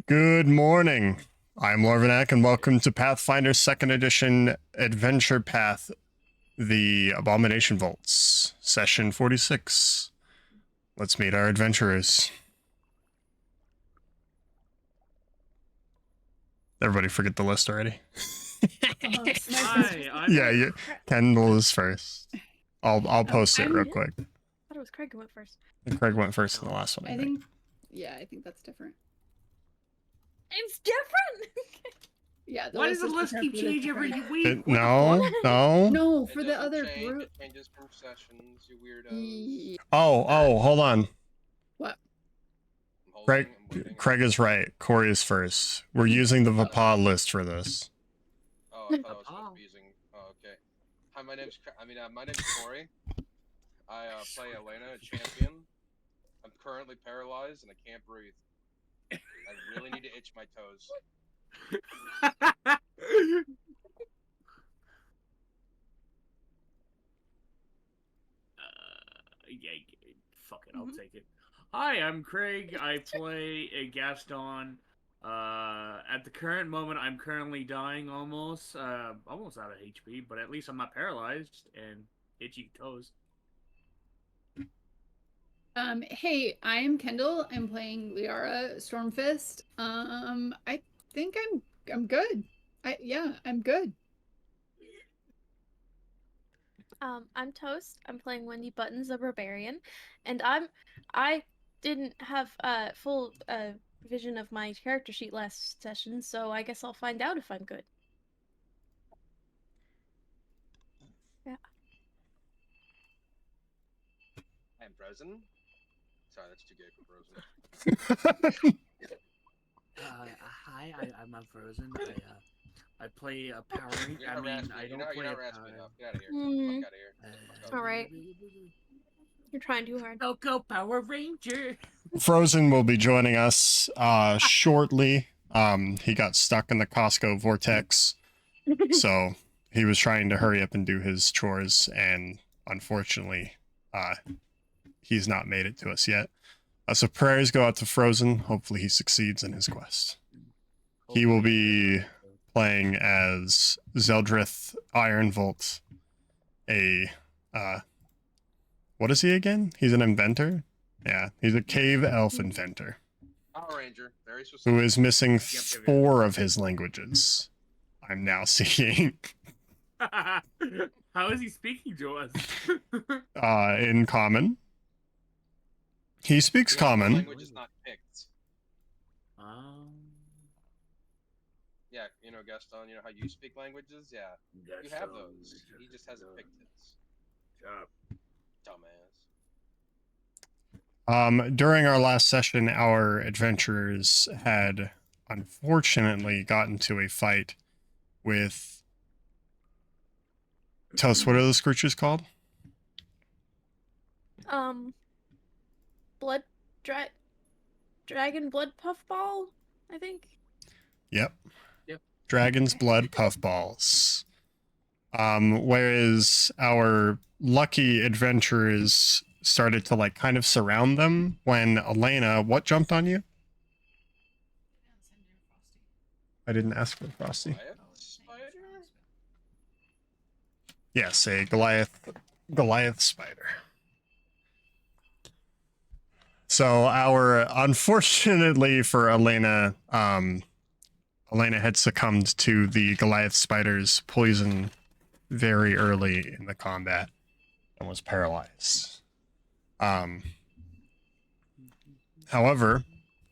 Good morning. I'm Lorvanak, and welcome to Pathfinder 2nd Edition Adventure Path, the Abomination Vaults, Session 46. Let's meet our adventurers. Everybody forget the list already? Yeah, Kendall is first. I'll post it real quick. I thought it was Craig who went first. Craig went first in the last one. I think that's different. It's different. Yeah. Why does the list keep changing every week? No. For the other change, group. It changes from sessions, you weirdos. Oh, hold on. What? Craig is right. Corey is first. We're using the Vapa list for this. Oh, I thought I was supposed to be using. Oh, okay. Hi, my name's Corey. I play Elena, a champion. I'm currently paralyzed and I can't breathe. I really need to itch my toes. Fuck it, I'll take it. Hi, I'm Craig. I play a Gaston. At the current moment, I'm currently dying almost out of HP, but at least I'm not paralyzed and itchy toes. Hey, I'm Kendall. I'm playing Liara Stormfist. I think I'm good. I'm good. I'm Toast. I'm playing Wendy Buttons, the Barbarian, and I didn't have full vision of my character sheet last session, so I guess I'll find out if I'm good. Yeah. I'm Frozen. Sorry, that's too gay for Frozen. Hi, I'm Frozen. I play a Power Ranger. I mean, I don't play a raspy enough. Get out of here. Fuck out of here. All right. You're trying too hard. Go Power Ranger. Frozen will be joining us shortly. He got stuck in the Costco vortex, so he was trying to hurry up and do his chores, and unfortunately, he's not made it to us yet. So prayers go out to Frozen. Hopefully he succeeds in his quest. He will be playing as Zeldrith Ironvolt, what is he again? He's an inventor? Yeah, he's a cave elf inventor. Power Ranger, very specific. Who is missing 4 of his languages. I'm now seeing. How is he speaking to us? In Common. He speaks Common. The language is not picked. Yeah, you know, Gaston, you know how you speak languages? Yeah, you have those. He just hasn't picked his. Dumbass. During our last session, our adventurers had unfortunately gotten to a fight with... Tell us, what are those creatures called? Dragon blood puffball, I think. Yep. Dragon's blood puffballs. Whereas our lucky adventurers started to kind of surround them when Elena, what jumped on you? I didn't ask for Frosty. Yes, a Goliath spider. So unfortunately for Elena, Elena had succumbed to the Goliath spider's poison very early in the combat and was paralyzed. However,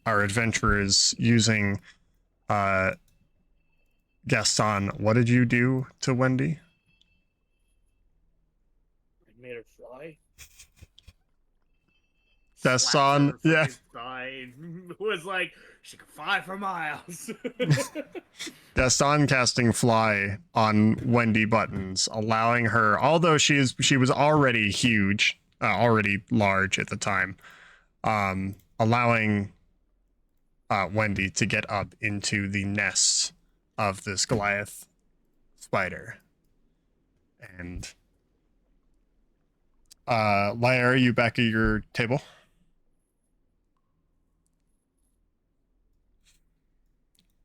our adventurers using Gaston, what did you do to Wendy? I made her fly. Gaston, yeah. Was like, she can fly for miles. Gaston casting fly on Wendy Buttons, allowing her, although she was already huge, already large at the time, allowing Wendy to get up into the nest of this Goliath spider. And Lyra, are you back at your table?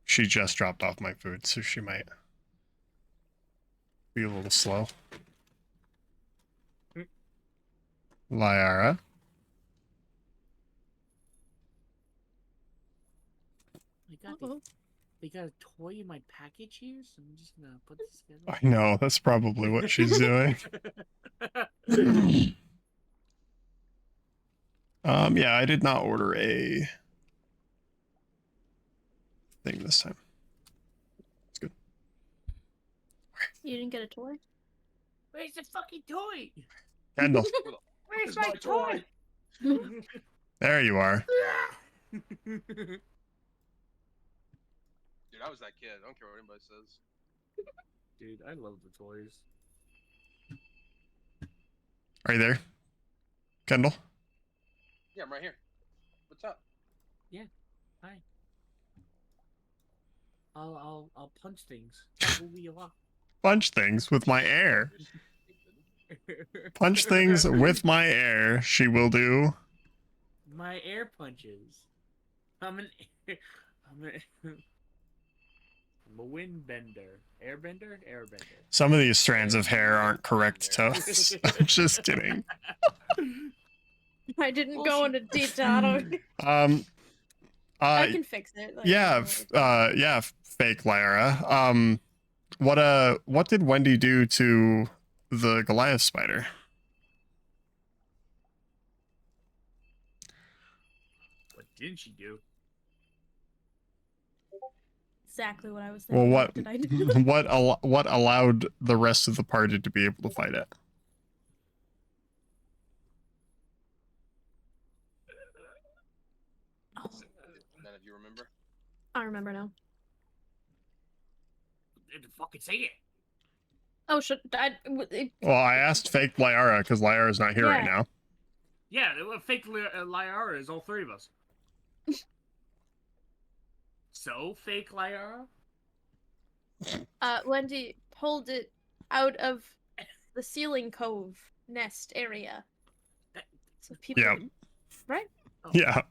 She just dropped off my food, so she might be a little slow. Lyara. They got a toy in my package here, so I'm just gonna put this together. I know, that's probably what she's doing. Yeah, I did not order a thing this time. It's good. You didn't get a toy? Where's the fucking toy? Kendall, Where's Where's my my toy? toy? there you are. Dude, I was that kid. I don't care what anybody says. Dude, I love the toys. Are you there? Kendall? Yeah, I'm right here. What's up? Hi. I'll punch things. Move me along. Punch things with my air. Punch things with my air. She will do. My air punches. I'm a wind bender. Airbender? Airbender. Some of these strands of hair aren't correct, Toast. I'm just kidding. I didn't go into detail. I I can fix it. Like, yeah, yeah, fake Lyra. What did Wendy do to the Goliath spider? What didn't she do? exactly what I was Well, thinking. what Did I do? what allowed the rest of the party to be able to fight it? Oh, None of you remember? I remember now. Didn't fucking say it. Oh, should Well, I asked fake Lyra because Lyra's not here right Yeah. now. Yeah, fake Lyara is all three of us. So, fake Lyara? Wendy pulled it out of the ceiling cove nest area. So people, Yeah. right? Oh, Yeah.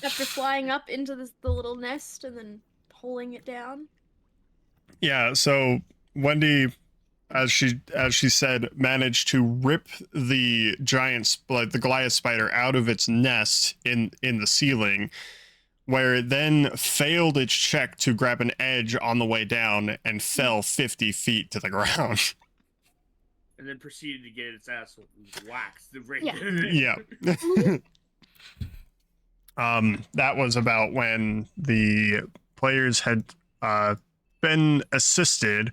After flying up into the little nest and then pulling it down. Yeah, so Wendy, as she said, managed to rip the the Goliath spider out of its nest in the ceiling, where it then failed its check to grab an edge on the way down and fell 50 feet to the ground. And then proceeded to get its ass waxed. Yeah. Yeah. That was about when the players had been assisted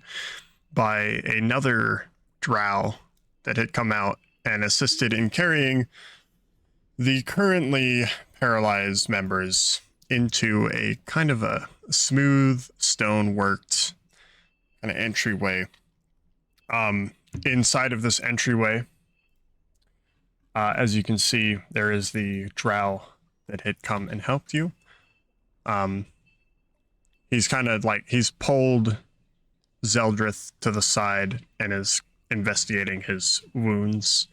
by another drow that had come out and assisted in carrying the currently paralyzed members into a kind of a smooth stone-worked kind of entryway. Inside of this entryway, as you can see, there is the drow that had come and helped you. He's kind of like, he's pulled Zeldrith to the side and is investigating his wounds.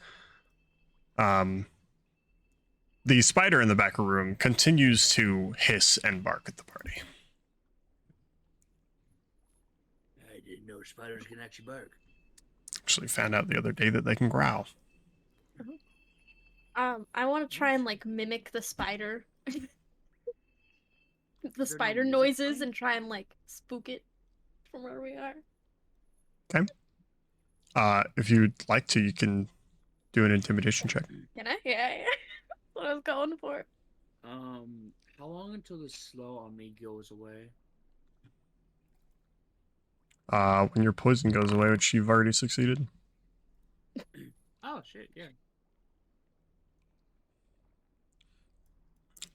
The spider in the back room continues to hiss and bark at the party. I didn't know spiders can actually bark. Actually found out the other day that they can growl. I want to try and like mimic the spider, the no spider music noises, playing? and try and like spook it from where we are. If you'd like to, you can do an intimidation check. Can I? Yeah. That's what I was going for. How long until the slow on me goes away? When your poison goes away, which you've already succeeded. Oh shit, yeah.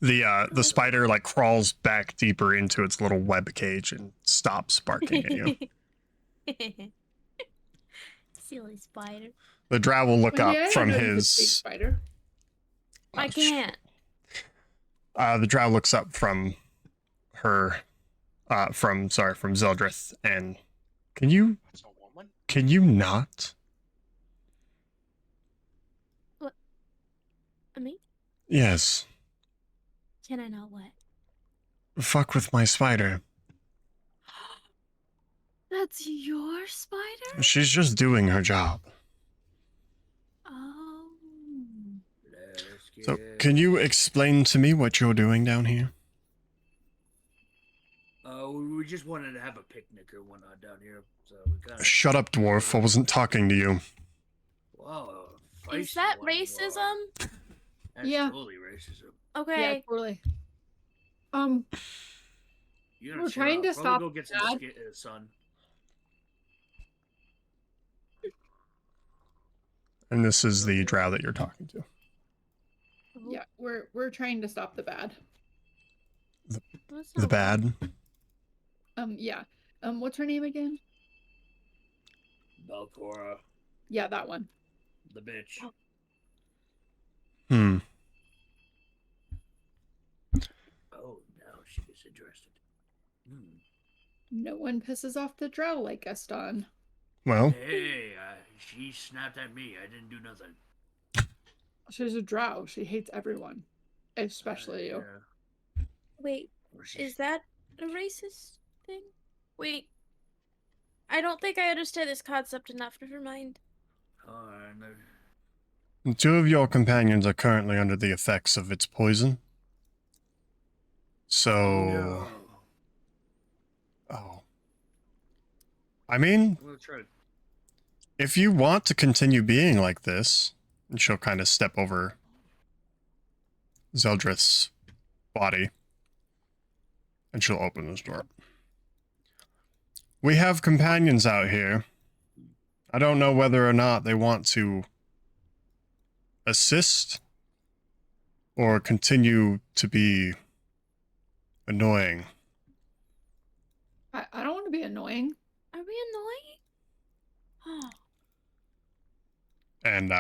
The spider like crawls back deeper into its little web cage and stops barking at you. Silly spider. The drow will look Wendy, I up didn't from know you could his. speak spider. I can't. The drow looks up from her, from Zeldrith, and can you That's a woman? not? I mean, Yes. can I not what? Fuck with my spider. That's your spider? She's just doing her job. Oh. Let's So, get... can you explain to me what you're doing down here? We just wanted to have a picnic or whatnot down here, so we kind of... Shut up, dwarf. I wasn't talking to you. Whoa, Is feisty that one you are. racism? That's Yeah. totally racism. Okay. Yeah, totally. You gotta We're chill trying out. to Probably stop go get some that. sun. And this is the drow that you're talking to. Yeah, we're trying to stop the bad. That's The not bad. Yeah. What's her name again? Belcora, Yeah, that one. the bitch. Hmm. Oh, now she gets interested. No one pisses off the drow like Gaston. Well, Hey, she snapped at me. I didn't do nothing. She's a drow. She hates everyone, especially you. Yeah. Wait, Or she- is that a racist thing? Wait. I don't think I understand this concept enough. Never mind. no. two of your companions are currently under the effects of its poison. So... No. Oh. I mean, I'm gonna try to... if you want to continue being like this, and she'll kind of step over Zeldrith's body, and she'll open this door. We have companions out here. I don't know whether or not they want to assist or continue to be annoying. I don't want to be annoying. Are we annoying? And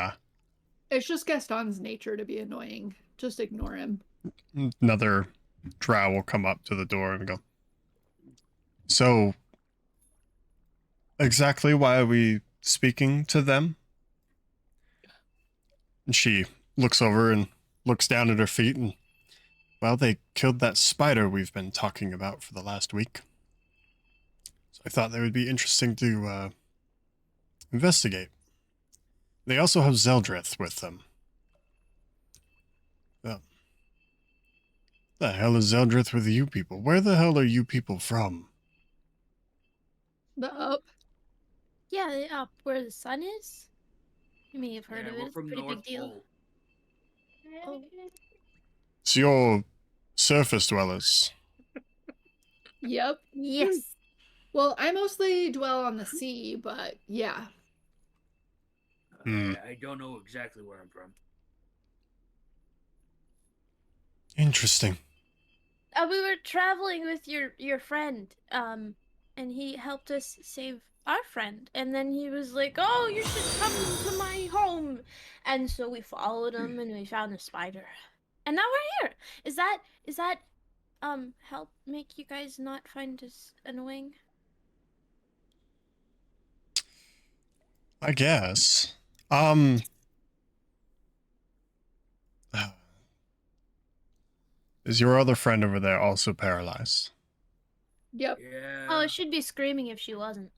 It's just Gaston's nature to be annoying. Just ignore him. another drow will come up to the door and go, so, exactly why are we speaking to them? And she looks over and looks down at her feet and, well, they killed that spider we've been talking about for the last week. So I thought that would be interesting to investigate. They also have Zeldrith with them. The hell is Zeldrith with you people? Where the hell are you people from? The up. Yeah, up where the sun is? You may have heard Yeah, of we're it. It's a from pretty North big deal. Pole. Oh. So you're surface dwellers. Yep. Yes. Well, I mostly dwell on the sea, but yeah. I don't know exactly where I'm from. Interesting. We were traveling with your friend, and he helped us save our friend. And then he was like, "Oh, you should come to my home." And so we followed him, and we found the spider. And now we're here. Is that help make you guys not find us annoying? I guess. Is your other friend over there also paralyzed? Yep. Yeah. Oh, she'd be screaming if she wasn't.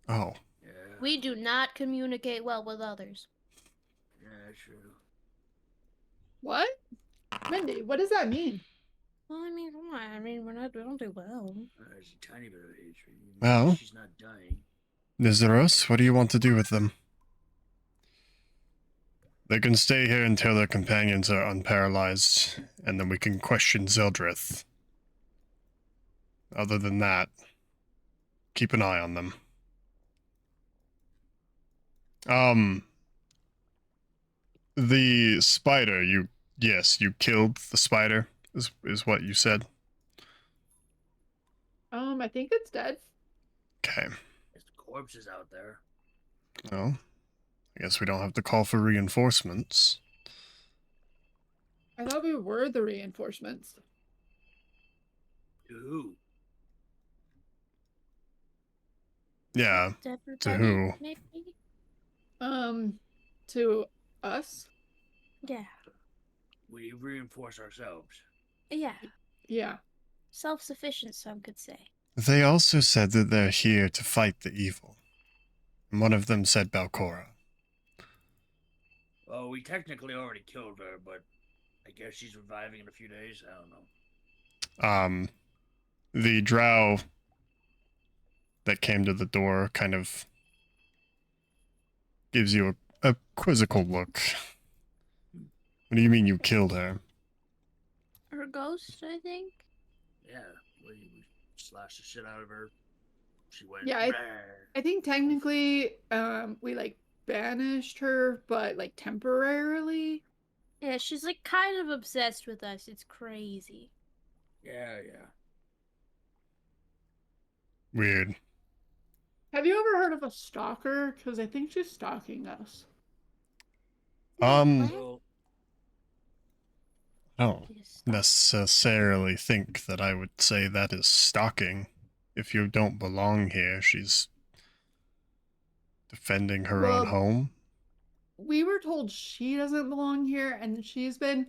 Oh. Yeah. We do not communicate well with others. Yeah, true. What? Mindy, what does that mean? Well, I mean, come on. I mean, we don't do well. There's a tiny bit of hatred. Well. She's not dying. Nizaros, what do you want to do with them? They can stay here until their companions are unparalyzed, and then we can question Zeldrith. Other than that, keep an eye on them. The spider, yes, you killed the spider, is what you said. I think it's dead. Okay. There's corpses out there. Well, I guess we don't have to call for reinforcements. I thought we were the reinforcements. To who? Yeah, Everybody, who? maybe? To us? Yeah. We reinforce ourselves. Yeah. Yeah. Self-sufficient, some could say. They also said that they're here to fight the evil. And one of them said Balcora. Well, we technically already killed her, but I guess she's reviving in a few days. I don't know. The drow that came to the door kind of gives you a quizzical look. What do you mean you killed her? Her ghost, I think. Yeah, we slashed the shit out of her. She went. Yeah, I think technically, we like banished her, but like temporarily. Yeah, she's like kind of obsessed with us. It's crazy. Yeah. Weird. Have you ever heard of a stalker? Because I think she's stalking us. Well, I don't necessarily think that I would say that is stalking. If you don't belong here, she's defending her own Well, home. We were told she doesn't belong here, and she's been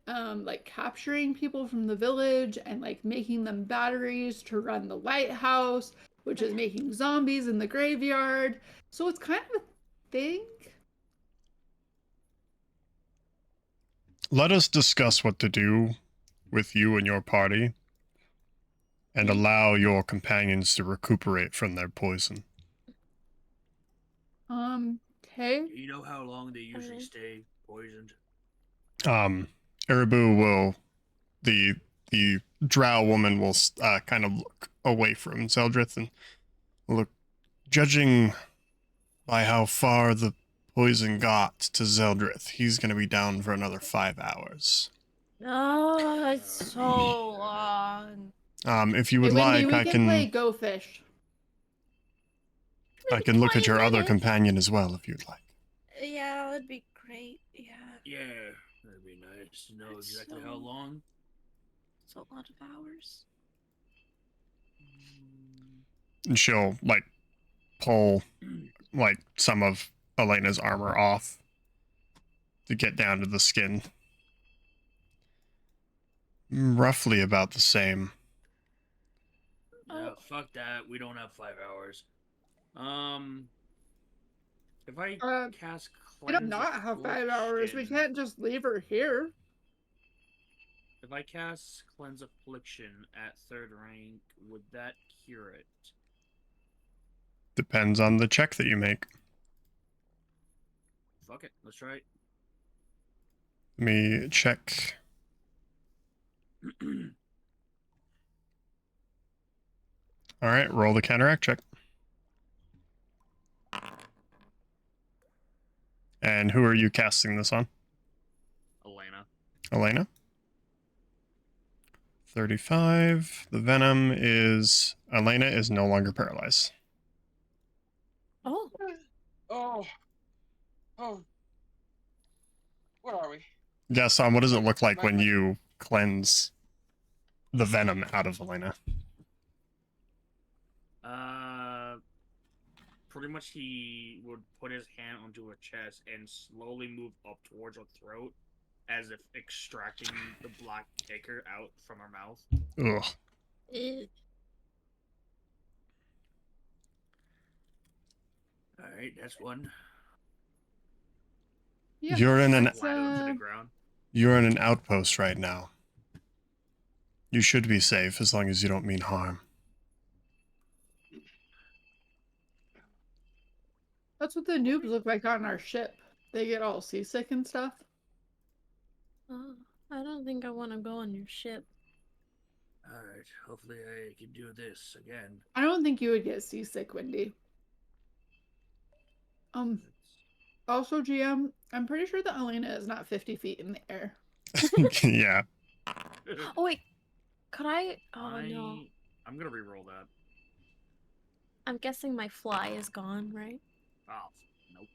like capturing people from the village and like making them batteries to run the lighthouse, which is making zombies in the graveyard. So it's kind of a thing. Let us discuss what to do with you and your party, and allow your companions to recuperate from their poison. Okay. you know how long they usually stay poisoned? Iribu will, the drow woman will kind of look away from Zeldrith and look, judging by how far the poison got to Zeldrith, he's going to be down for another 5 hours. Oh, it's so long. If you Hey, would Wendy, like, we I can play can Go Fish. look at 20 your other minutes. companion as well, if you'd like. Yeah, that'd be great. Yeah, Yeah, that'd be nice to know That's exactly how so- long. it's a lot of hours. And she'll, like, pull, like, some of Elena's armor off to get down to the skin. Roughly about the same. No, fuck that. We don't have 5 hours. If I cast We don't cleanse not have 5 hours. We Affliction- can't just leave her here. If I cast cleanse affliction at 3rd rank, would that cure it? Depends on the check that you make. Fuck it, let's try it. Let me check. Alright, roll the counteract check. And who are you casting this on? Elena. Elena? 35. The venom is... Elena is no longer paralyzed. Oh, Oh. Where are we? Gaston, what does it look like when you cleanse the venom out of Elena? Pretty much he would put his hand onto her chest and slowly move up towards her throat as if extracting the black ichor out from her mouth. Ugh. Alright, that's one. Yeah, You're in an that's, Flat onto the ground. You're in an outpost right now. You should be safe as long as you don't mean harm. That's what the noobs look like on our ship. They get all seasick and stuff. oh, I don't think I want to go on your ship. Alright, hopefully I can do this again. I don't think you would get seasick, Wendy. Also, GM, I'm pretty sure that Elena is not 50 feet in the air. Yeah. Oh wait, could I? Oh no, I'm gonna re-roll that. I'm guessing my fly is gone, right? Oh, nope.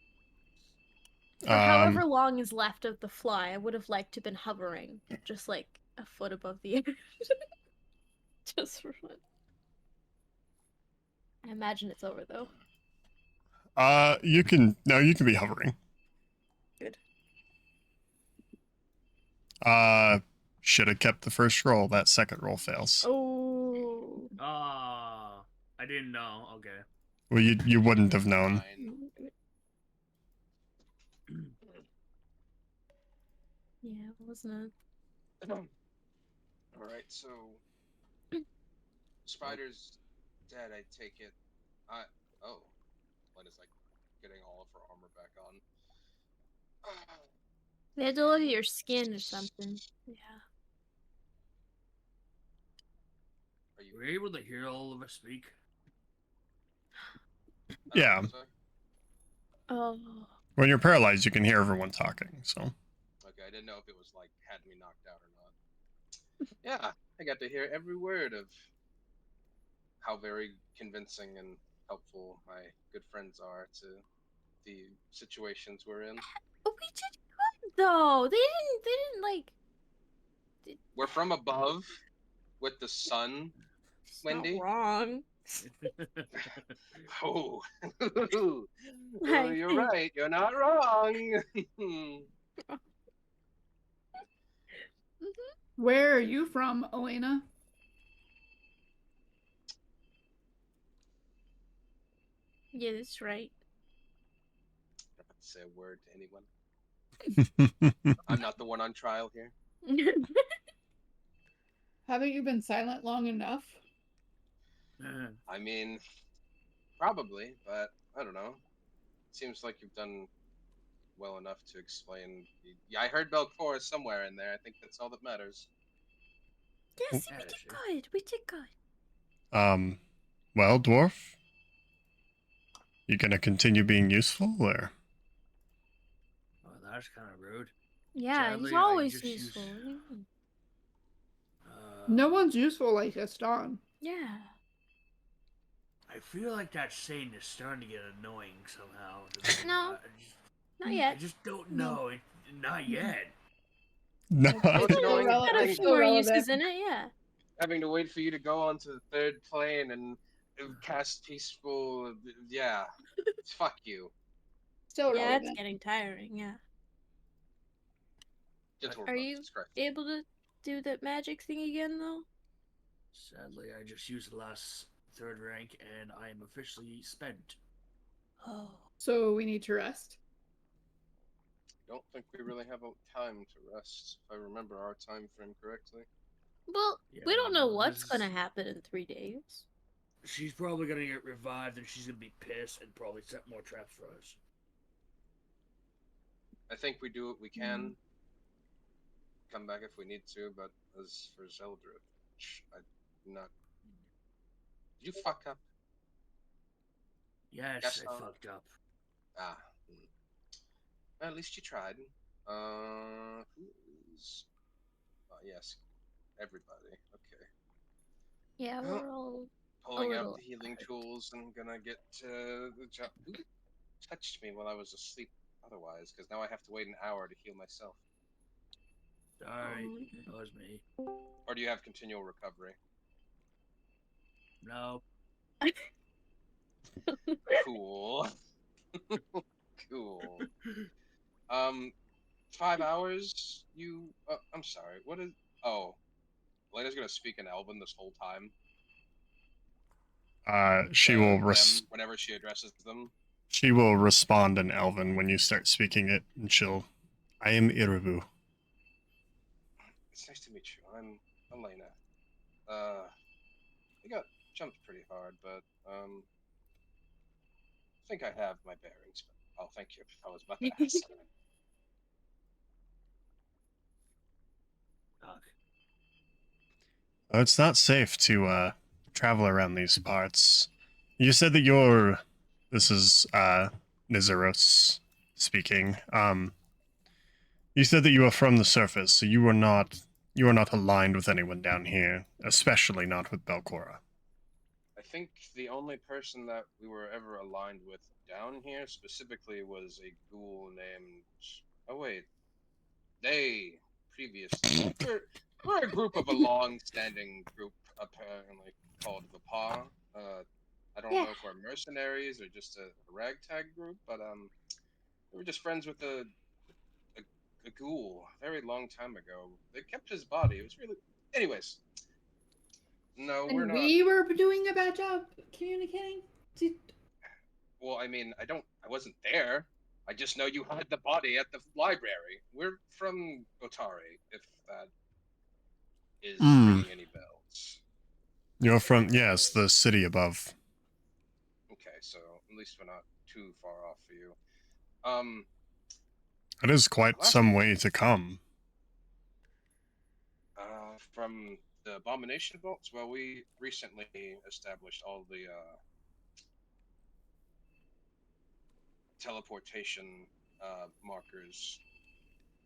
For however long is left of the fly, I would have liked to have been hovering, just like a foot above the air. Just for fun. I imagine it's over though. You can be hovering. Good. Should have kept the first roll. That second roll fails. Oh. Ah. I didn't know. Okay. Well, you wouldn't have known. Fine. Yeah, it wasn't All right, so Spider's dead. I take it. Oh, Lena's like getting all of her armor back on. They had to look at your skin or something. Yeah. Are you? Were you able to hear all of us speak? Yeah. Was I? Oh. When you're paralyzed, you can hear everyone talking. So Okay, I didn't know if it was like had me knocked out or not. Yeah, I got to hear every word of how very convincing and helpful my good friends are to the situations we're in. Oh, we did good though. They didn't like. We're from above with the sun, It's Wendy. not wrong. Oh, Like, you're right. You're not wrong. Where are you from, Elena? yeah, that's right. I don't have to say a word to anyone. I'm not the one on trial here. Haven't you been silent long enough? I mean, probably, but I don't know. Seems like you've done well enough to explain. Yeah, I heard Belcora somewhere in there. I think that's all that matters. Yes, Yeah, we did sure. good. We did good. well, dwarf, you gonna continue being useful, or? Oh, that's kind of rude. Yeah, Sadly, he's I always just useful. use- What do you mean? No one's useful like Gaston. Yeah. I feel like that saying is starting to get annoying somehow. No. Not I yet. just don't No. know. Not yet. No. Well, it's annoying Got a having, few more uses in it, yeah. having to wait for you to go onto the third plane and cast peaceful. Yeah, fuck you. Still Yeah, it's relevant. getting tiring, yeah. Gentle Are remarks, you it's correct. able to do that magic thing again, though? Sadly, I just used the last third rank, and I am officially spent. Oh. So we need to rest. Don't think we really have a time to rest, if I remember our time frame correctly. Well, Yeah, we don't know no, what's this gonna is- happen in 3 days. She's probably gonna get revived, and she's gonna be pissed and probably set more traps for us. I think we do what we can. Come back if we need to, but as for Zeldritch, I'm not. Did you fuck up? Yes, Yes, I fucked up. Ah. Well, at least you tried. Who's? Yes, everybody. Okay. Yeah, Well, we're all pulling out little the healing hurt. tools and gonna get to the job. Who touched me while I was asleep otherwise? Because now I have to wait an hour to heal myself. Sorry, that was me. Or do you have continual recovery? No. Cool. Cool. 5 hours? You. I'm sorry. What is. Oh. Lena's gonna speak in Elven this whole time. She To will them whenever she addresses them. she will respond in Elven when you start speaking it, and she'll. I am Iribu. It's nice to meet you. I'm Elena. I got jumped pretty hard, but I think I have my bearings. But, oh, thank you. I was about to ask. Fuck. It's not safe to travel around these parts. You said that you're. This is Nizaros speaking. You said that you are from the surface, so you are not. You are not aligned with anyone down here, especially not with Belcora. I think the only person that we were ever aligned with down here specifically was a ghoul named. Oh wait, they previously we're a group of a long-standing group apparently called the Paw. I don't Yeah. know if we're mercenaries or just a ragtag group, but we were just friends with a ghoul a very long time ago. They kept his body. It was really, anyways. No, we're And not. we were doing a bad job communicating. Well, I mean, I wasn't there. I just know you hid the body at the library. We're from Otari, if that is ringing any bells. You're from, yes, the city above. Okay, so at least we're not too far off for you. It is quite some way to come. From the Abomination vaults, well, we recently established all the teleportation markers.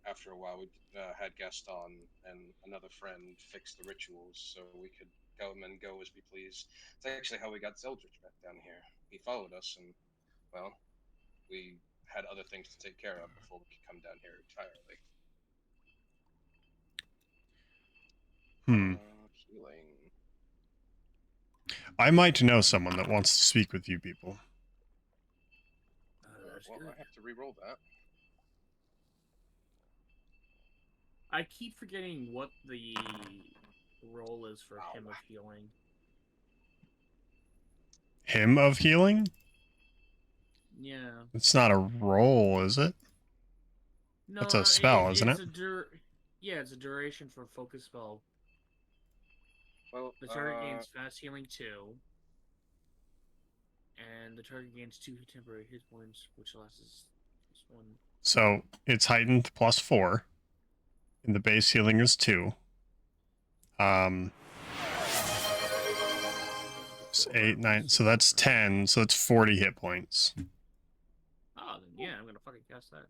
After a while, we had Gaston and another friend fix the rituals so we could come and go as we please. It's actually how we got Zeldritch back down here. He followed us, and, well, we had other things to take care of before we could come down here entirely. Healing. I might know someone that wants to speak with you people. Well, I have to re-roll that. I keep forgetting what the role is for Hymn of Healing. Hymn of Healing? Yeah. It's not a roll, is it? No, It's a spell, isn't it? Yeah, it's a duration for a focus spell. Well, the target gains fast healing 2. And the target gains 2 temporary hit points, which lasts this one. So it's heightened plus 4. And the base healing is 2. It's 8, 9, so that's 10, so that's 40 hit points. Oh, then yeah, I'm gonna fucking cast that.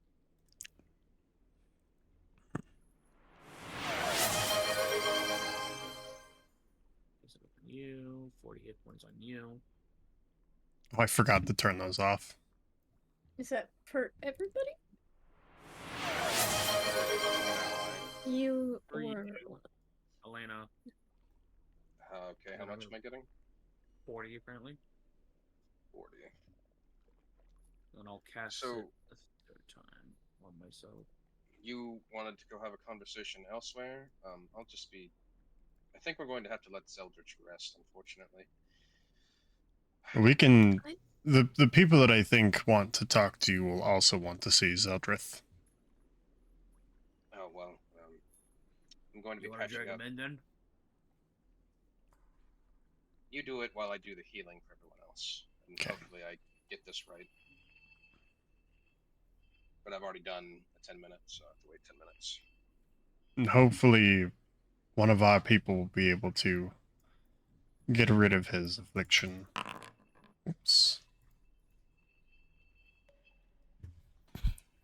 Place it up on you, 40 hit points on you. Oh, I forgot to turn those off. Is that for everybody? You For you, or Elena. Okay, how much am I getting? 40 apparently. 40. Then I'll cast it a third time on myself. You wanted to go have a conversation elsewhere? I'll just be... I think we're going to have to let Zeldritch rest, unfortunately. We can... The people that I think want to talk to you will also want to see Zeldrith. Oh, well, I'm going to be You want to patching drag up. him in then? You do it while I do the healing for everyone else. And hopefully I get this right. But I've already done a 10 minutes, so I have to wait 10 minutes. And hopefully one of our people will be able to get rid of his affliction. Oops.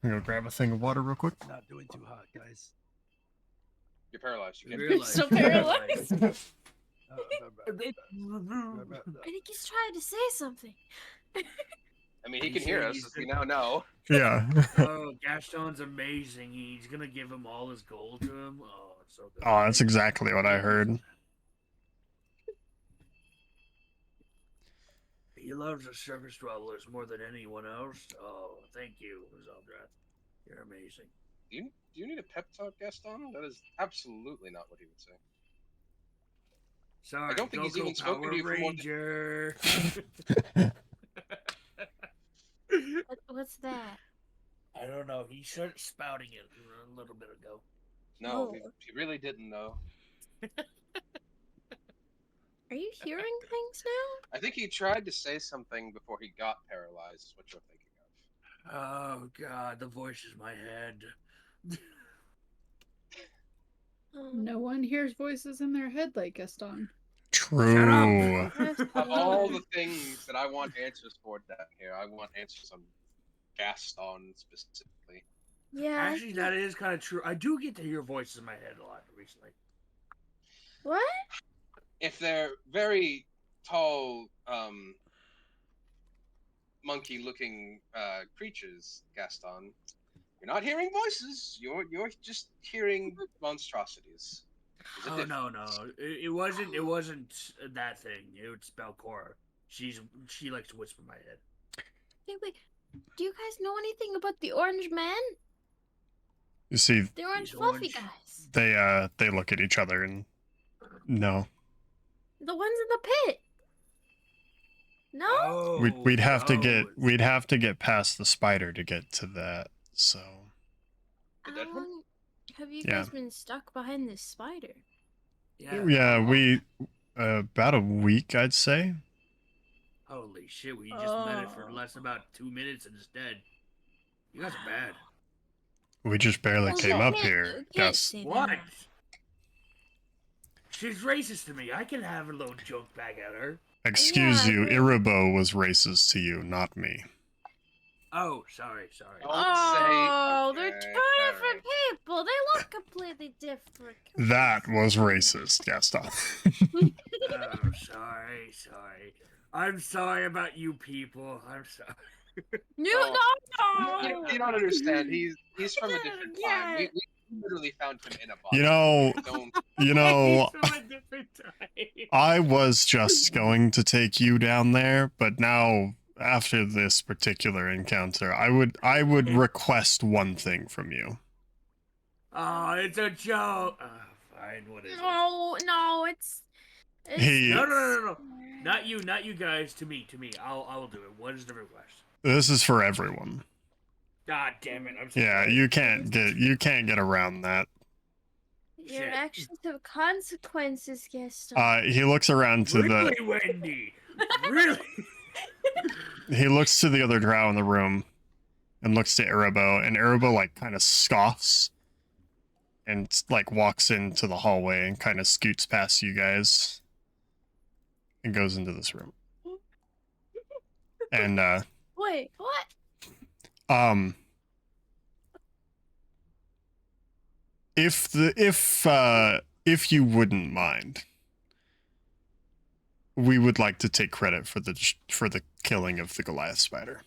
I'm gonna grab a thing of water real quick. Not doing too hot, guys. You're paralyzed. You You're so paralyzed. I think he's trying to say something. I mean, he can hear us, as we now know. Yeah. Oh, Gaston's amazing. He's gonna give him all his gold to him. Oh, it's so good. Oh, that's exactly what I heard. He loves the surface dwellers more than anyone else. Oh, thank you, Zeldrith. You're amazing. Do you need a pep talk, Gaston? That is absolutely not what he would say. Sorry, I don't think he's even spoken to you for more Ranger. What's that? I don't know. He started spouting it a little bit ago. No, he really didn't know. Are you hearing things now? I think he tried to say something before he got paralyzed, is what you're thinking of. Oh, God, the voice is my head. No one hears voices in their head like Gaston. True. Of all the things that I want answers for down here, I want answers on Gaston specifically. Yeah. Actually, that is kind of true. I do get to hear voices in my head a lot recently. What? If they're very tall, monkey-looking creatures, Gaston, you're not hearing voices. You're just hearing monstrosities. Oh no, it wasn't that thing. It was Belcora. She likes to whisper in my head. Wait. Do you guys know anything about the orange man? You see, The orange fluffy guys. they look at each other and no. the ones in the pit. No. Oh, We'd have to get those. we'd have to get past the spider to get to that. So The dead How one? long have you Yeah. guys been stuck behind this spider? yeah, how we about a week, I'd say. Holy shit, we just met it for Oh. less than about 2 minutes and it's dead. You guys are bad. We just barely Well, came you up can't- here. you can't Yes. say What? that. She's racist to me. I can have a little joke back at her. Excuse Yeah, you, but- Iribo was racist to you, not me. Oh, sorry. Don't say. Oh, they're Okay, two all different right. people. They look completely different. Come That on. was racist, Gaston. Oh, sorry. I'm sorry about you people. I'm sorry. You Oh, no. You don't understand. He's from a different time. Yeah. We literally found him in a body. You know, Don't. you know, He's from a different time. I was just going to take you down there, but now after this particular encounter, I would request one thing from you. Oh, it's a joke. Fine, what is it? No, it's He- No. Not you guys. To me. I will do it. What is the request? This is for everyone. God damn it! I'm so Yeah, sorry. you can't get around that. Your Shit. actions have consequences, Gaston. He looks around to Really, Wendy? Really? he looks to the other drow in the room and looks to Iribo, and Iribo like kind of scoffs and like walks into the hallway and kind of scoots past you guys and goes into this room. And Wait, what? if you wouldn't mind, we would like to take credit for the killing of the Goliath spider.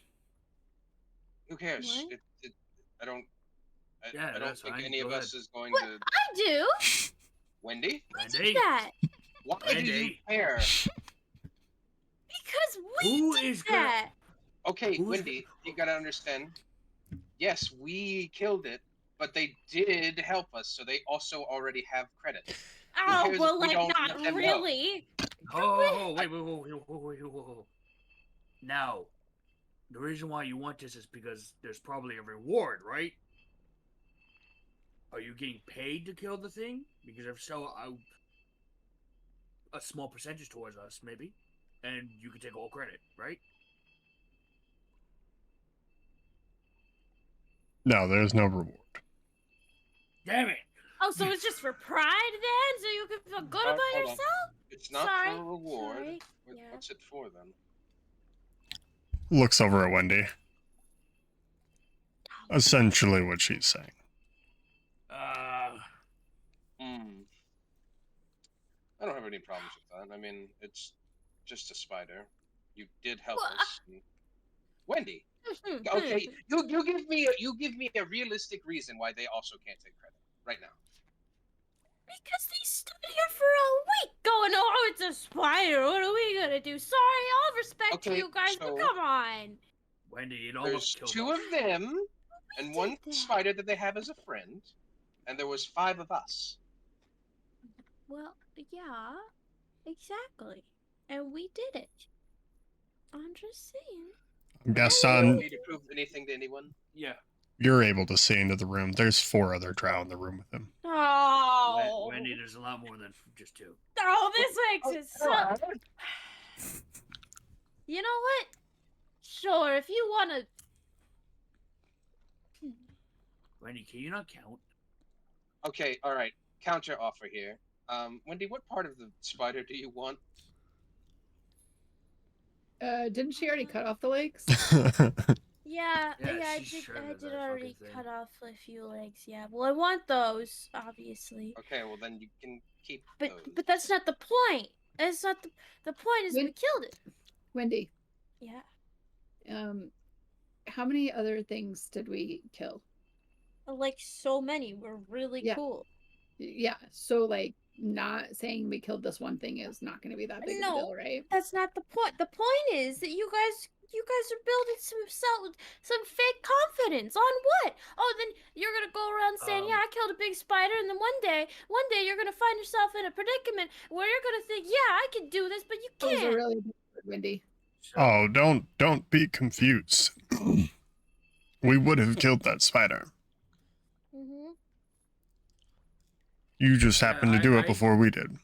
Who cares? What? I don't. Yeah, I don't that's think fine. any Go of ahead. us is going What? to. I do. Wendy, Wendy? That why do you Wendy. care? because we Who did is gonna- that. Okay, Who's- Wendy, you gotta understand. Yes, we killed it, but they did help us, so they also already have credit. Oh, cares but if we like don't not let them know? really. Oh, wait. Now, the reason why you want this is because there's probably a reward, right? Are you getting paid to kill the thing? Because if so, a small percentage towards us, maybe, and you can take all credit, right? No, there's no reward. Damn it! Oh, so it's just for pride then? So you can feel good about Hold on. yourself? It's not Sorry, for a reward. sorry, yeah. What's it for then? Looks over at Wendy. Essentially what she's saying. I don't have any problems with that. I mean, it's just a spider. You did help Well, us. Wendy, okay, you give me a realistic reason why they also can't take credit right now. Because they stood here for a week going, oh, it's a spider. What are we gonna do? Sorry, all respect to Okay, you guys, but so- come on. Wendy, it There's almost killed two us. of them and did one that. spider that they have as a friend, and there was 5 of us. Well, yeah, exactly. And we did it. I'm just saying. Gaston, Need to prove anything to anyone? Yeah. you're able to see into the room. There's 4 other drow in the room with him. Oh, Wendy, there's a lot more than just 2. oh, this makes it so. You know what? Sure, if you wanna. Wendy, can you not count? Okay, all right. Counter offer here. Wendy, what part of the spider do you want? Didn't she already cut off the legs? Yeah, Yeah, I she's sure did. I of did that already fucking thing. cut off a few legs. Yeah. Well, I want those, obviously. Okay, well then you can keep But those. that's not the point. That's not the point. Is we When- killed it. Wendy, Yeah. how many other things did we kill? Like so many. We're really Yeah. cool. Yeah, so like not saying we killed this one thing is not going to be that big of a No. deal, right? That's not the point. The point is that you guys are building some fake confidence on what? Oh, then you're gonna go around saying, "Yeah, I killed a big spider," and then one day you're gonna find yourself in a predicament where you're gonna think, "Yeah, I can do this," but you Those are can't. really good, Wendy. Oh, don't be confused. We would have killed that spider. Mm-hmm. You just Yeah, happened to do it I- before we did.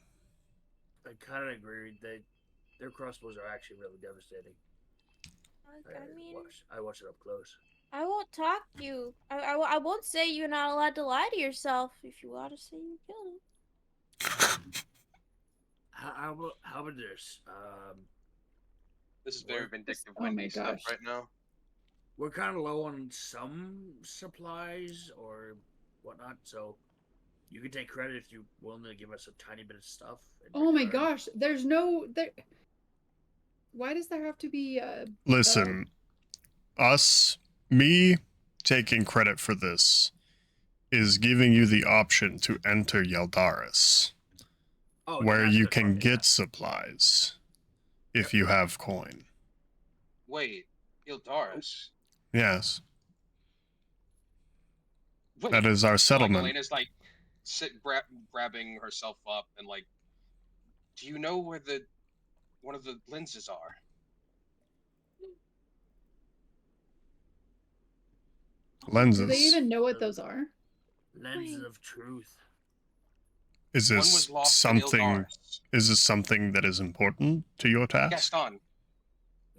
I kind of agree that their crossbows are actually really devastating. I mean, I watched it up close. I won't talk to you. I won't say you're not allowed to lie to yourself if you want to say you killed him. How about this? This is very vindictive Oh my Wendy stuff gosh. right now. We're kind of low on some supplies or whatnot, so you can take credit if you're willing to give us a tiny bit of stuff. in Oh my return. gosh, there's no there. Why does there have to be Listen, me taking credit for this is giving you the option to enter Yeldaris, Oh, where that's you good can fucking get supplies if you have coin. Wait, Ildaris. Yes, Wait, that is our like settlement. Elena's like grabbing herself up and like, do you know where one of the lenses are? Lenses. Do they even know what those are? Lenses Wait. of truth. Is One this was lost in something? Ildaris. Is this something that is important to your task? Gaston,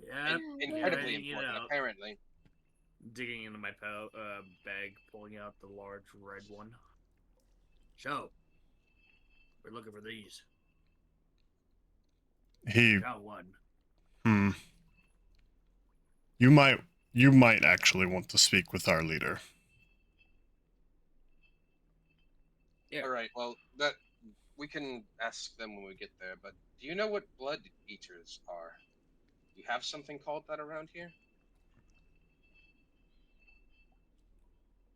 Yeah, incredibly writing it important, out. apparently. Digging into my bag, pulling out the large red one. So, we're looking for these. He. Got one. You might actually want to speak with our leader. Yeah. All right. Well, that we can ask them when we get there. But do you know what blood eaters are? You have something called that around here?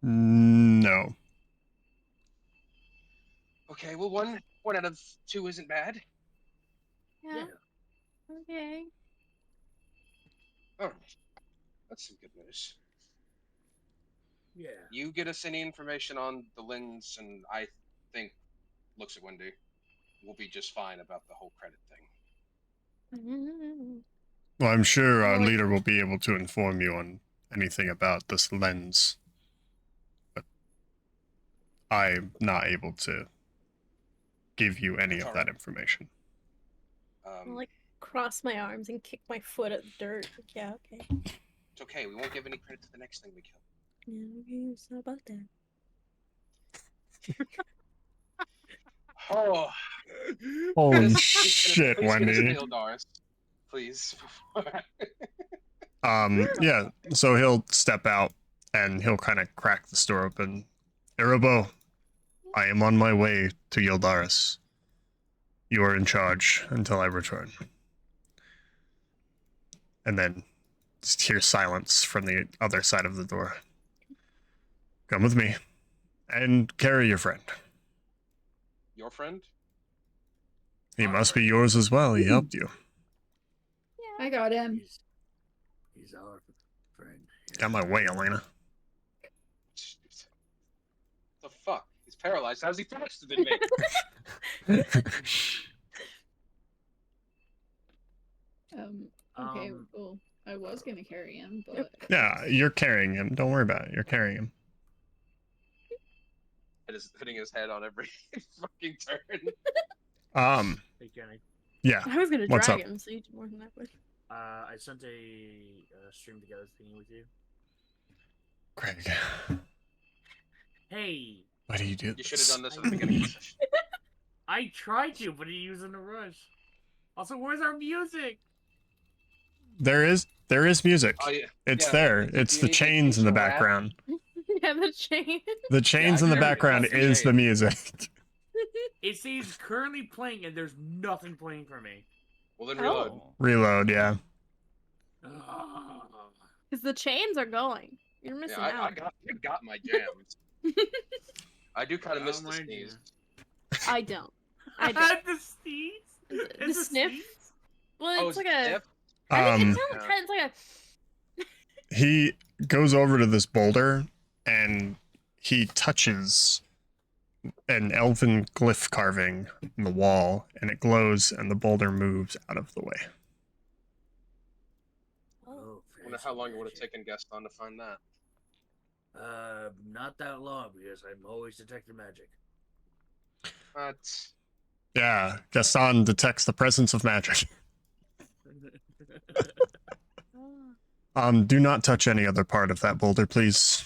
No. Okay. Well, one out of two isn't bad. Yeah. Okay. Oh, that's some good news. Yeah. You get us any information on the lens, and I think, looks at Wendy, we'll be just fine about the whole credit thing. Well, I'm sure our Well, leader will be able to inform you on anything about this lens. But I'm not able to give you any That's of all that right. information. I'll like cross my arms and kick my foot at the dirt. Like, yeah, okay. It's okay. We won't give any credit to the next thing we kill. Yeah, okay, it's not about that. Oh, Holy please shit, get us to Wendy. Ildaris, please. Yeah, so he'll step out and he'll kind of crack the store open. Erobo, I am on my way to Yeldaris. You are in charge until I return. And then just hear silence from the other side of the door. Come with me and carry your friend. Your friend? He must be yours as well. He helped you. I got him. He's our friend. Got my way, Elena. The fuck? He's paralyzed. How's he faster than me? Okay, well, I was gonna carry him, but Yeah, you're carrying him. Don't worry about it. You're carrying him. It is hitting his head on every fucking turn. Hey, Kenny. Yeah. I was gonna What's drag up? him, so you do more than that would. I sent a stream together thingy with you. Craig, Hey, why do you do You should have this? done this at the beginning of the session. I tried to, but he was in a rush. Also, where's our music? There is music. Oh yeah. It's yeah. there. Do It's you the need chains in the to rap? background. Yeah, the chain. The chains in the everything background has the is the chain. music. It says currently playing, and there's nothing playing for me. Well then reload. Oh, Reload, yeah. because the chains are going. You're missing Yeah, I out. got my jams. I do kind of miss the my sneeze. I don't. I don't. The sneeze? The It's a sniff? sneeze? Well, Oh, it's like a. sniff? I think Um, it sounds kind of like a. he goes over to this boulder and he touches an elven glyph carving in the wall, and it glows, and the boulder moves out of the way. Oh, I wonder how long it would have taken Gaston to find that. Not that long because I'm always detecting magic. But Yeah, Gaston detects the presence of magic. Do not touch any other part of that boulder, please.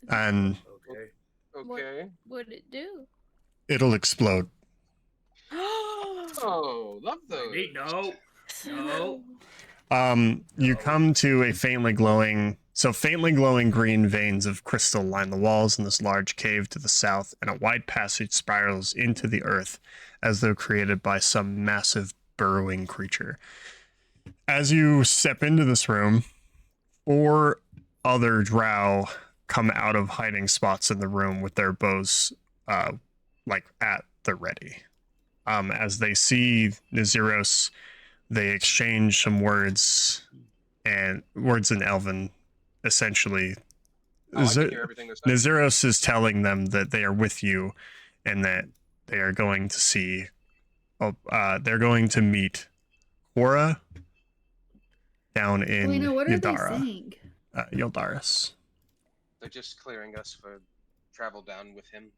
And Okay. okay. What would it do? it'll explode. Oh, love those. Wait, no. No. You come to a faintly glowing green veins of crystal line the walls in this large cave to the south, and a wide passage spirals into the earth as though created by some massive burrowing creature. As you step into this room, 4 other drow come out of hiding spots in the room with their bows like at the ready. As they see Naziros, they exchange some words in Elven, essentially. Oh, I can hear everything they're saying. Naziros is telling them that they are with you and that they are going to see, they're going to meet Quora down in Lena, what are they Yadara, saying? Yildaris. They're just clearing us for travel down with him.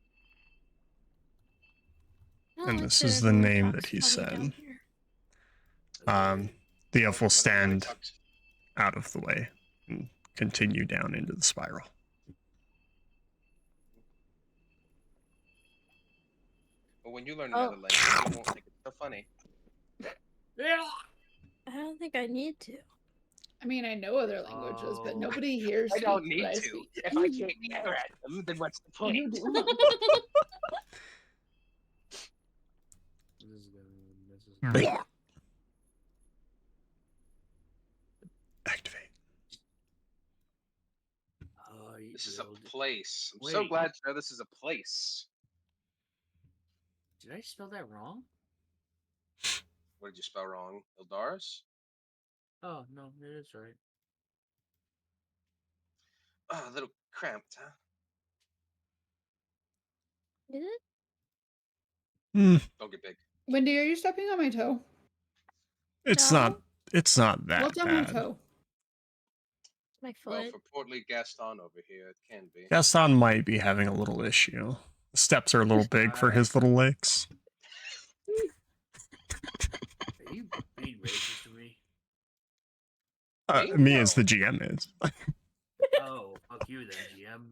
And this is the name that he said. The elf will stand out of the way and continue down into the spiral. But when you learn another language, you won't think it's so funny. Yeah. I don't think I need to. I mean, I know other languages, but nobody here I speaks don't need what I to. speak. If I can't get at them, then what's the point? Activate. This is a place. I'm so glad to know this is a place. Did I spell that wrong? What did you spell wrong? Ildaris? Oh, no, it is right. Oh, a little cramped, huh? Is it? Don't get big. Wendy, are you stepping on my toe? It's No. not. It's not that What's on my bad. toe? My Well, foot. for portly Gaston over here, it can be. Gaston might be having a little issue. The steps are a little big for his little legs. Are you being racist to me? Me as the GM is. Oh, fuck you then, GM.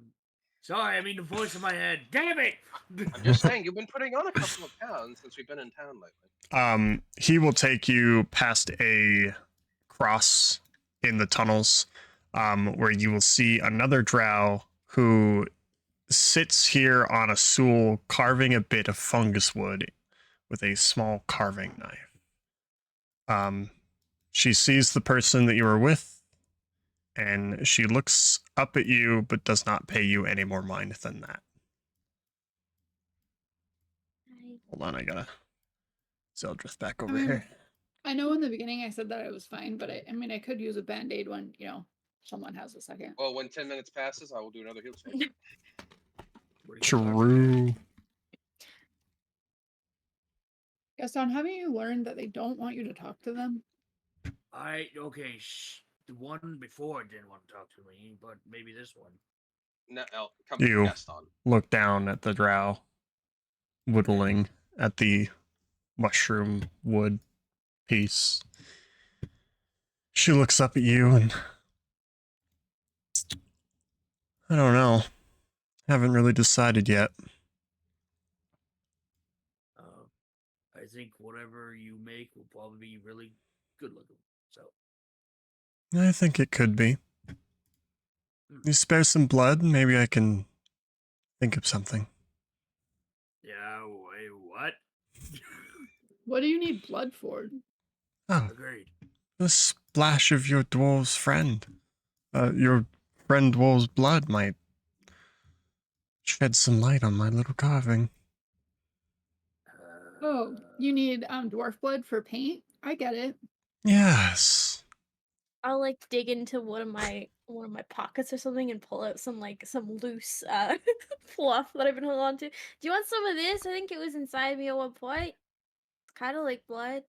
Sorry, I mean the voice in my head. Damn it! I'm just saying, you've been putting on a couple of pounds since we've been in town lately. He will take you past a cross in the tunnels, where you will see another drow who sits here on a stool carving a bit of fungus wood with a small carving knife. She sees the person that you are with, and she looks up at you, but does not pay you any more mind than that. Hold on, I gotta Zeldrith back over here. I know in the beginning I said that I was fine, but I mean, I could use a band-aid when, someone has a second. Well, when 10 minutes passes, I will do another heal check. True. Gaston, haven't you learned that they don't want you to talk to them? Okay, the one before didn't want to talk to me, but maybe this one. No, come You Gaston. look down at the drow whittling at the mushroom wood piece. She looks up at you and I don't know. Haven't really decided yet. I think whatever you make will probably be really good looking. So I think it could be. You spare some blood, maybe I can think of something. yeah, wait, what? What do you need blood for? Oh, Agreed. the splash of your dwarf's friend. Your friend dwarf's blood might shed some light on my little carving. Oh, you need dwarf blood for paint? I get it. Yes. I'll like dig into one of my pockets or something and pull out some loose fluff that I've been holding on to. Do you want some of this? I think it was inside me at one point. It's kind of like blood.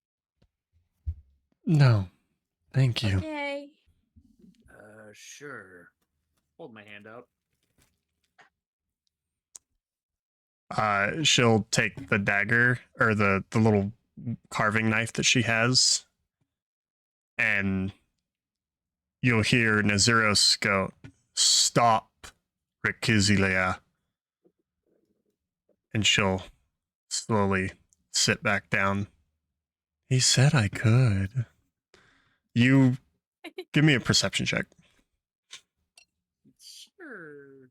No. Thank you. Okay. Sure. Hold my hand out. She'll take the dagger or the little carving knife that she has, and you'll hear Nazuros go, "Stop, Rikizilia," and she'll slowly sit back down. He said I could. You give me a perception check. Sure.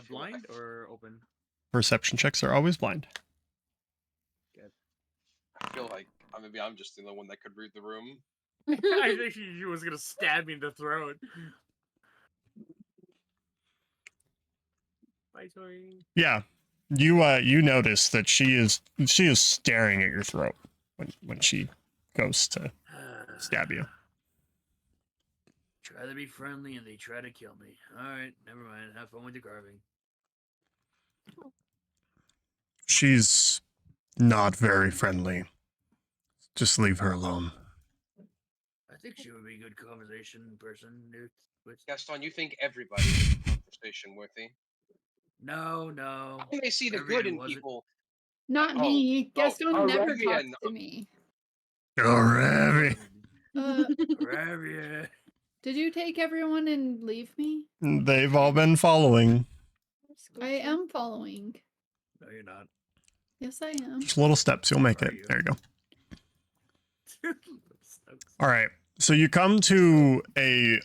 Blind or open? Perception checks are always blind. I feel like maybe I'm just the only one that could read the room. I think she was gonna stab me in the throat. Bye, Tori. Yeah, you notice that she is staring at your throat when she goes to stab you. Try to be friendly and they try to kill me. Alright, never mind. Have fun with your carving. She's not very friendly. Just leave her alone. I think she would be a good conversation person. Gaston, you think everybody is conversation worthy? No. I think they see the Everyone good in wasn't. people. Not me. Gaston never Aurevia, talks to me. Alrighty. Aurevia. Did you take everyone and leave me? They've all been following. I am following. No, you're not. Yes, I am. Just little steps, you'll make Are it. you? There you go. All right. So you come to a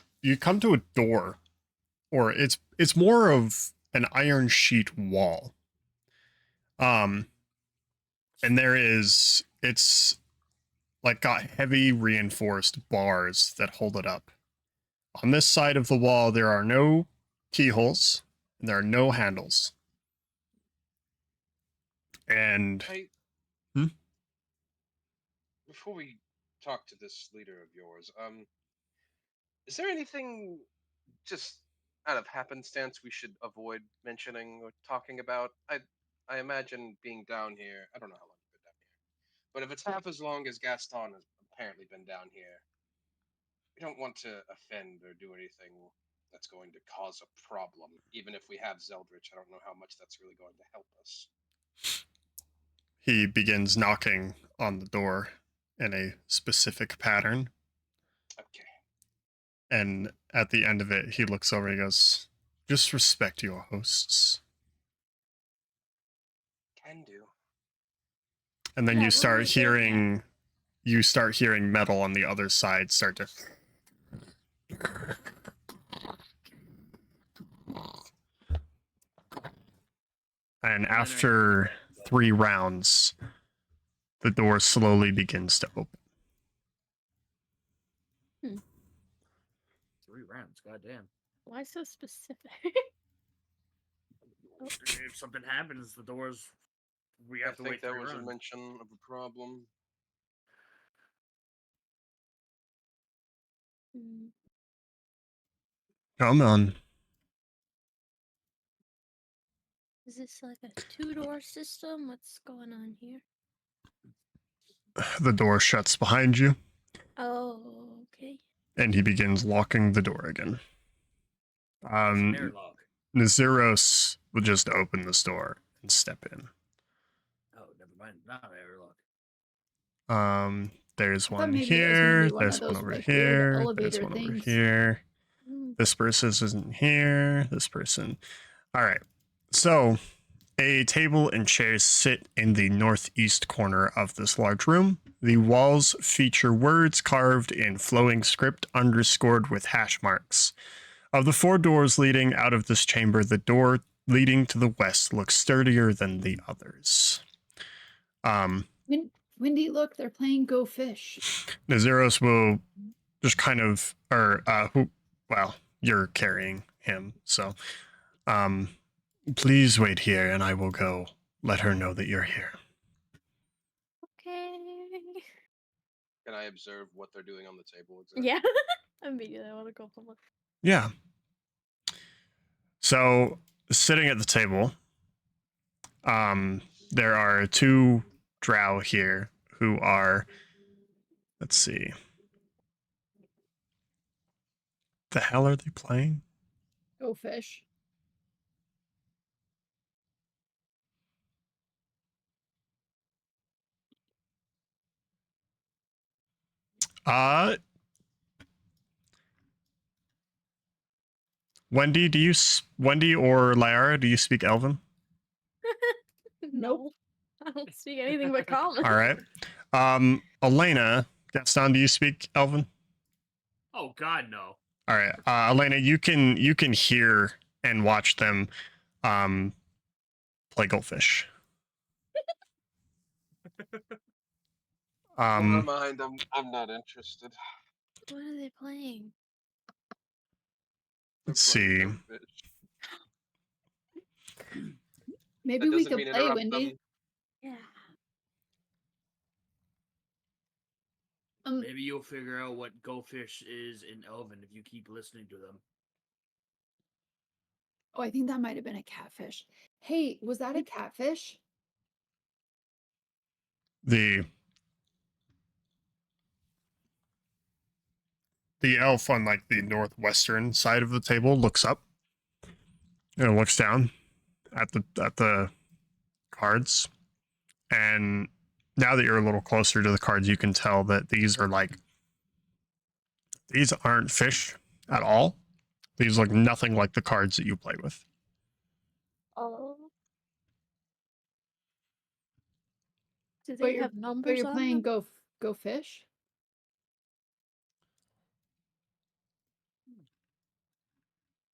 door, or it's more of an iron sheet wall. And it's like got heavy reinforced bars that hold it up. On this side of the wall, there are no keyholes and there are no handles. And Before we talk to this leader of yours, is there anything just out of happenstance we should avoid mentioning or talking about? I imagine being down here. I don't know how long you've been down here, but if it's half as long as Gaston has apparently been down here, we don't want to offend or do anything that's going to cause a problem. Even if we have Zeldritch, I don't know how much that's really going to help us. he begins knocking on the door in a specific pattern. Okay. And at the end of it, he looks over and he goes, "Just respect your hosts." Can do. And then Yeah, you we're start right there, hearing metal on the other side start to and after 3 rounds, the door slowly begins to open. 3 rounds, goddamn. Why so specific? If something happens, the doors. We have to I wait think 3 that was rounds. a mention of a problem. Come on. Is this like a 2-door system? What's going on here? The door shuts behind you, Oh, okay. and he begins locking the door again. It's an airlock. Nazuros will just open this door and step in. Oh, never mind. Not an airlock. There's I thought one maybe it was gonna here, be one there's of one those, over like, weird here, there's elevator one over things. here. This person isn't here, this person. All right. So, a table and chairs sit in the northeast corner of this large room. The walls feature words carved in flowing script underscored with hash marks. Of the 4 doors leading out of this chamber, the door leading to the west looks sturdier than the others. Wendy, look, they're playing Go Fish. Nazuros will just kind of, you're carrying him, so please wait here and I will go let her know that you're here. Okay. Can I observe what they're doing on the table exactly? Yeah. Immediately, I want to go home. Yeah. So, sitting at the table, there are two drow here who are, let's see. The hell are they playing? Go fish. Wendy, Wendy or Lyra, do you speak Elven? No. I don't speak anything but common. All right. Elena, Gaston, do you speak Elven? Oh God, no. All right. Elena, you can hear and watch them play goldfish. Never mind. I'm not interested. What are they playing? Let's see. Maybe That we doesn't could mean play, interrupt Wendy. them. Yeah. Maybe you'll figure out what goldfish is in Elven if you keep listening to them. Oh, I think that might have been a catfish. Hey, was that a catfish? The elf on like the northwestern side of the table looks up and looks down at the cards, and now that you're a little closer to the cards, you can tell that these aren't fish at all. These look nothing like the cards that you play with. Oh. Do But they you're, have but numbers you're on playing them? go fish?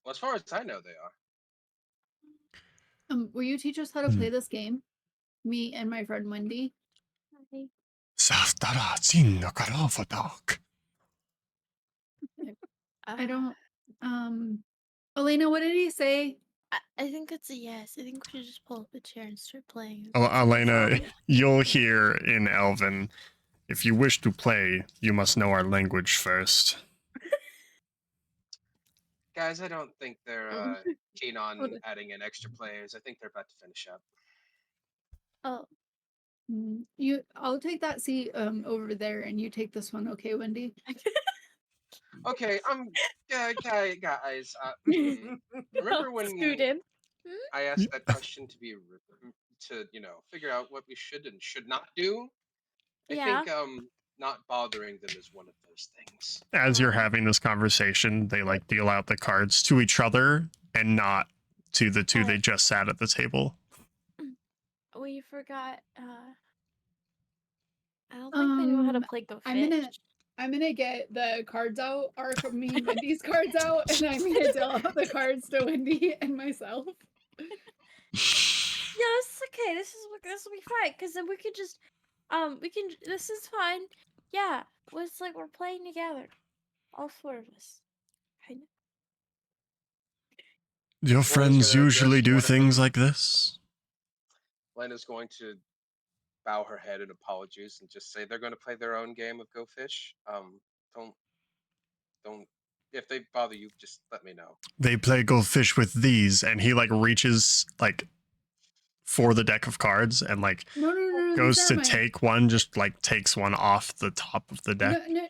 Well, as far as I know, they are. Will you teach us how to play this game? Me and my friend Wendy. Okay. I don't. Elena, what did he say? I think it's a yes. I think we should just pull up a chair and start playing. Elena, you'll hear in Elven, if you wish to play, you must know our language first. Guys, I don't think they're keen on Okay. adding in extra players. I think they're about to finish up. Oh. I'll take that seat over there, and you take this one, okay, Wendy? Okay, guys. Remember when Scoot in. I asked that question to figure out what we should and should not do? I Yeah. think not bothering them is one of those things. As you're having this conversation, they like deal out the cards to each other and not to the two they just sat at the table. We forgot. I don't think they know how to play Go Fish. I'm gonna get the cards out, me and Wendy's cards out, and I'm gonna deal out the cards to Wendy and myself. Yeah, it's okay. This will be fine. Cause then we could just, This is fine. Yeah, it's like we're playing together, all four of us. Kind of. Your friends gonna usually address do one of things them. like this? Lena's going to bow her head in apologies and just say they're going to play their own game of Go Fish. Don't. If they bother you, just let me know. They play goldfish with these, and he like reaches like for the deck of cards and like No, goes these to are mine. take one, just like takes one off the top of the deck. No.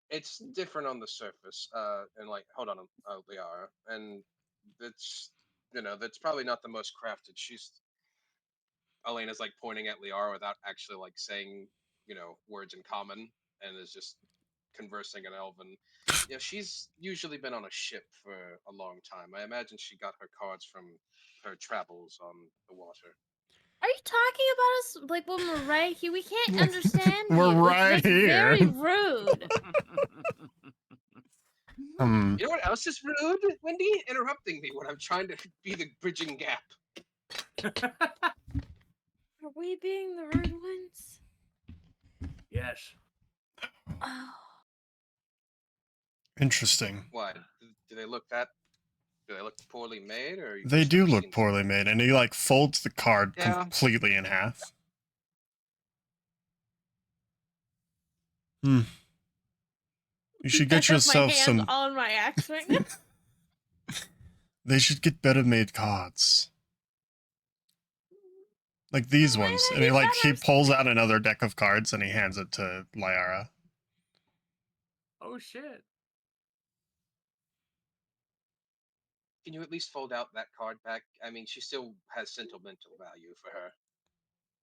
It's different on the surface, and like, hold on, Liara, and that's probably not the most crafted. Elena's like pointing at Liara without actually like saying, words in common, and is just conversing in Elven. Yeah, she's usually been on a ship for a long time. I imagine she got her cards from her travels on the water. Are you talking about us like when we're right here? We can't understand We're you. right That's here. very rude. You know what else is rude, Wendy? Interrupting me when I'm trying to be the bridging gap. Are we being the rude ones? Yes. Oh. Interesting. Why? Do they look that Do they look poorly made, or you've They just do never look seen poorly made, and he like folds the card Yeah. completely in half. Hmm. You should I get have my yourself hands some. on my axe right now. They should get better made cards. Like these Why ones. did And I he better pulls out another deck of cards and he hands it to Lyara. Oh shit. Can you at least fold out that card back? I mean, she still has sentimental value for her.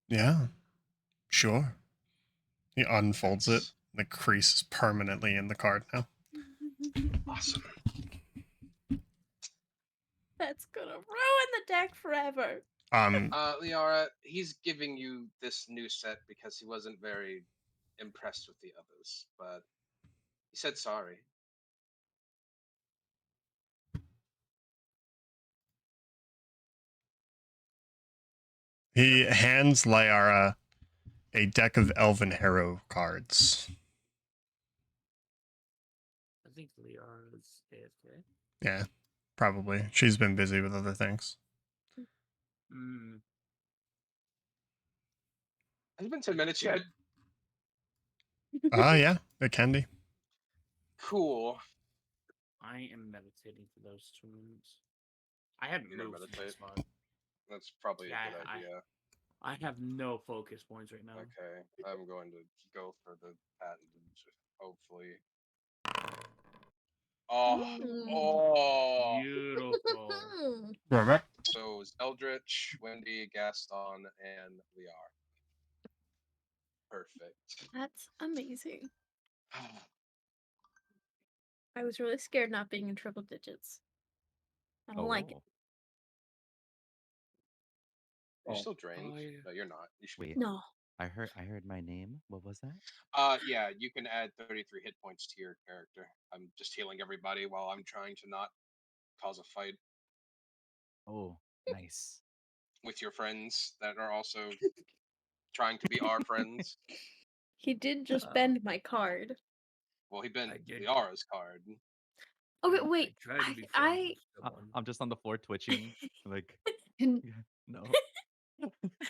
Yeah. Sure. He unfolds it. Thanks. The crease is permanently in the card now. Awesome. That's gonna ruin the deck forever. Liara, he's giving you this new set because he wasn't very impressed with the others, but he said sorry. He hands Lyara a deck of Elven Harrow cards. I think Liara's AFK. Yeah, probably. She's been busy with other things. Hmm. Has it been 10 minutes yet? Yeah, it can be. Cool. I am meditating for those 2 minutes. I haven't You're gonna moved from meditate? this spot. That's probably a Yeah, good idea. I have no focus points right now. Okay, I'm going to go for the patented, hopefully. Oh. Beautiful. Perfect. So it's Eldritch, Wendy, Gaston, and Liar. Perfect. That's amazing. I was really scared not being in triple digits. I don't like it. You're still drained. Oh, yeah. No, you're not. You should. Wait, No. I heard my name. What was that? Yeah, you can add 33 hit points to your character. I'm just healing everybody while I'm trying to not cause a fight Oh, nice. with your friends that are also trying to be our friends. He did just bend my card. Well, he bent I did. Liara's card. Okay, I wait. tried to be friends I with someone. I'm just on the floor twitching. Like, Can no.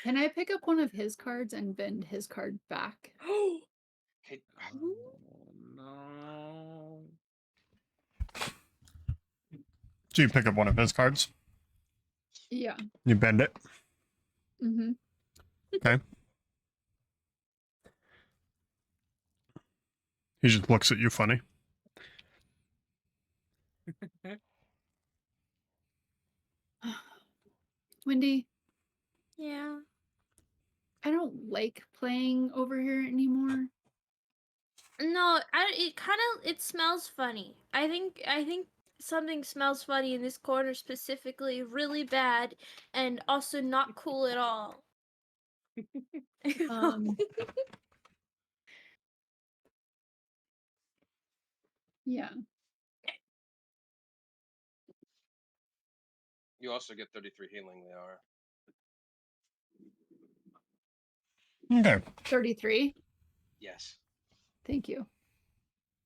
can I pick up one of his cards and bend his card back? Okay. Oh, no. So you pick up one of his cards. Yeah. You bend it. Mm-hmm. Okay. He just looks at you funny. Wendy, yeah. I don't like playing over here anymore. No, it smells funny. I think something smells funny in this corner specifically, really bad, and also not cool at all. Yeah. You also get 33 healing, Liara. Okay. 33. Yes. Thank you.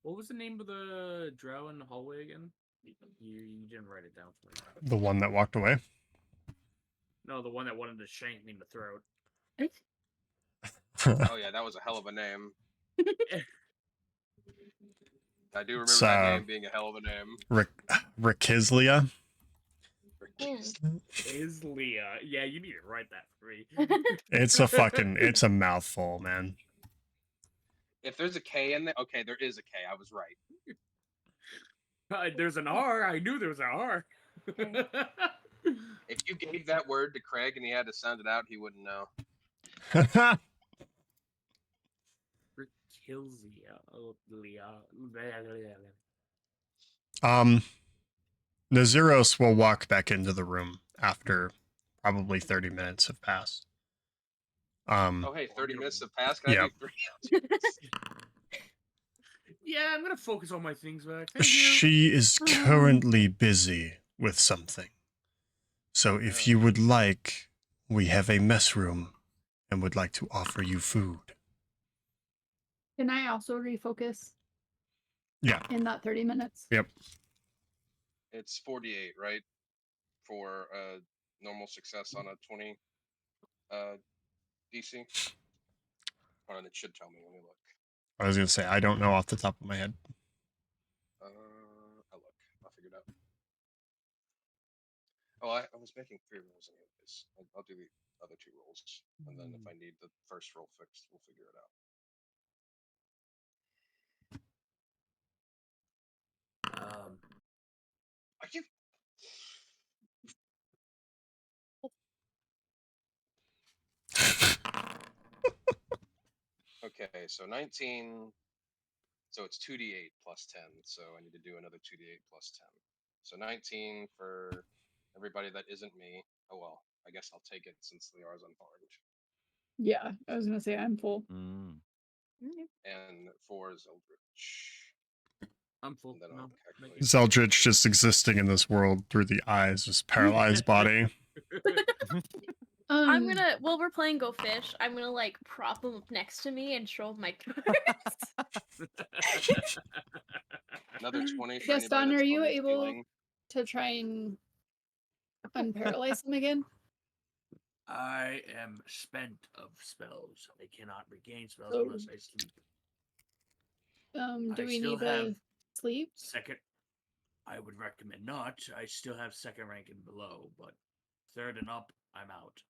What was the name of the drow in the hallway again? You didn't write it down for me. The one that walked away. No, the one that wanted to shank me in the throat. Oh yeah, that was a hell of a name. I do remember It's, that name being a hell of a name. Rikislia. Is Leah? Yeah, you need to write that for me. It's a mouthful, man. If there's a K in there, okay, there is a K. I was right. There's an R. I knew there was an R. If you gave that word to Craig and he had to sound it out, he wouldn't know. Rikilzia. Oh, Leah. Naziros will walk back into the room after probably 30 minutes have passed. Oh, hey, 30 minutes have passed. Can I do 3? Yeah, I'm gonna focus on my things back. Thank you. She is currently busy with something. So if you would like, we have a mess room and would like to offer you food. Can I also refocus? Yeah. In that 30 minutes? Yep. It's 48, right? For normal success on a 20 DC. Hold on, it should tell me. Let me look. I was gonna say I don't know off the top of my head. I'll look. I'll figure it out. Oh, I was making 3 rolls anyways. I'll do the other 2 rolls, and then if I need the first roll fixed, we'll figure it out. Are you? Okay, so 19. So it's 2d8 plus 10. So I need to do another 2d8 plus 10. So 19 for everybody that isn't me. Oh well, I guess I'll take it since Liara's unharmed. Yeah, I was gonna say I'm full. Mm. And 4 is Eldritch. I'm full. And then No, I'll thank calculate. you. Zeldritch just existing in this world through the eyes, just paralyzed body. I'm gonna, while we're playing Go Fish, I'm gonna like prop him up next to me and show him my cards. Another 20 for Gaston, anybody that's are you still able feeling. to try and unparalyze him again? I am spent of spells. I cannot regain spells So- unless I sleep. Do I we still need have to sleep? Second, I would recommend not. I still have second rank and below, but third and up, I'm out.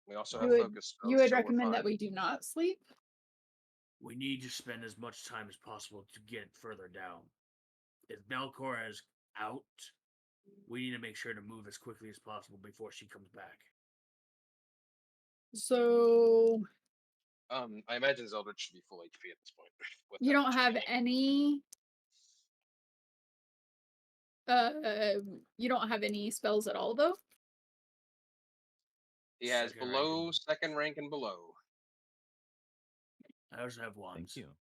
We also You have would, focus spells. you would so we're recommend that fine. we do not sleep? We need to spend as much time as possible to get further down. If Belcora is out, we need to make sure to move as quickly as possible before she comes back. So I imagine Zeldritch should be full HP at this point. with you that don't much have remaining. any you don't have any spells at all though? He has Second rank below and- second rank and below. I also have wands. Thank you.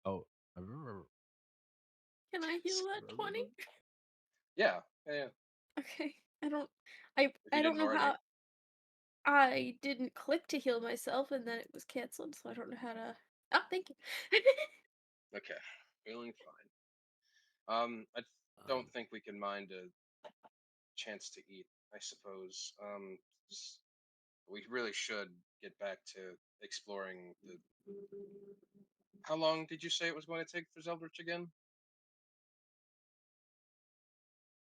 Oh, Can I heal that 20? Yeah. Okay. I If I you don't didn't know already. how I didn't click to heal myself and then it was cancelled, so I don't know how to. Oh, thank you. Okay, feeling fine. I don't think we can mind a chance to eat. I suppose. We really should get back to exploring the. How long did you say it was going to take for Zeldritch again?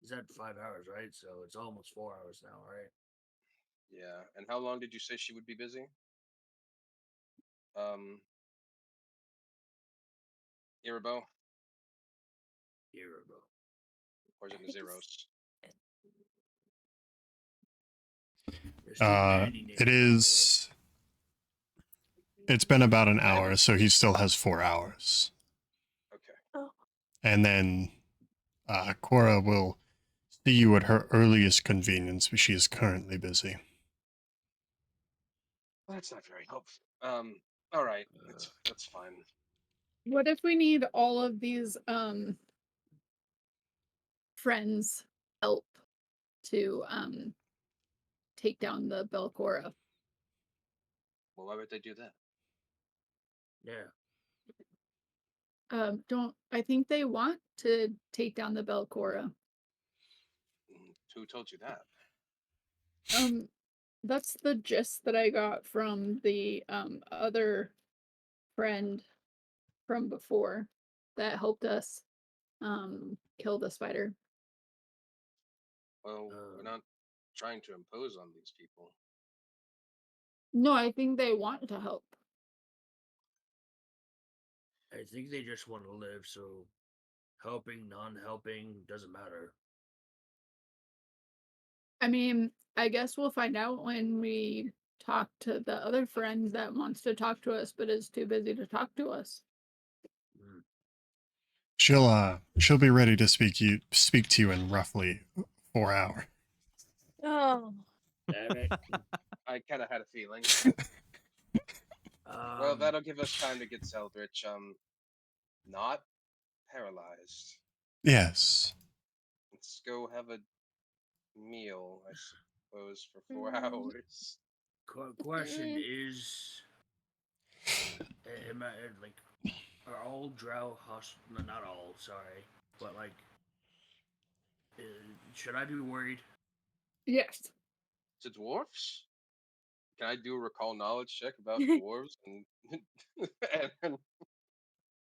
Is that 5 hours, right? So it's almost 4 hours now, right? Yeah, and how long did you say she would be busy? Irabo, Irabo. or is it Nazeros? There's too many names It for is. It's been about an hour, so he still has 4 hours. Okay. Oh. And then Cora will see you at her earliest convenience, but she is currently busy. Well, that's not very helpful. All right, that's fine. What if we need all of these friends help to take down the Belcora? Well, why would they do that? Yeah. Don't I think they want to take down the Belcora? Who told you that? That's the gist that I got from the other friend from before that helped us kill the spider. Well, we're not trying to impose on these people. No, I think they want to help. I think they just want to live, so helping, non-helping, doesn't matter. I mean, I guess we'll find out when we talk to the other friend that wants to talk to us but is too busy to talk to us. She'll be ready to speak to you in roughly 4 hours. Oh. Damn it. I kind of had a feeling. Well, that'll give us time to get Zeldritch, not paralyzed. Yes. Let's go have a meal, I suppose, for 4 hours. Question is, am I like, are all drow hostile? No, not all. Sorry, but like, Should I be worried? Yes. To dwarves? Can I do a recall knowledge check about dwarves and and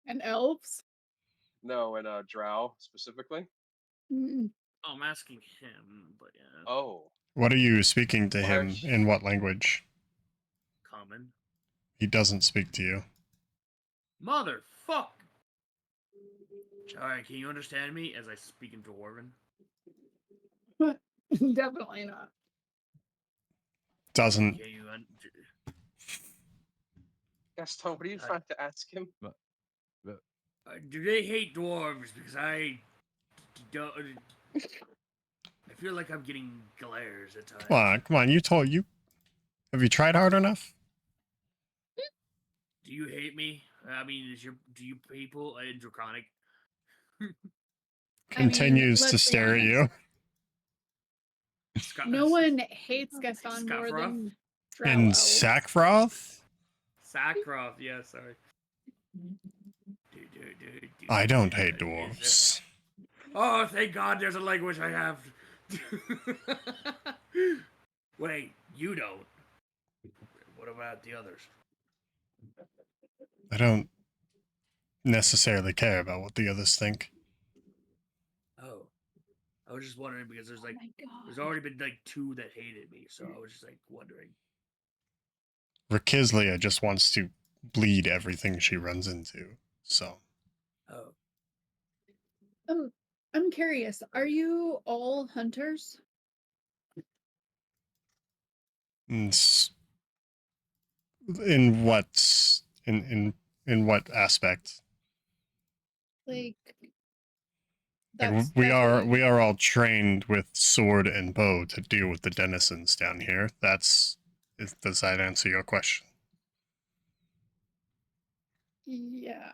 And elves? no, and drow specifically? Mm. Oh, I'm asking him, but yeah. Oh, What are you speaking to Well, him actu- in what language? Common. He doesn't speak to you. Motherfuck! Alright, can you understand me as I speak in Dwarven? Definitely not. Doesn't. Can you Gaston, what are you trying to ask him? do they hate dwarves? Because I don't. I feel like I'm getting glares at times. Come on. You. Have you tried hard enough? Do you hate me? I mean, do you people in Draconic? Continues to let's be stare at honest. you. No one hates Gaston more Scoffroth? than drow In elves. Sackfroth? Sackroth, yeah, sorry. I don't hate Is it- dwarves. Oh, thank God there's a language I have. Wait, you don't. What about the others? I don't necessarily care about what the others think. Oh. I was just wondering because there's Oh like my God. there's already been like 2 that hated me, so I was just like wondering. Rakizlia just wants to bleed everything she runs into. So, Oh. I'm curious. Are you all hunters? it's- in what in what aspect? Like Like that's we definitely- are all trained with sword and bow to deal with the denizens down here. Does that answer your question? Yeah.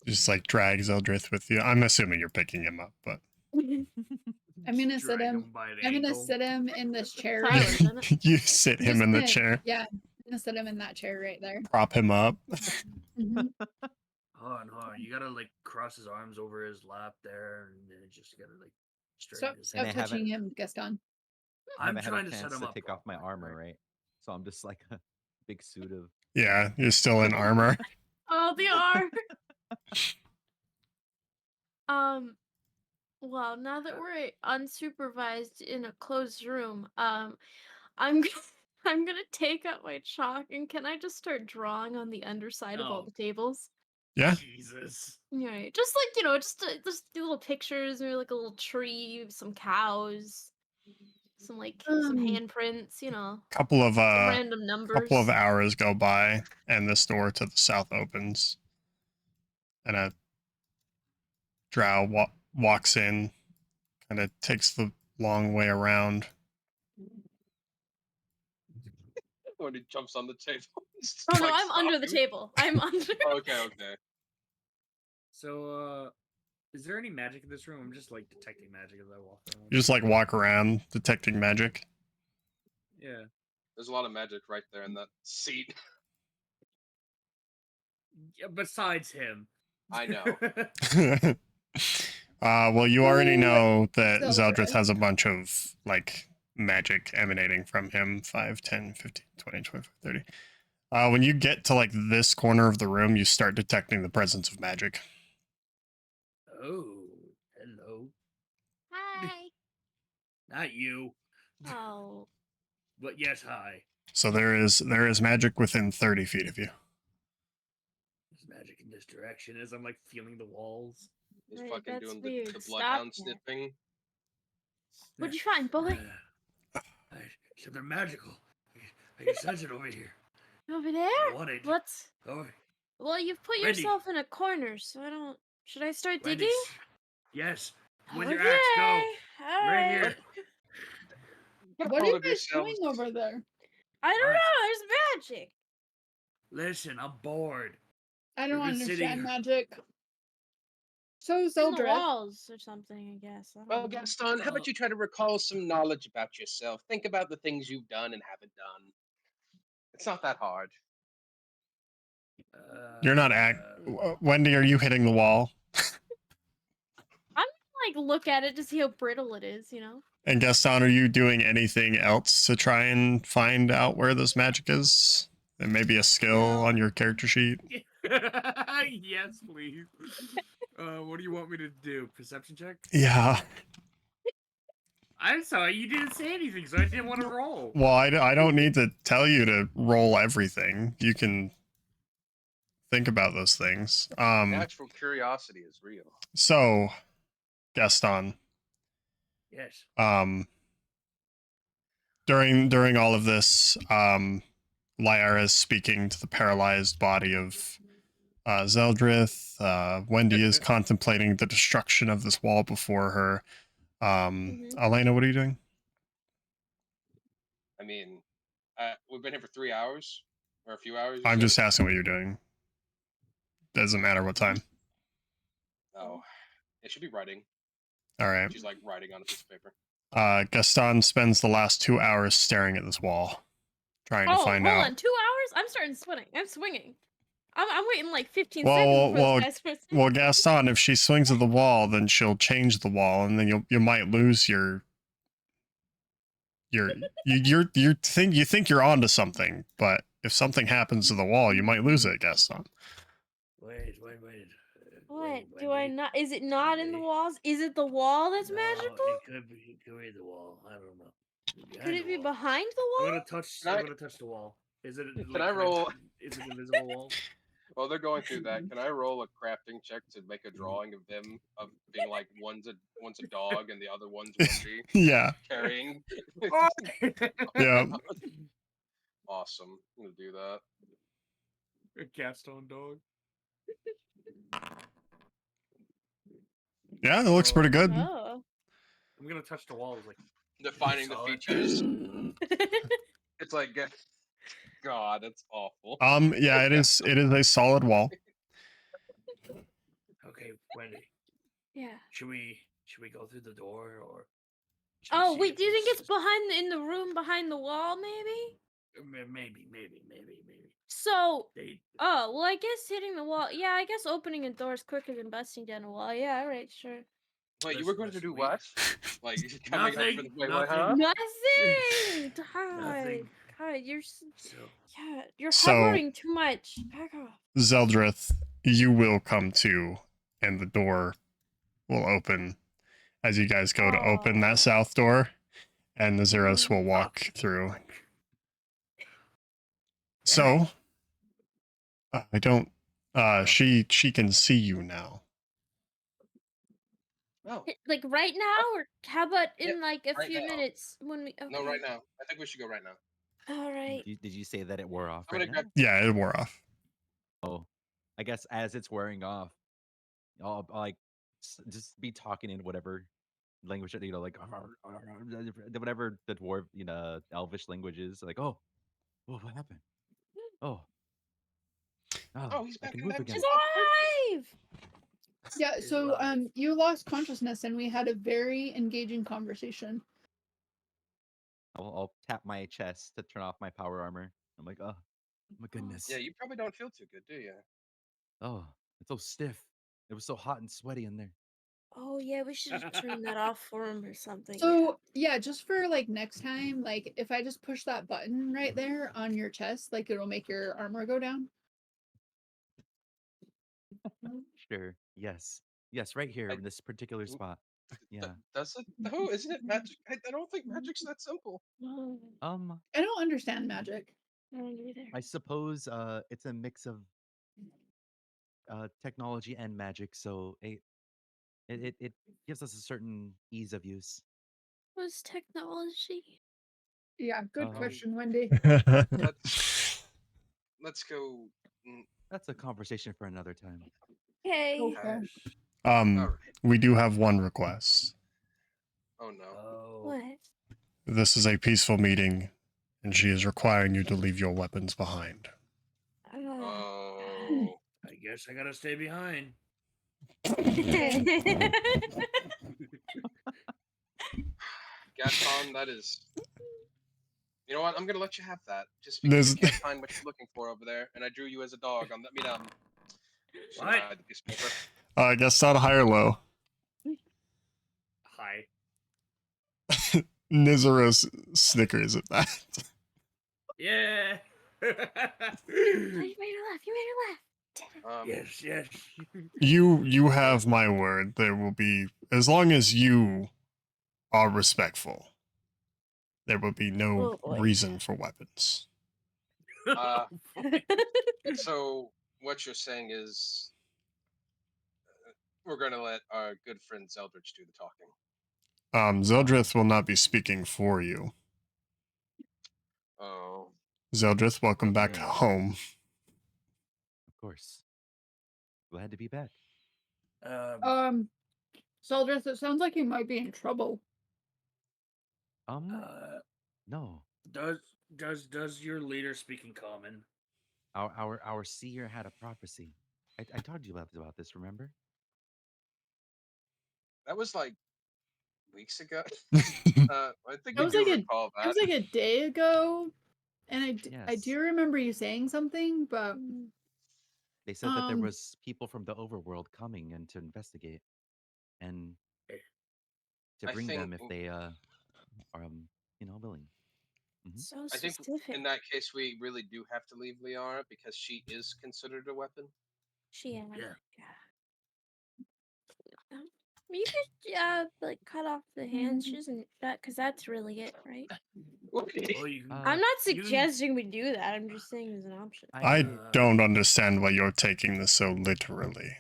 Just like drags Eldrith with you. I'm assuming you're picking him up, but I'm gonna sit Drag him. him by the I'm gonna ankle. sit him in this chair. Tyler, Right? done it. you sit him Just in the gonna- chair, Yeah, I'm gonna sit him in that chair right there. prop him up. Mhm. Hold on. You gotta like cross his arms over his lap there, and then just gotta like straighten Stop, his And stop I haven't- touching him, Gaston. I I'm haven't had trying a to set chance him to up. take off my properly, armor, right? So I'm just like a big suit of. Yeah, you're still in armor. Oh, they are. Well, now that we're unsupervised in a closed room, I'm g- I'm gonna take out my chalk and can I just start drawing on the underside of all No. the tables? Yeah. Jesus. Right, just like just do little pictures, maybe like a little tree, some cows, some some handprints, Couple of some random numbers. couple of hours go by, and this door to the south opens, and a drow walks in, kind of takes the long way around. When he jumps on the table. he's just Oh no, like, I'm under the stopping. table. I'm under. Okay. So, is there any magic in this room? I'm just like detecting magic as I walk around. You just like walk around detecting magic. Yeah. There's a lot of magic right there in that seat. Yeah, besides him. I know. Well, you already Ooh, know that Zeldrith. Zeldrith has a bunch of like magic emanating from him. 5, 10, 15, 20, 25, 30. When you get to like this corner of the room, you start detecting the presence of magic. Oh, hello. Hi. Not you, Oh. but yes, hi. So there is magic within 30 feet of you. There's magic in this direction as I'm like feeling the walls. He's Right, fucking that's doing weird. the Stop bloodhound that. sniffing. What'd you find, boy? Something magical. I can sense it over here. Over there? I want it. What's? Over. Well, you've put Wendy. yourself in a corner, so I don't. Should I start Wendy, digging? Yes. With Okay. your axe, go. Right Alright. here. Get What are hold you of guys doing yourselves. over there? I don't What? know. There's magic. Listen, I'm bored. I don't We've been sitting understand here. magic. So In the Zeldrith, walls or something, I guess. I don't Well, know. Gaston, how about you try to recall some knowledge about yourself? Think about the things you've done and haven't done. It's not that hard. You're not Wendy, are you hitting the wall? I'm gonna, like, look at it to see how brittle it is, you know? And Gaston, are you doing anything else to try and find out where this magic is? And maybe a skill on your character sheet? Yes, please. What do you want me to do? Perception check? Yeah. I'm sorry, you didn't say anything, so I didn't want to roll. Well, I don't need to tell you to roll everything. You can think about those things. Natural curiosity is real. So, Gaston, Yes. during all of this, Lyra is speaking to the paralyzed body of Zeldrith. Wendy is contemplating the destruction of this wall before her. Elena, what are you doing? I mean, we've been here for 3 hours or a few hours. I'm just asking what you're doing. Doesn't matter what time. Oh, it should be writing. All right. She's like writing on a piece of paper. Gaston spends the last 2 hours staring at this wall, trying to find hold out. on, 2 hours? I'm starting swinging. I'm swinging. I'm waiting like 15 Well, seconds for this guy's first. Well, Gaston, if she swings at the wall, then she'll change the wall, and then you might lose you think you're onto something, but if something happens to the wall, you might lose it, Gaston. Wait. What? Do I not? Is it not in the walls? Is it the wall that's magical? It could be the wall. I don't know. Could it be behind the wall? I'm gonna touch the wall. Is it? Can I roll? Is it an invisible wall? While they're going through that, can I roll a crafting check to make a drawing of them of being like one's a dog and the other one's Wendy Yeah. carrying? Yeah. Awesome. I'm gonna do that. A Gaston dog. Yeah, it looks pretty good. Oh. I'm gonna touch the walls like Defining the solid. features. It's like, God, that's awful. Yeah, it is a solid wall. Okay, Wendy. Yeah. Should we go through the door or? Oh wait, do you think it's in the room behind the wall? Maybe. Maybe. So. Oh well, I guess hitting the wall. Yeah, I guess opening a door is quicker than busting down a wall. Yeah, all right, sure. Wait, you were going to do what? Like coming up for the Nothing. huh? Nothing. God, Nothing. God, you're you're So- hovering too much. Back off. Zeldrith, you will come to, and the door will open as you guys go to open that south door, and the Zeros will walk through. So, I don't. She can see you now. Oh, Like right now, or how about in Yep, like a right few now. minutes when we? Okay. no, right now. I think we should go right now. All right. Did you say that it wore off I'm right gonna now? grab. Yeah, it wore off. Oh, I guess as it's wearing off, I'll like just be talking in whatever language that like whatever the dwarf elvish language is. Like, oh, what happened? Oh, Oh, he's I back can in move that again. He's alive. yeah. So you lost consciousness, and we had a very engaging conversation. I'll tap my chest to turn off my power armor. I'm like, oh my goodness. Yeah, you probably don't feel too good, do you? Oh, it's so stiff. It was so hot and sweaty in there. Oh yeah, we should have turned that off for him or something. So yeah, just for like next time, like if I just push that button right there on your chest, like it'll make your armor go down. Sure. Yes. Yes, right here in this particular spot. Yeah. Does it? Oh, isn't it magic? I don't think magic's that simple. Yeah. I don't understand magic. I don't either. I suppose it's a mix of technology and magic, so it gives us a certain ease of use. What's technology? Yeah, good Um, question, Wendy. Let's go. That's a conversation for another time. Okay. Okay. All right. We do have one request. Oh no. What? This is a peaceful meeting, and she is requiring you to leave your weapons behind. Oh. I guess I gotta stay behind. Gaston, that is. You know what? I'm gonna let you have that, just because you can't find what you're looking for over there, and I drew you as a dog. Should What? I hide the piece of paper? I guess not high or low. Hi. Nizaros snickers at that. Yeah. You made her laugh. You made her laugh. Yes, yes. You have my word. There will be, as long as you are respectful, there will be no Oh, boy. reason for weapons. So what you're saying is we're gonna let our good friend Zeldritch do the talking. Zeldrith will not be speaking for you. Oh. Zeldrith, welcome back Okay. home. Of course. Glad to be back. Seldris, it sounds like you might be in trouble. No. Does your leader speak in common? Our seer had a prophecy. I talked to you about this, remember? That was like weeks ago. I think It was we do like recall that. It was like a day ago, and I Yes. do remember you saying something, but They said that there was people from the overworld coming and to investigate, and to I bring them if think- they are willing. So I think specific. in that case we really do have to leave Liara because she is considered a weapon. She Yeah. You could like cut off the hands. She doesn't that because that's really it, right? Well, you can, I'm not suggesting we do that. I'm just saying as an option. I don't understand why you're taking this so literally.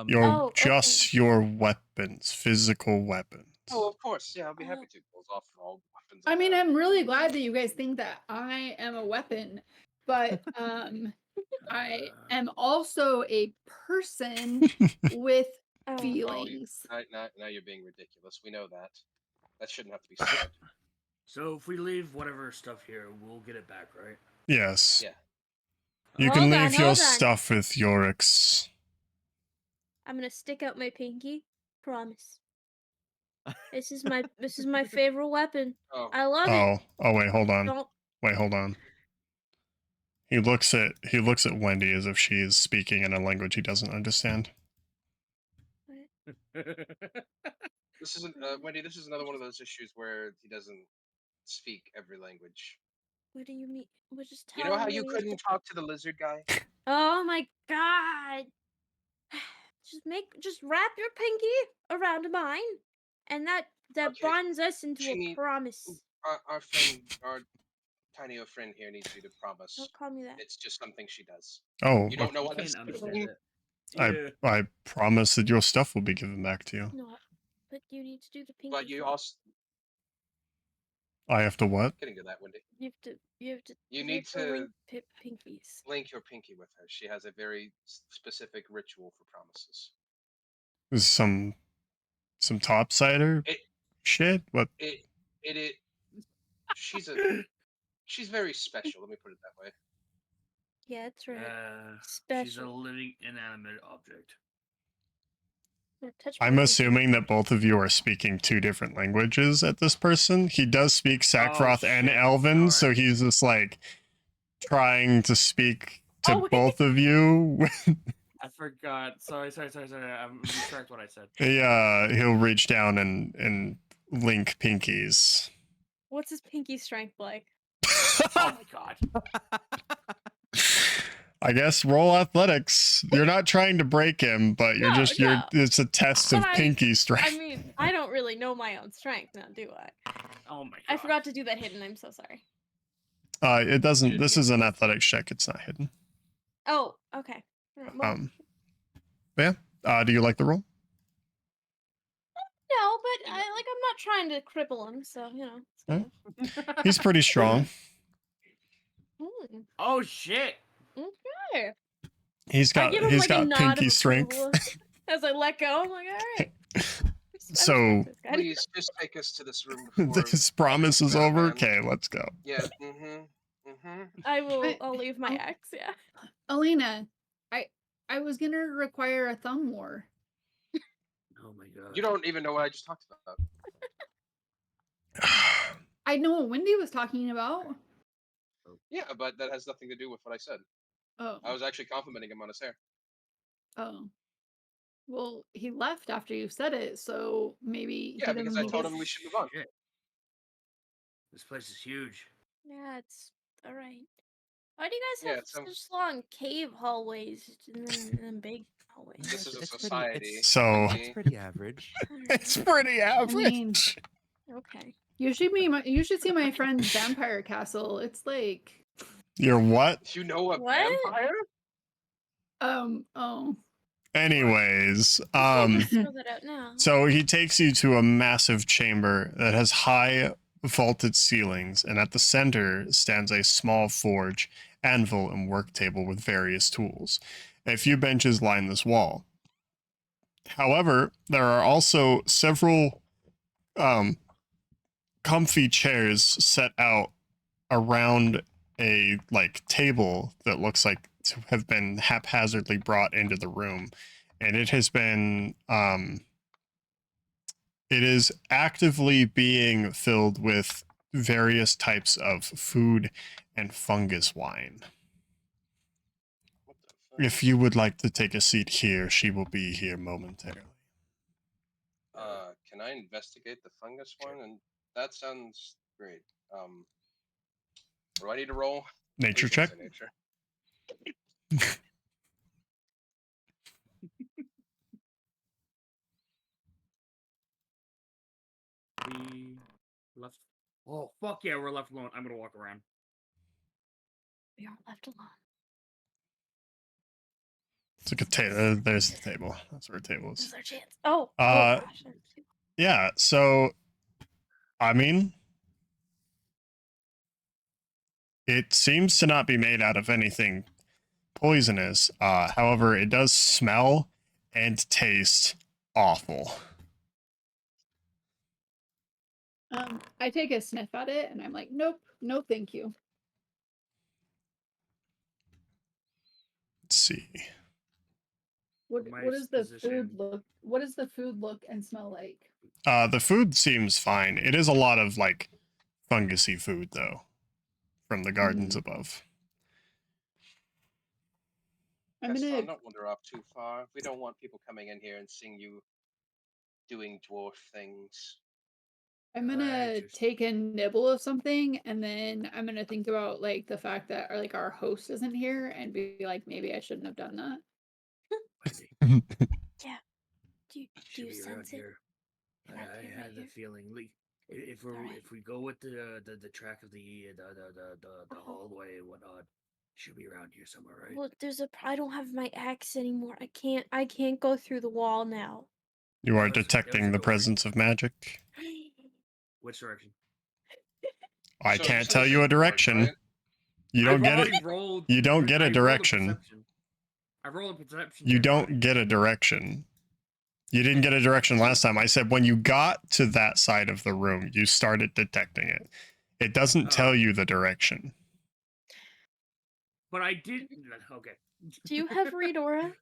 You're Oh, just your weapons, physical weapons. Oh, of course. Yeah, I'll be happy to close off all weapons. I mean, I'm really glad that you guys think that I am a weapon, but I am also a person with feelings. Now you're being ridiculous. We know that. That shouldn't have to be said. So if we leave whatever stuff here, we'll get it back, right? Yes. Yeah. You can Hold leave on, your hold on. stuff with Yorick's. I'm gonna stick out my pinky. Promise. This is my favorite weapon. Oh. I love it. Oh wait, hold on. Don't. Wait, hold on. He looks at Wendy as if she is speaking in a language he doesn't understand. This isn't Wendy. This is another one of those issues where he doesn't speak every language. What do you mean? We're just You know how you couldn't talk to the lizard guy? Oh my god! Just wrap your pinky around mine, and that Okay. bonds us into a promise. Our friend, our tiny old friend here needs you to promise. Don't call me that. It's just something she does. Oh, You don't know what I I'm can't understand saying? it. I promise that your stuff will be given back to you. No, but you need to do the pinky. But you also I have to what? getting to that, Wendy. You have to. You need to link pinkies. link your pinky with her. She has a very specific ritual for promises. This is some topsider shit? What? She's very special. Let me put it that way. Yeah, that's right. She's a living inanimate object. I'm assuming that both of you are speaking two different languages at this person. He does speak Sackfroth and Elven, so he's just like trying to speak to both of you. I forgot. Sorry. I'm distracted what I said. He'll reach down and link pinkies. What's his pinky strength like? Oh my god. I guess roll athletics. You're not trying to break him, but you're it's a test of pinky strength. I mean, I don't really know my own strength now, do I? Oh my god. I forgot to do that hidden. I'm so sorry. It doesn't. This is an athletics check. It's not hidden. Oh, okay. Well, Yeah. Do you like the roll? no, but I'm not trying to cripple him, so you know. It's good. He's pretty strong. Oh shit. Okay. He's got pinky strength. As I let go, I'm like, all right. So please just take us to this room before this promise is over. Okay, let's go. Yeah. I'll leave my ex. Yeah. Alina, I was gonna require a thumb war. Oh my god. You don't even know what I just talked about. I know what Wendy was talking about. Yeah, but that has nothing to do with what I said. Oh. I was actually complimenting him on his hair. Oh. Well, he left after you said it, so maybe Yeah, he because doesn't I told get- him we should move on. Shit. This place is huge. Yeah, it's alright. Why do you guys Yeah, have so- such long cave hallways and then big hallways? This is a It's society. So- Wendy. It's pretty average. It's pretty average. mean- Okay. You should see my friend's vampire castle. It's like You're what? You know a What? vampire? oh. Anyways, Let's throw that out now. so he takes you to a massive chamber that has high vaulted ceilings, and at the center stands a small forge, anvil, and work table with various tools. A few benches line this wall. However, there are also several comfy chairs set out around a table that looks like to have been haphazardly brought into the room, and it has been it is actively being filled with various types of food and fungus wine. What the fuck? If you would like to take a seat here, she will be here momentarily. Can I investigate the fungus one? And that sounds great. Do I need to roll? Nature Please don't check. say nature. We left. Oh fuck yeah, we're left alone. I'm gonna walk around. We aren't left alone. It's like a table. There's the table. That's where the table This is. is our chance. Oh, Uh, gosh. Yeah, so I mean, it seems to not be made out of anything poisonous. However, it does smell and taste awful. I take a sniff at it and I'm like, nope, no thank you. Let's see. What My does the position- food look what does the food look and smell like? The food seems fine. It is a lot of fungusy food though, from the gardens above. I'm Gaston, gonna don't wander off too far. We don't want people coming in here and seeing you doing dwarf things. I'm gonna just- take a nibble of something and then I'm gonna think about the fact that our host isn't here and be like, maybe I shouldn't have done that. Do you Should be around sense it? here. It might I be right had the here. feeling. If Alright. if we go with the track of the Uh-huh. hallway and whatnot, it should be around here somewhere, right? Well, I don't have my axe anymore. I can't go through the wall now. You are There's a detecting the door. presence of magic. Which direction? I So- can't so tell this you is a hard, direction. right? You don't I've get it. already rolled- You don't get a I rolled direction. perception. I rolled a perception. You check don't already. get a direction. You didn't get a direction last time. I said when you got to that side of the room, you started detecting it. It doesn't tell you the direction. But I did. Okay. Do you have read aura?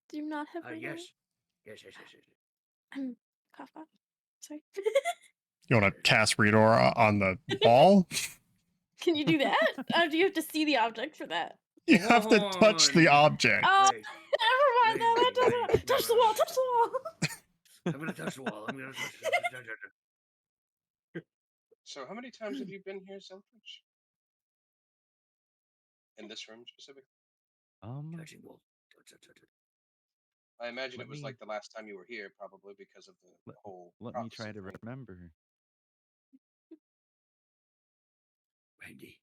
Do you not have read aura? Yes. Yes. Cough, cough. Sorry. You want to cast read aura on the ball? Can you do that? Do you have to see the object for that? You have to touch the object. Oh, Wait. never mind that. That doesn't. Wait. Touch the wall. Touch the wall. I'm gonna touch the wall. I'm gonna touch the So, how many times have you been here, Selfridge? In this room specifically? touching wall. I imagine Let it was me- like the last time you were here, probably because of the whole. Let me try prophecy to thing. remember. Randy.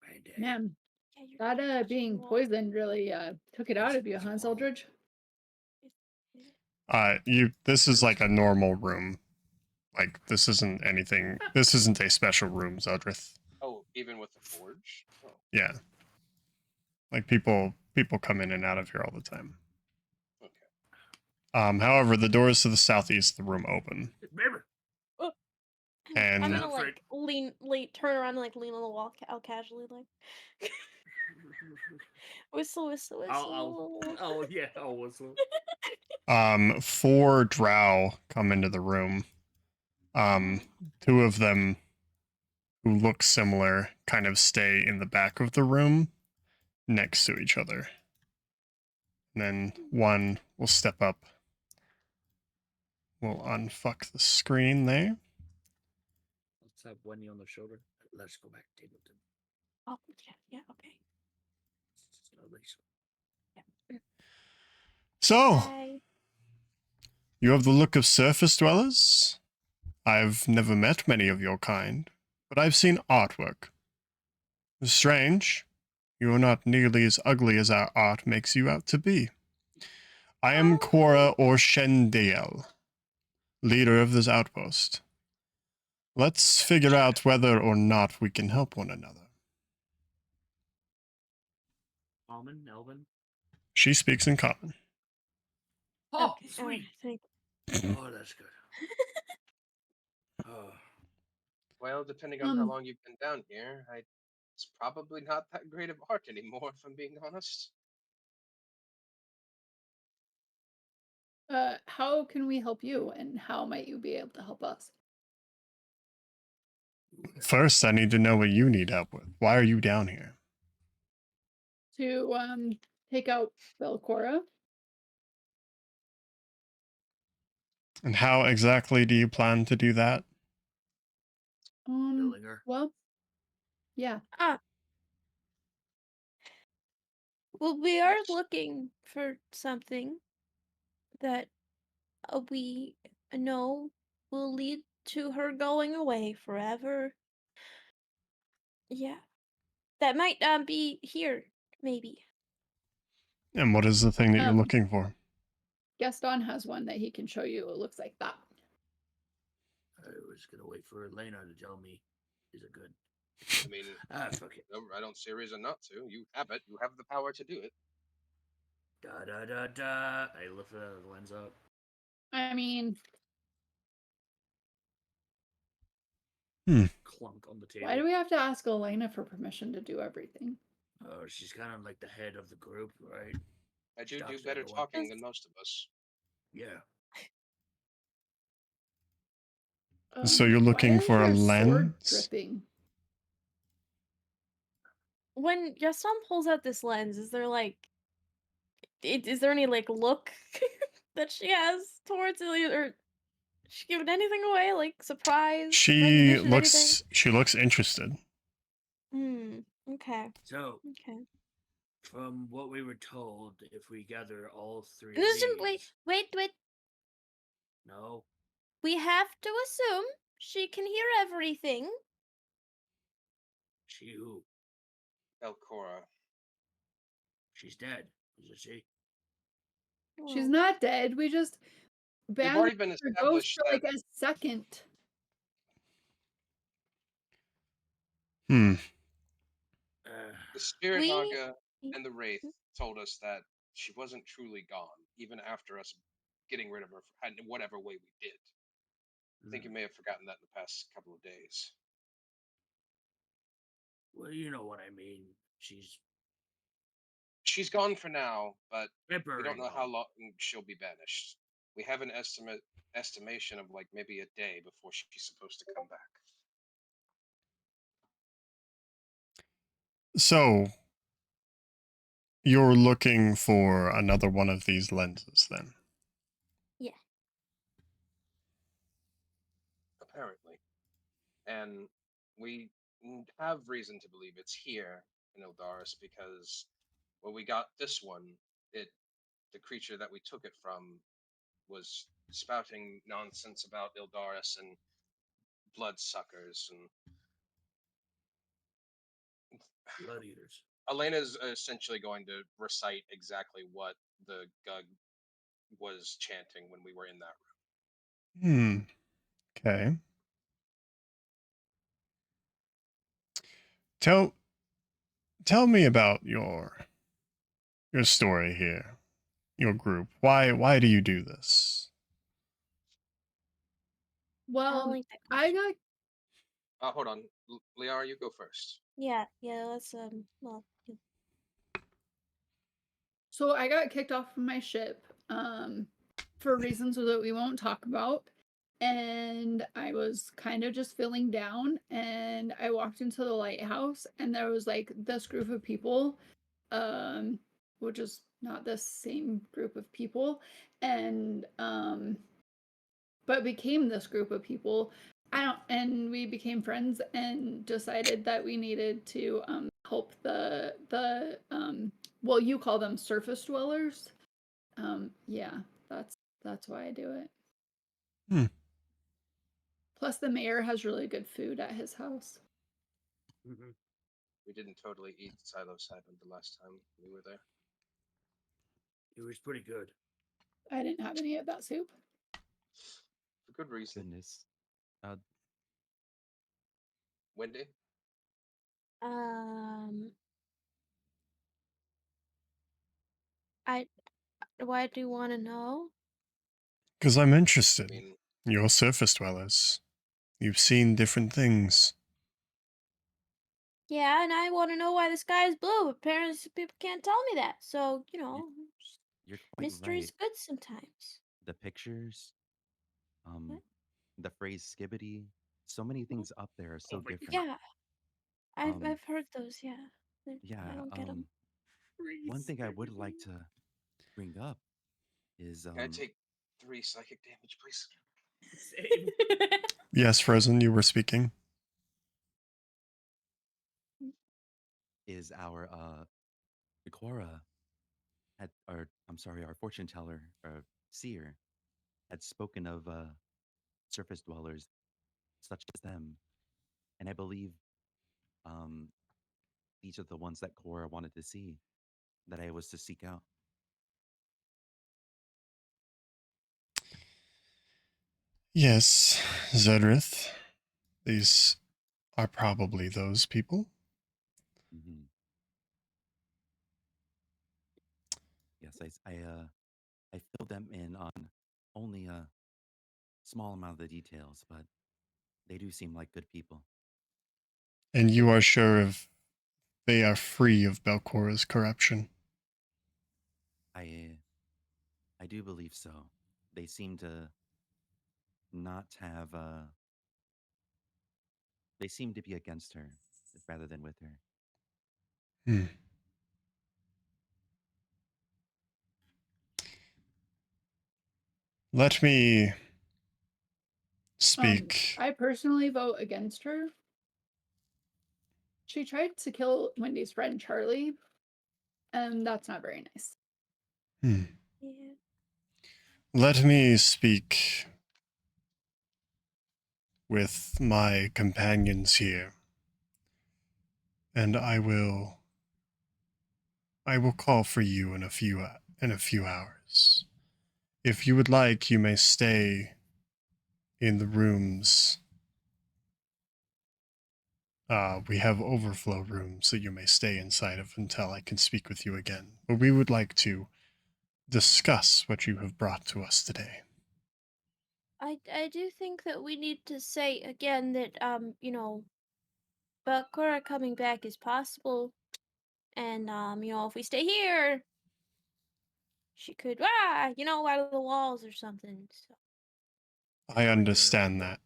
Randy. Man, Yeah, you're that touching the being wall. poisoned really took it out of you, It's a huh, wall. Eldridge? This is like a normal room. This isn't anything. This isn't a special room, Zeldrith. Oh, even with the forge? Oh. Yeah. People come in and out of here all the time. Okay. However, the doors to the southeast of the room open. Remember. And- I'm gonna That's right. turn around and lean on the wall, casually Whistle, whistle, whistle. Oh yeah, I'll whistle. 4 drow come into the room. Two of them who look similar kind of stay in the back of the room next to each other. And then one will step up. We'll unfuck the screen there. Let's tap Wendy on the shoulder. Let's go back to Tableton. Oh, yeah, okay. So, Bye. you have the look of surface dwellers? I've never met many of your kind, but I've seen artwork. Strange. You are not nearly as ugly as our art makes you out to be. I am Cora or Shendiel, leader of this outpost. Let's figure out whether or not we can help one another. Common, Elvin. She speaks in common. Oh, Okay, sweet. thank Oh, that's good. Oh. Well, depending on how long you've been down here, it's probably not that great of art anymore, if I'm being honest. How can we help you, and how might you be able to help us? First, I need to know what you need help with. Why are you down here? To take out Belcora. And how exactly do you plan to do that? Killing her. Well, yeah. Well, we are Yes. looking for something that we know will lead to her going away forever. Yeah. That might be here, maybe. And what is the thing that you're looking for? Gaston has one that he can show you. It looks like that. I was gonna wait for Elena to tell me. Is it good? I mean, fuck it. I don't see a reason not to. You have it. You have the power to do it. Da da da da. I lift the lens up. I mean, Clunk on the table. why do we have to ask Elena for permission to do everything? Oh, she's kind of like the head of the group, right? I do Talks to better everyone. talking than most of us. Yeah. So you're Why looking is for a your sword lens? dripping? When Gaston pulls out this lens, is there like, is there any like look that she has towards it, or she giving anything away, like surprise, She recognition, anything? looks interested. Okay. So, Okay. from what we were told, if we gather all three of Listen, these... wait. No. We have to assume she can hear everything. She who? Elcora. She's dead, isn't she? She's Oh. not dead. We just We've already banished been her ghost established for that like a second. Hmm. the Spirit We- Naga and the Wraith told us that she wasn't truly gone, even after us getting rid of her in whatever way we did. I think you may have forgotten that in the past couple of days. Well, you know what I mean. She's gone for now, but Temporary we don't know how gone. long she'll be banished. We have an estimation of like maybe a day before she's supposed to come back. So you're looking for another one of these lenses then? Yeah. Apparently. And we have reason to believe it's here in Eldaris because when we got this one, the creature that we took it from was spouting nonsense about Eldaris and bloodsuckers and Blood eaters. Elena's essentially going to recite exactly what the Gug was chanting when we were in that room. Okay. Tell me about your story here. Your group. Why do you do this? Well, like that I question. got Hold on, Liara, you go first. Yeah, let's well, So I got kicked off from my ship for reasons that we won't talk about. And I was kind of just feeling down. And I walked into the lighthouse, and there was like this group of people, which is not the same group of people. And but became this group of people. And we became friends and decided that we needed to help the well, you call them surface dwellers. Yeah, that's why I do it. Hmm. Plus, the mayor has really good food at his house. We didn't totally eat silo salmon the last time we were there. It was pretty good. I didn't have any of that soup. For good reason. Goodness. Wendy? Why do you want to know? Because I'm I interested. mean, You're surface dwellers. You've seen different things. Yeah, and I want to know why the sky is blue. Apparently, people can't tell me that. So, You're quite mystery's right. good sometimes. The pictures, What? the phrase skibbity, so many things up there are so Oh my different. Yeah, Um, I've heard those. Yeah, I yeah. don't get them. One thing I would like to bring up is can I take 3 psychic damage, please? Same. Yes, Frozen, you were speaking. is our Ikora had, or I'm sorry, our fortune teller or seer had spoken of surface dwellers such as them, and I believe um, these are the ones that Cora wanted to see, that I was to seek out. Yes, Zedrith. These are probably those people. Mm-hmm. Yes, I filled them in on only a small amount of the details, but they do seem like good people. And you are sure if they are free of Belcora's corruption? I do believe so. They seem to not have they seem to be against her rather than with her. Hmm. Let me speak. I personally vote against her. She tried to kill Wendy's friend Charlie, and that's not very nice. Hmm. Yeah. Let me speak with my companions here, and I will call for you in a few hours. If you would like, you may stay in the rooms. We have overflow rooms that you may stay inside of until I can speak with you again. But we would like to discuss what you have brought to us today. I do think that we need to say again that Bakura coming back is possible, and if we stay here, she could out of the walls or something. So. I understand that.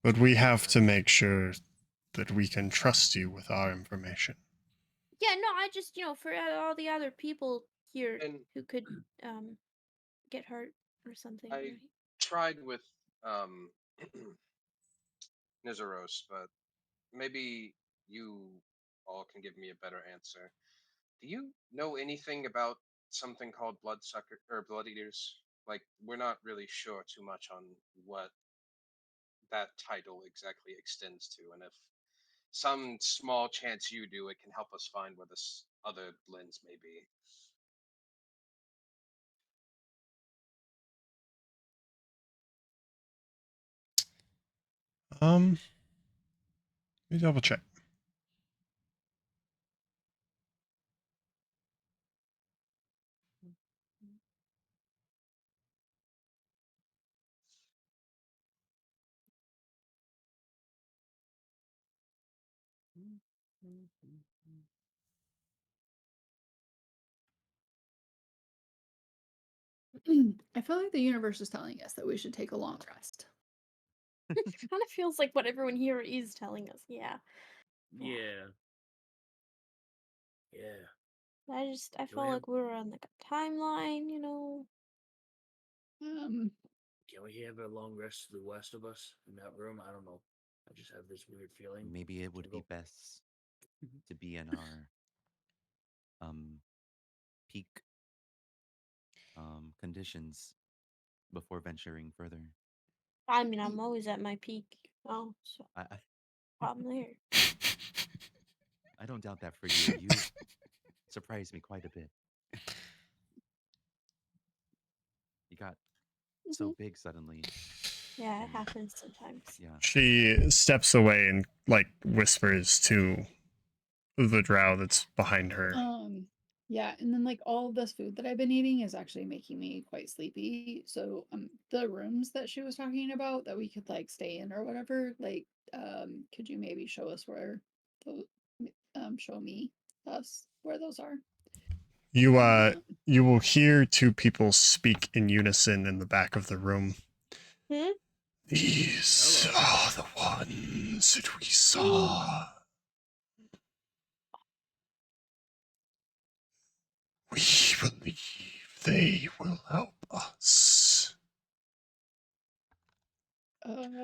But we have to make sure that we can trust you with our information. Yeah, no, I just for all the other people here And who could get hurt or something. I Right? tried with Nizaros, but maybe you all can give me a better answer. Do you know anything about something called bloodsucker or blood eaters? Like, we're not really sure too much on what that title exactly extends to, and if some small chance you do, it can help us find where this other lens may be. Let me double check. I feel like the universe is telling us that we should take a long rest. It kind of feels like what everyone here is telling us. Yeah. Yeah. Yeah. I felt like we were on like a timeline, you know. Um, Can we have a long rest to the west of us in that room? I don't know. I just have this weird feeling. Maybe it would Can we be go- best to be in our peak conditions before venturing further. I mean, I'm always at my peak. Oh, so I problem there. I don't doubt that for you. You surprised me quite a bit. You got so Mhm. big suddenly. Yeah, it And happens sometimes. yeah, She steps away and like whispers to the drow that's behind her. yeah, and then like all of this food that I've been eating is actually making me quite sleepy. So the rooms that she was talking about that we could like stay in or whatever, like could you maybe show us where those show me us where those are? You Uh, you will hear two people speak in unison in the back of the room. Hmm? These Hello. are the ones that we saw. We believe they will help us. I don't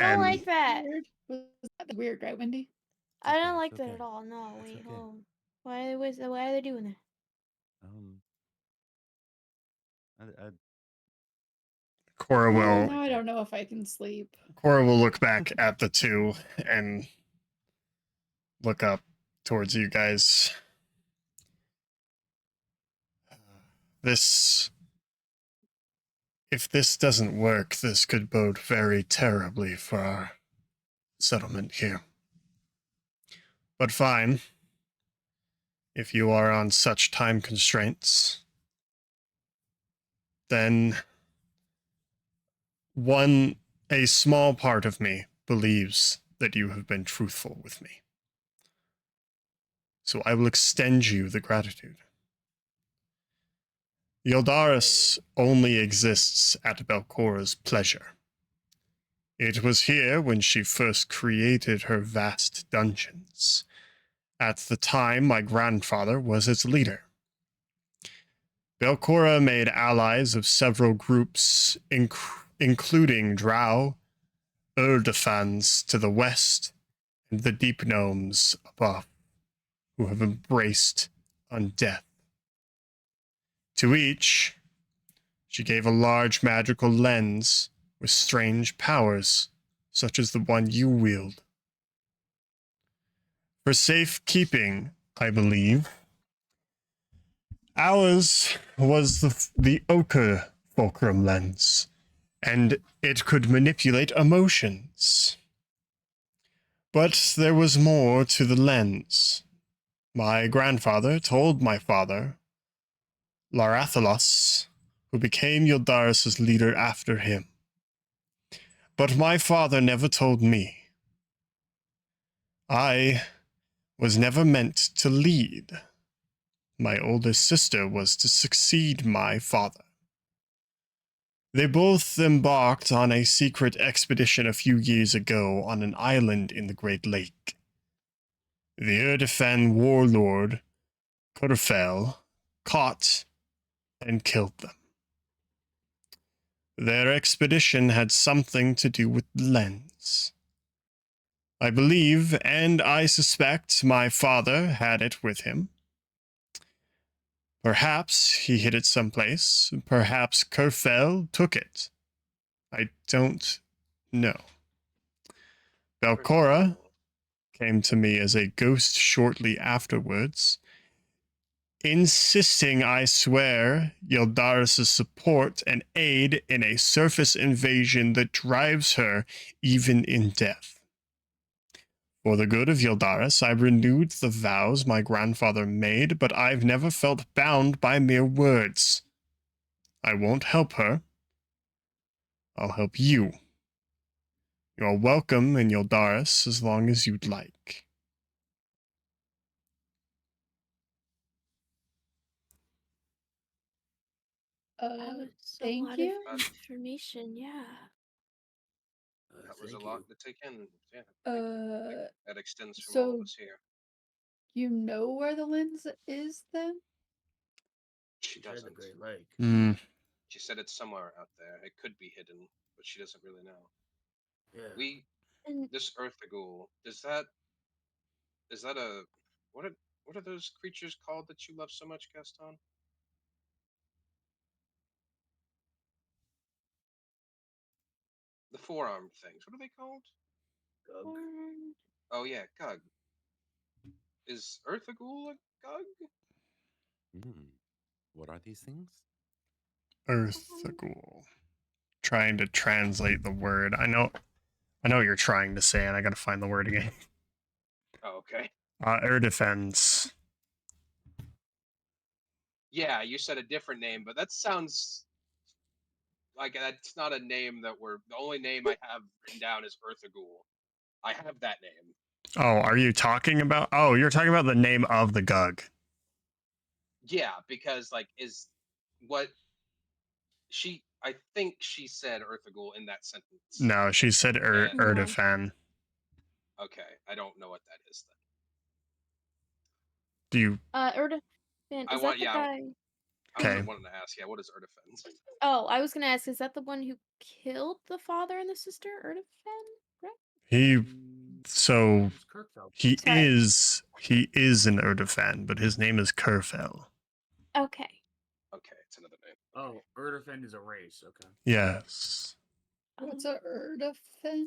And- like that. Weird. Was that weird, right, Wendy? it's I okay, don't like it's that okay. at all. No, It's wait, okay. hold on. Why are they doing that? I Cora will Now I don't know if I can sleep. look back at the two and look up towards you guys. If this doesn't work, this could bode very terribly for our settlement here. But fine. If you are on such time constraints, then a small part of me believes that you have been truthful with me. So I will extend you the gratitude. Yildaris only exists at Belcora's pleasure. It was here when she first created her vast dungeons. At the time, my grandfather was its leader. Belcora made allies of several groups, including Drow, Erdefans to the west, and the Deep Gnomes above, who have embraced undeath. To each, she gave a large magical lens with strange powers, such as the one you wield. For safekeeping, I believe, ours was the ochre fulcrum lens, and it could manipulate emotions. But there was more to the lens. My grandfather told my father, Larathalos, who became Yildaris' leader after him. But my father never told me. I was never meant to lead. My oldest sister was to succeed my father. They both embarked on a secret expedition a few years ago on an island in the Great Lake. The Erdefan warlord, Kurfel, caught and killed them. Their expedition had something to do with the lens. I believe, and I suspect, my father had it with him. Perhaps he hid it someplace. Perhaps Kurfel took it. I don't know. Belcora came to me as a ghost shortly afterwards, insisting I swear Yildaris' support and aid in a surface invasion that drives her even in death. For the good of Yildaris, I renewed the vows my grandfather made, but I've never felt bound by mere words. I won't help her. I'll help you. You're welcome in Yildaris as long as you'd like. That was a Thank lot you. of information, yeah. That was a Thank lot you. to take in. Yeah. Thank you. Uh, That extends from all of so us here. you know where the lens is then? She She said the doesn't. Great Lake. She said it's somewhere out there. It could be hidden, but she doesn't really know. Yeah. And This Earthagul, is that a what are those creatures called that you love so much, Gaston? The four-armed things. What are they called? Gug. Oh yeah, Gug. Is Earthagul a Gug? What are these things? Earthagul. Trying to translate the word. I know what you're trying to say, and I gotta find the word again. Oh, okay. Erdefens. Yeah, you said a different name, but that sounds like that's not a name that we're. The only name I have written down is Earthagul. I have that name. Oh, are you talking about? Oh, you're talking about the name of the Gug. Yeah, because like is what she. I think she said Earthagul in that sentence. No, she said And- Erdefen. Okay, I don't know what that is then. Do you? Erdefan, I is want- that the yeah. guy? I was Okay. wanting to ask, yeah, what is Erdefens? Oh, I was gonna ask, is that the one who killed the father and the sister, Erdefan? Right? He. Mm, So it's Kirkfeld. he Sorry. is an Erdefan, but his name is Kerfel. Okay. Okay, it's another name. Oh, Erdefen is a race. Okay. Yes. What's a Erdefin?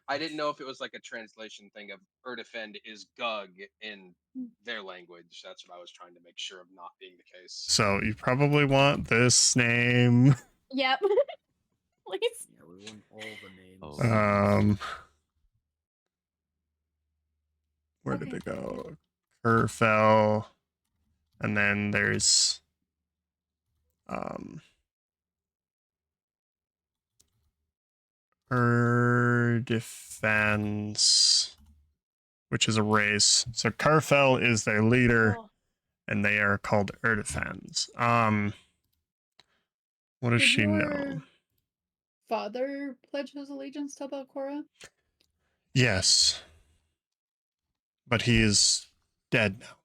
I didn't know if it was like a translation thing of Erdefend is Gug in their language. That's what I was trying to make sure of not being the case. So you probably want this name. Yep. Please. Yeah, we want all the names. Um. Where did Okay. it go? Kerfel. And then there's Erdefens, which is a race. So Kerfel is their leader, Oh, and they are called Erdefens. What does Did she your know? father pledge his allegiance to Belcora? Yes. But he is dead now.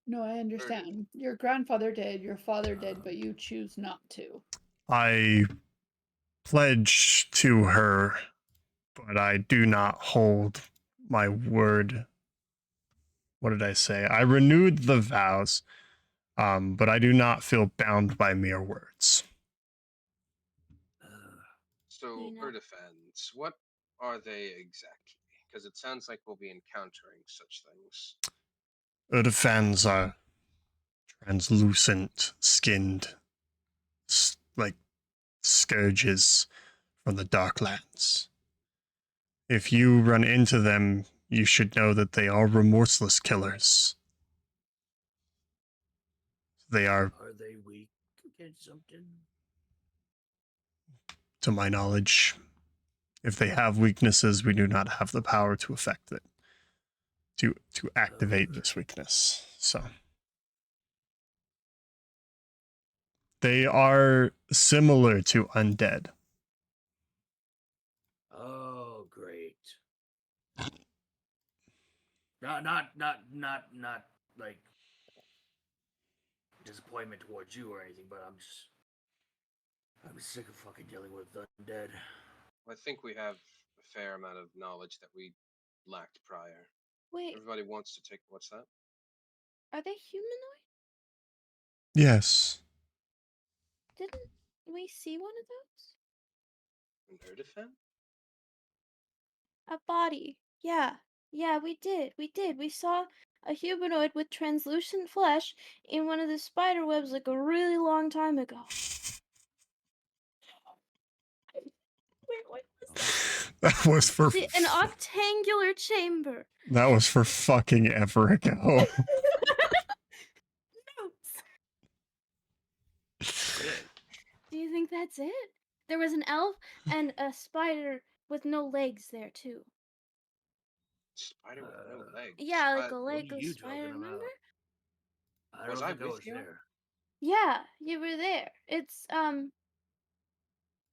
No, I understand. Your grandfather did, your father did, but you choose not to. I pledge to her, but I do not hold my word. What did I say? I renewed the vows, but I do not feel bound by mere words. So, You know. Erdefens, what are they exactly? Because it sounds like we'll be encountering such things. Erdefans are translucent skinned, like scourges from the Darklands. If you run into them, you should know that they are remorseless killers. They are, Are they weak against something? to my knowledge, if they have weaknesses, we do not have the power to affect it, to activate this weakness. So they are similar to undead. Oh, great. Not like disappointment towards you or anything, but I'm sick of fucking dealing with undead. I think we have a fair amount of knowledge that we lacked prior. wait, Everybody wants to take. What's that? are they humanoid? Yes. Didn't we see one of those? An Erdefen? A body. Yeah. Yeah, we did. We did. We saw a humanoid with translucent flesh in one of the spider webs like a really long time ago. Wait, what was that? That was for An octangular chamber. that was for fucking ever ago. Do you think that's it? There was an elf and a spider with no legs there too. Spider with no legs. Yeah, like a what are legless you spider, talking about? remember? I Was don't I think I with was you? there. Yeah, you were there. It's remember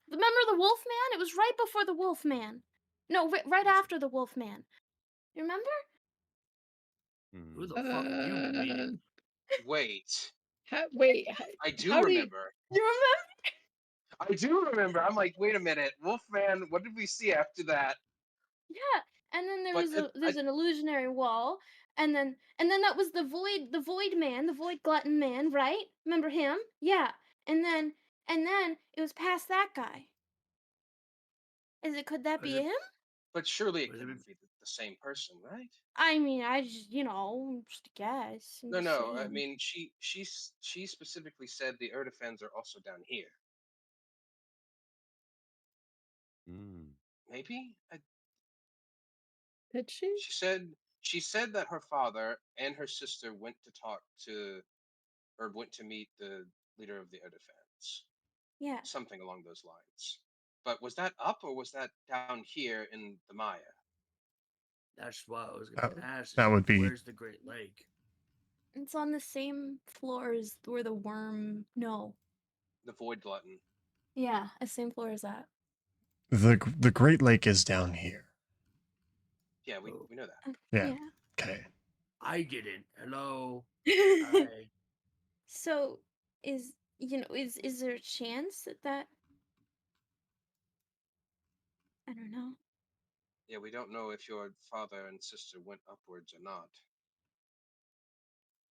the wolf man? It was right before the wolf man. No, right after the wolf man. You remember? Who Hmm. the fuck have you been meeting? Wait. Wait, I do how do you? remember. You remember? I do remember. I'm like, wait a minute, Wolfman. What did we see after that? Yeah. And then But there's an illusionary wall, and then that was the void man, the void glutton man, right? Remember him? Yeah. And then it was past that guy. Could that Was be it? him? but surely it Was it? couldn't be the same person, right? I mean, I just, just a guess. I'm No, just no. I saying. mean, she specifically said the Erdefens are also down here. Hmm. Maybe Did she? she said that her father and her sister went to talk to or went to meet the leader of the Erdefens. Yeah. Something along those lines. But was that up or was that down here in the Maya? That's what I was That, gonna ask. that would be Where's the Great Lake? It's on the same floor as where the worm. No. The Void Glutton. Yeah, the same floor as that. the Great Lake is down here. Yeah, Oh. we know that. Yeah. Okay. I didn't. Hello. Yeah. Hi. So, is there a chance that I don't know. Yeah, we don't know if your father and sister went upwards or not.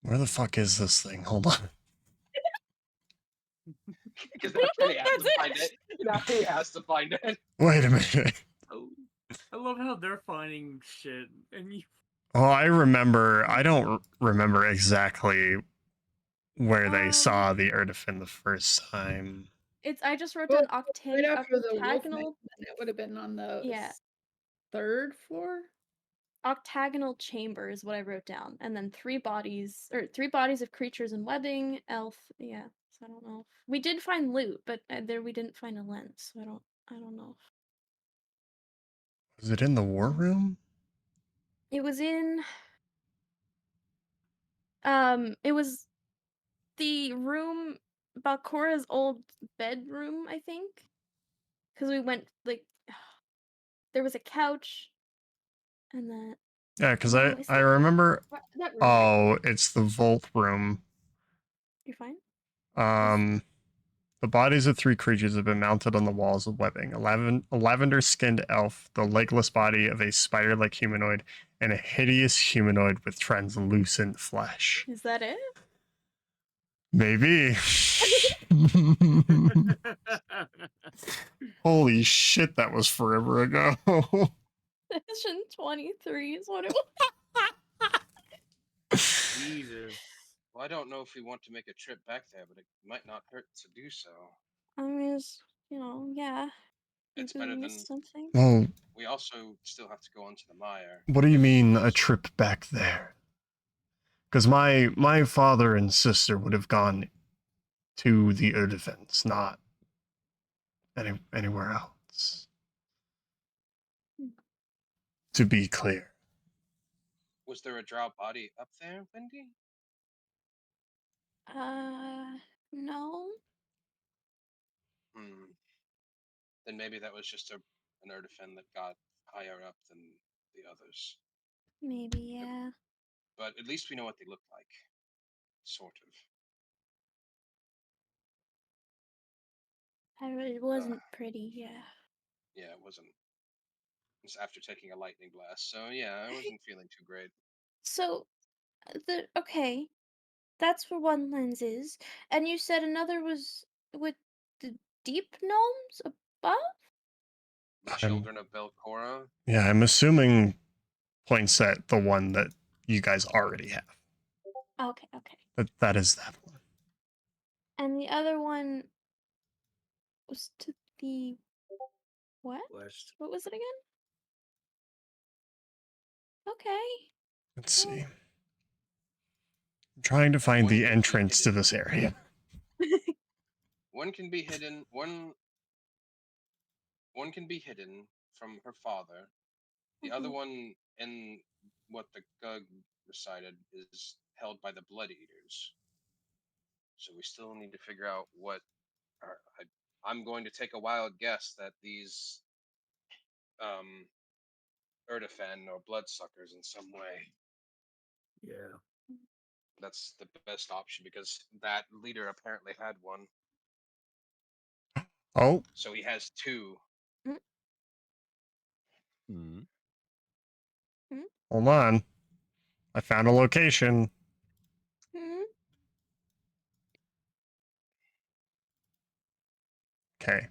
Where the fuck is this thing? Hold on. Because now Kenny has to find it. Now he has to find it. Wait a minute. Oh, I love how they're finding shit, and you. Oh, I remember. I don't remember exactly where they saw the Erdefin the first time. I just wrote Well, down right after the wolf man, octagonal. it would have been on the Yeah. third floor. Octagonal chamber is what I wrote down, and then three bodies of creatures in webbing, elf. Yeah, so I don't know. We did find loot, but there we didn't find a lens, so I don't know. Was it in the war room? It was in. It was the room, Balcora's old bedroom, I think, because we went like there was a couch, and then Yeah, because no, I remember. that room, right? Oh, it's the vault room. You're fine. The bodies of three creatures have been mounted on the walls of webbing. A lavender-skinned elf, the legless body of a spider-like humanoid, and a hideous humanoid with translucent flesh. Is that it? Maybe. Holy shit, that was forever ago. Session 23 is what it Jesus. Well, I don't know if we want to make a trip back there, but it might not hurt to do so. I mean, it's, yeah. It's Maybe we better than. missed something. Well, We also still have to go onto the mire. what do you mean a trip back there? Because my father and sister would have gone to the Erdefens, not anywhere else. To be clear. Was there a drow body up there, Wendy? No. Hmm. Then maybe that was just an Erdefin that got higher up than the others. Maybe, yeah. But at least we know what they look like. Sort of. It wasn't pretty, yeah. Yeah, it wasn't. It's after taking a lightning blast, so yeah, I wasn't feeling too great. So, okay. That's where one lens is. And you said another was with the deep gnomes above? The children of Belcora. Yeah, I'm assuming points at the one that you guys already have. Okay, okay. That is that one. And the other one was to the what? West. What was it again? Okay. Let's see. I'm trying to find the entrance to this area. One can be hidden. One can be hidden from her father. The other one, in what the Gug recited, is held by the Blood Eaters. So we still need to figure out what. I'm going to take a wild guess that these Erdefan or bloodsuckers in some way. Yeah. That's the best option because that leader apparently had one. Oh, So he has two. Hmm. hold on. I found a location. Okay.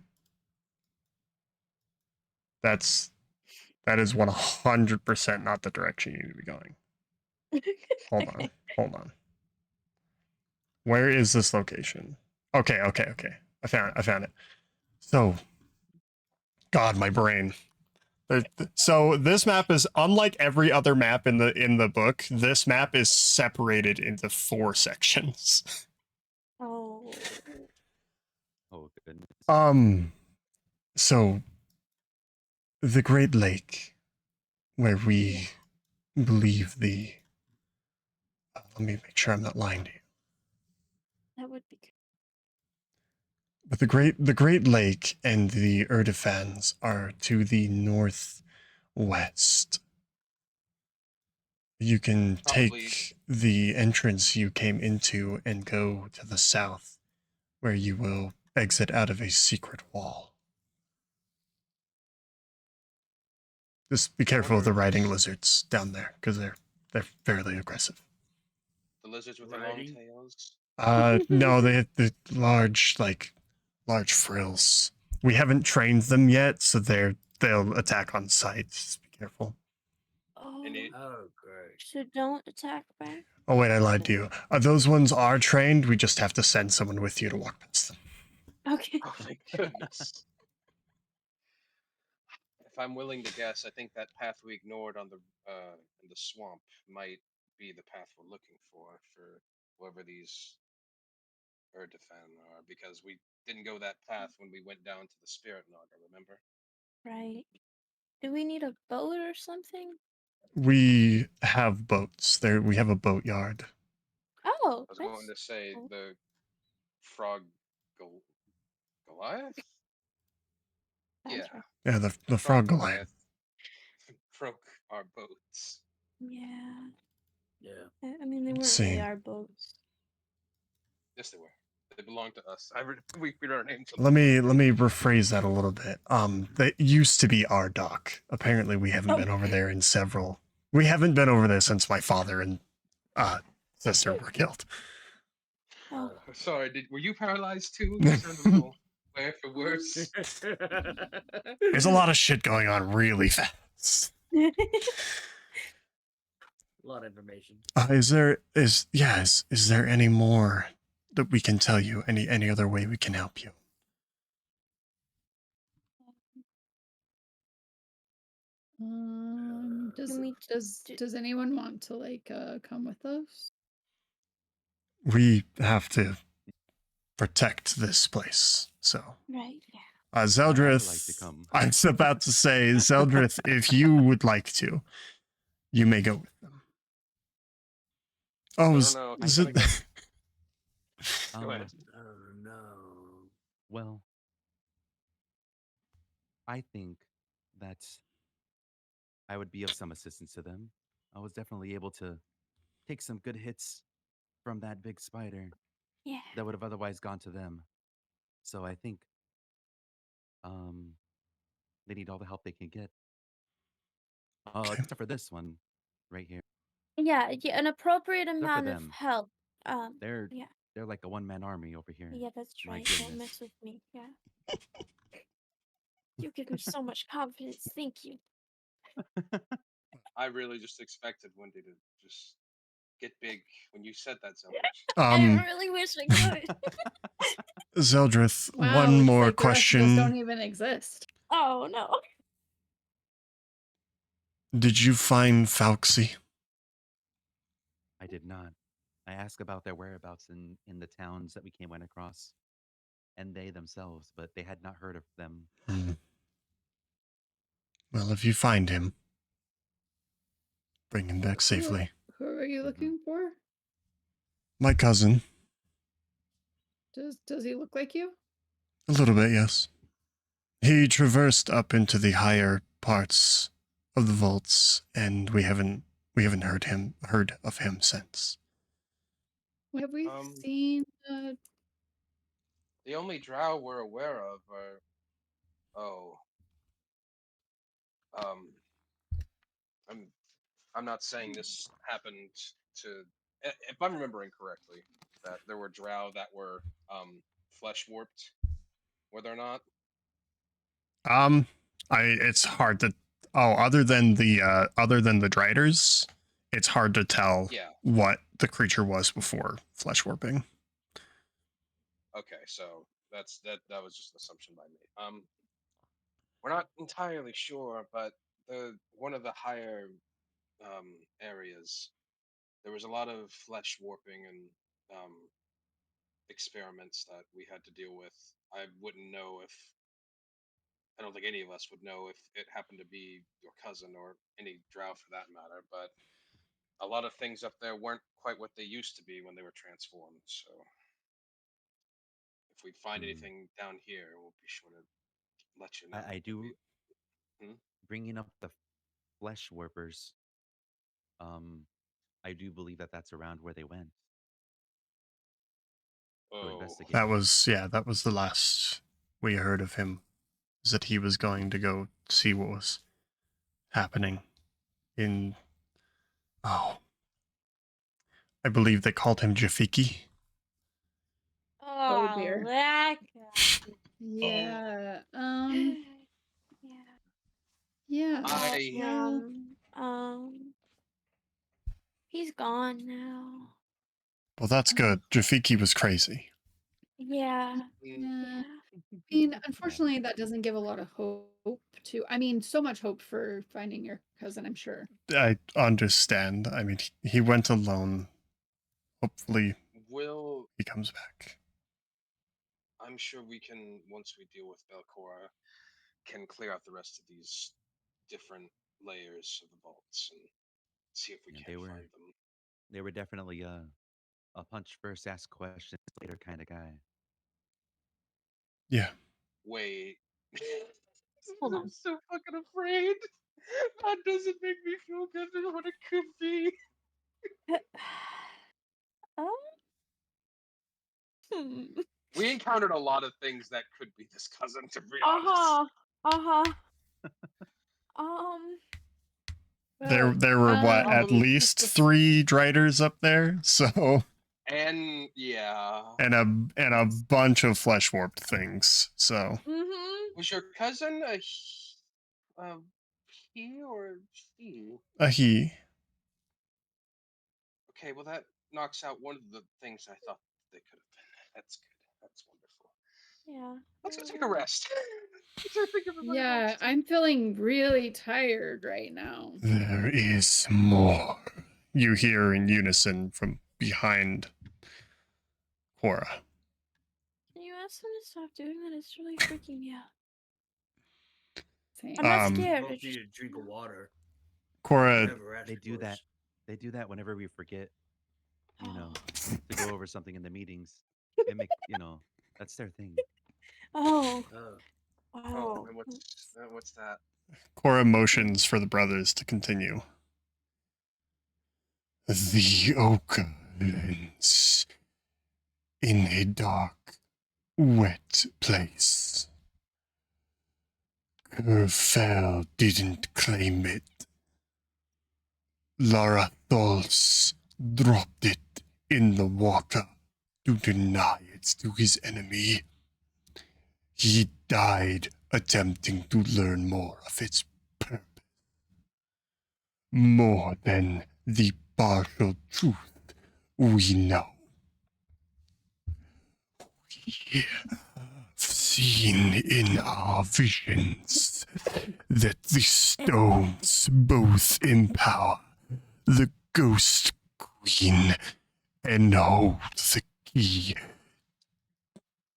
That is 100% not the direction you need to be going. Hold on. Where is this location? Okay. I found it. So, God, my brain. So this map is unlike every other map in the book. This map is separated into 4 sections. Oh. Oh goodness. So the Great Lake, where we believe the. Let me make sure I'm not lying to you. That would be good. But the Great Lake and the Erdefans are to the northwest. You can Probably- take the entrance you came into and go to the south, where you will exit out of a secret wall. Just be careful of the riding lizards down there, because they're fairly aggressive. The lizards with the long Riding? tails. No, they have the large frills. We haven't trained them yet, so they'll attack on sight. Just be careful. Oh. Oh, great. So don't attack back. Oh wait, I lied to you. Those ones are trained. We just have to send someone with you to walk past them. Okay. Oh my goodness. If I'm willing to guess, I think that path we ignored on in the swamp might be the path we're looking for whoever these Erdefan are, because we didn't go that path when we went down to the Spirit Naga, remember? Right. Do we need a boat or something? We have boats. We have a boat yard. Oh, I was that's going to say cool. the frog Goliath? That's Yeah, right. Yeah, the frog Goliath. broke our boats. Yeah. Yeah. I mean, they weren't See. really our boats. Yes, they were. They belong to us. We put our names on Let them. me rephrase that a little bit. That used to be our dock. Apparently, we haven't been over there in several. We haven't been over there since my father and sister were killed. Oh. Sorry, were you paralyzed too? You sound a little bad for worse. There's a lot of shit going on really fast. A lot of information. Is there any more that we can tell you? Any other way we can help you? Does anyone want to come with us? We have to protect this place, so. Right, yeah. Zeldrith, like to come. I was about to say, Zeldrith, if you would like to, you may go with them. Oh, No, he's gonna go. Go ahead. Oh, no. Well, I think that I would be of some assistance to them. I was definitely able to take some good hits from that big spider Yeah. that would have otherwise gone to them. So I think they need all the help they can get. Okay. Except for this one right here. Yeah, an appropriate for amount of them. help. They're Yeah. they're like a one-man army over here. Yeah, that's My right. Don't goodness. mess with me. Yeah. You give me so much confidence. Thank you. I really just expected Wendy to just get big when you said that, Zelda. I really wish I could. Zeldrith, Wow, one looks more like the rest of us question. don't even exist. Oh no. Did you find Falxie? I did not. I asked about their whereabouts in the towns that we went across, and they themselves, but they had not heard of them. Well, if you find him, bring him back safely. Who are you looking for? My cousin. Does he look like you? A little bit, yes. He traversed up into the higher parts of the vaults, and we haven't heard of him since. Have we Um, seen? The only drow we're aware of are, oh, um, I'm not saying this happened to, if I'm remembering correctly, that there were drow that were flesh warped, were there not? It's hard to. Oh, other than the driders, it's hard to tell Yeah. what the creature was before flesh warping. Okay, so that was just an assumption by me. We're not entirely sure, but one of the higher areas, there was a lot of flesh warping and experiments that we had to deal with. I wouldn't know if I don't think any of us would know if it happened to be your cousin or any drow for that matter, but a lot of things up there weren't quite what they used to be when they were transformed, so if we find anything down here, we'll be sure to let you know. I do Hmm? bringing up the flesh warpers. I do believe that that's around where they went to Oh, investigate. That was the last we heard of him. Is that he was going to go see what was happening in. Oh, I believe they called him Jafiki. Oh, dear. that guy. Yeah. Yeah. Yeah. I He's gone now. Well, that's good. Jafiki was crazy. Yeah. Yeah. Yeah. I mean, unfortunately, that doesn't give a lot of hope to. I mean, so much hope for finding your cousin. I'm sure. I understand. I mean, he went alone. Hopefully, will. he comes back. I'm sure we can, once we deal with Belcora, can clear out the rest of these different layers of the vaults and see if we Yeah, can find them. they were definitely a punch first, ask questions later kind of guy. Yeah. Wait. Hold I'm on. so fucking afraid. That doesn't make me feel good than what it could be. Um. Hmm. We encountered a lot of things that could be this cousin, to be Uh-huh. Uh-huh. There were what, at least 3 driders up there, so honest. And yeah. and a bunch of flesh warped things. So Mm-hmm. Was your cousin a he or she? a he. Okay, well that knocks out one of the things I thought they could have been. That's good. That's wonderful. Yeah. Let's go take a rest. I think everybody Yeah, wants to. I'm feeling really tired right now. There is more. You hear in unison from behind Cora. Can you ask him to stop doing that? It's really freaking me out. Same. I'm not Um, scared. Both I just need a drink of water. Cora, Never asked They do that. yours. They do that whenever we forget, to go over something in the meetings. It make that's their thing. Oh. Oh. Wow. And what's that? Cora motions for the brothers to continue. The ochre lens in a dark, wet place. Kerfell didn't claim it. Lara Tholz dropped it in the water to deny it to his enemy. He died attempting to learn more of its purpose. More than the partial truth we know. We have seen in our visions that the stones both empower the Ghost Queen and hold the key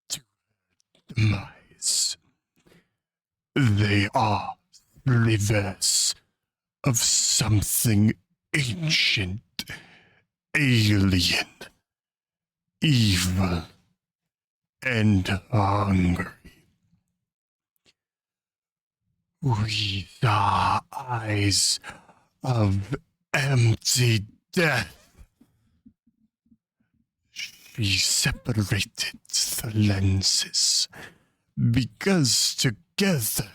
to her demise. They are slivers of something ancient, alien, evil and hungry. With the eyes of empty death, she separated the lenses because together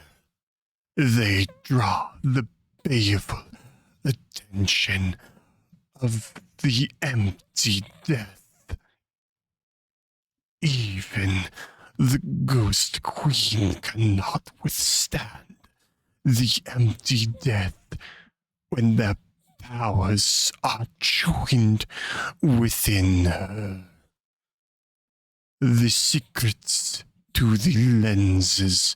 they draw the baleful attention of the empty death. Even the ghost queen cannot withstand the empty death when their powers are joined within her. The secrets to the lenses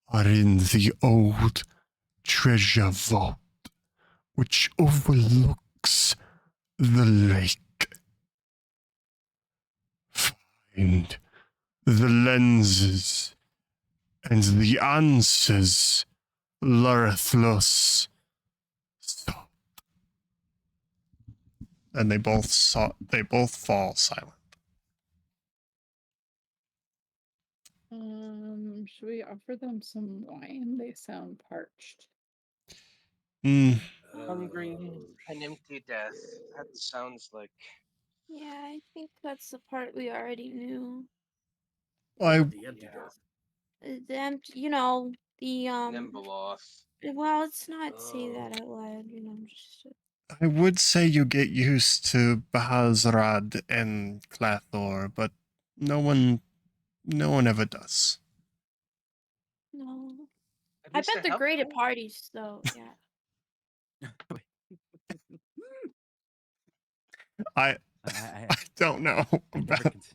are in the old treasure vault, which overlooks the lake. Find the lenses and the answers, Larethlos. Stop. And they both fall silent. Should we offer them some wine? They sound parched. Hungry and empty death. That sounds like. Yeah, I think that's the part we already knew. I The empty death. The empty, you know, the Nimbaloth. Well, let's not say that out loud. You know, just would say you get used to Bahazrad and Clathor, but no one ever does. no. At I least bet they're helpful. great at parties, though. Yeah. I I don't know never about cons-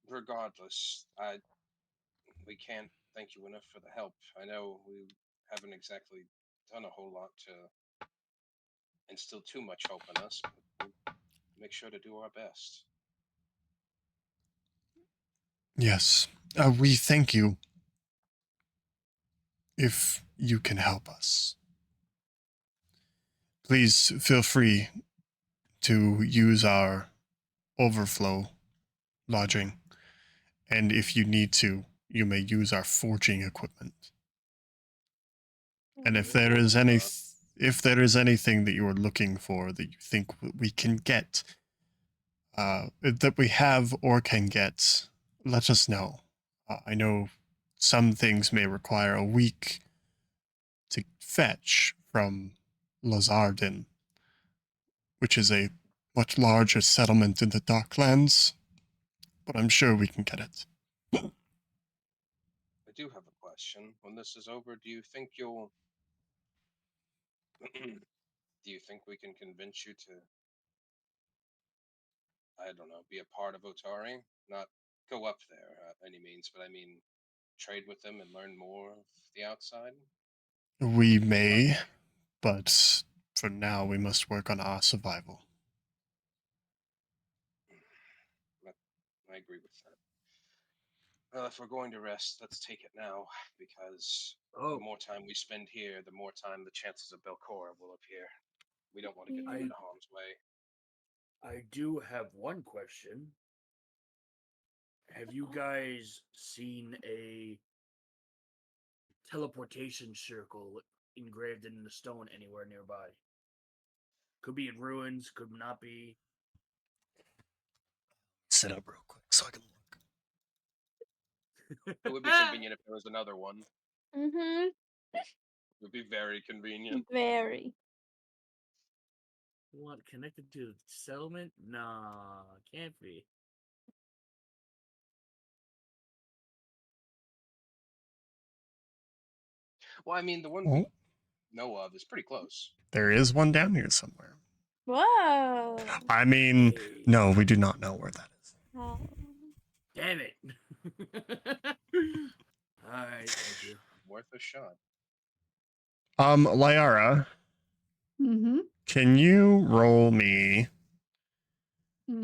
Regardless, we can't thank you enough for the help. I know we haven't exactly done a whole lot to instill too much hope in us, but we'll make sure to do our best. Yes, we thank you. If you can help us, please feel free to use our overflow lodging, and if you need to, you may use our forging equipment. And if there is anything that you are looking for that you think we can get, that we have or can get, let us know. I know some things may require a week to fetch from Lazardin, which is a much larger settlement in the Darklands, but I'm sure we can get it. I do have a question. When this is over, do you think you'll do you think we can convince you to, I don't know, be a part of Otari? Not go up there any means, but I mean trade with them and learn more of the outside? We may, but for now we must work on our survival. I agree with that. Well, if we're going to rest, let's take it now, because the more time we spend here, the more time the chances of Belcora will appear. We don't want to get them into harm's way. I do have one question. Have you guys seen a teleportation circle engraved in the stone anywhere nearby? Could be in ruins, could not be. Sit up real quick so I can look. It would be convenient if there was another one. Mm-hmm. It would be very convenient. Very. What, connected to the settlement? Nah, can't be. Well, I mean, the one we know of is pretty close. There is one down here somewhere. Whoa. I mean, no, we do not know where that is. Oh. Damn it. Alright, thank you. Worth a shot. Lyara, Mm-hmm. can you roll me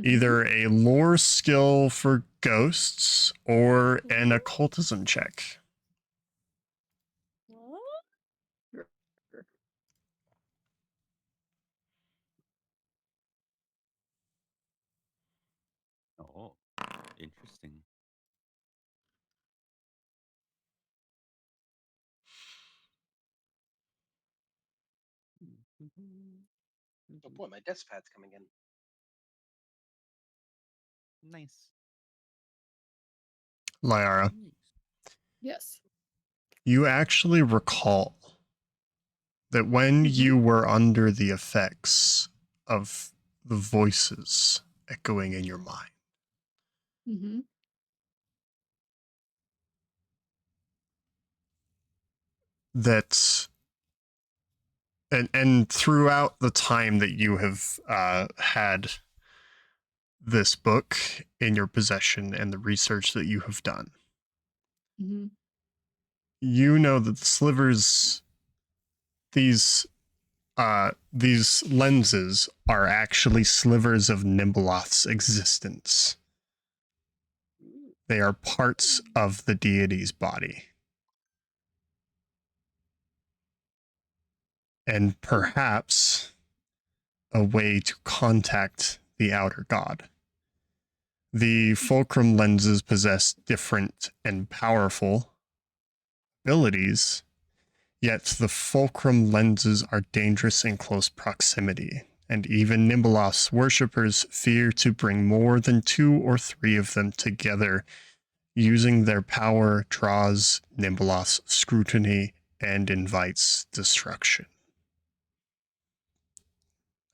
either a lore skill for ghosts or an occultism check? Oh, interesting. Oh boy, my desk pad's coming in. Nice. Lyara, Yes. you actually recall that when Mhm. you were under the effects of the voices echoing in your mind, Mm-hmm. that and throughout the time that you have had this book in your possession and the research that you have done, Mm-hmm. you know that the slivers, these lenses are actually slivers of Nimbaloth's existence. They are parts of the deity's body. And perhaps a way to contact the outer god. The fulcrum lenses possess different and powerful abilities, yet the fulcrum lenses are dangerous in close proximity, and even Nimbaloth's worshippers fear to bring more than 2 or 3 of them together. Using their power draws Nimbaloth's scrutiny and invites destruction.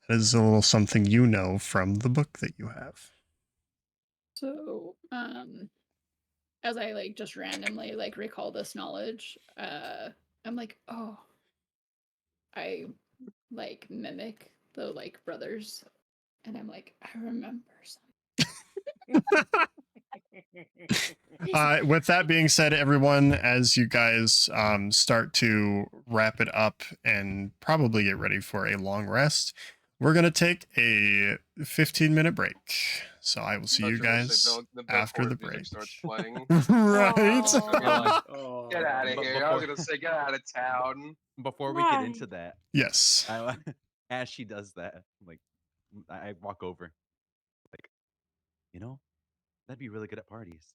That is a little something you know from the book that you have. So, as I like just randomly like recall this knowledge, I'm like, oh, I like mimic the like brothers, and I'm like, I remember something. With that being said, everyone, as you guys start to wrap it up and probably get ready for a long rest, we're going to take a 15-minute break. So I will see you guys the after the chorus music break. starts playing. Right? Aw. Get out of But here! I was gonna say, get out of town. Before we get into Why? that, Yes. as she does that, like, I walk over, like, you know, that'd be really good at parties.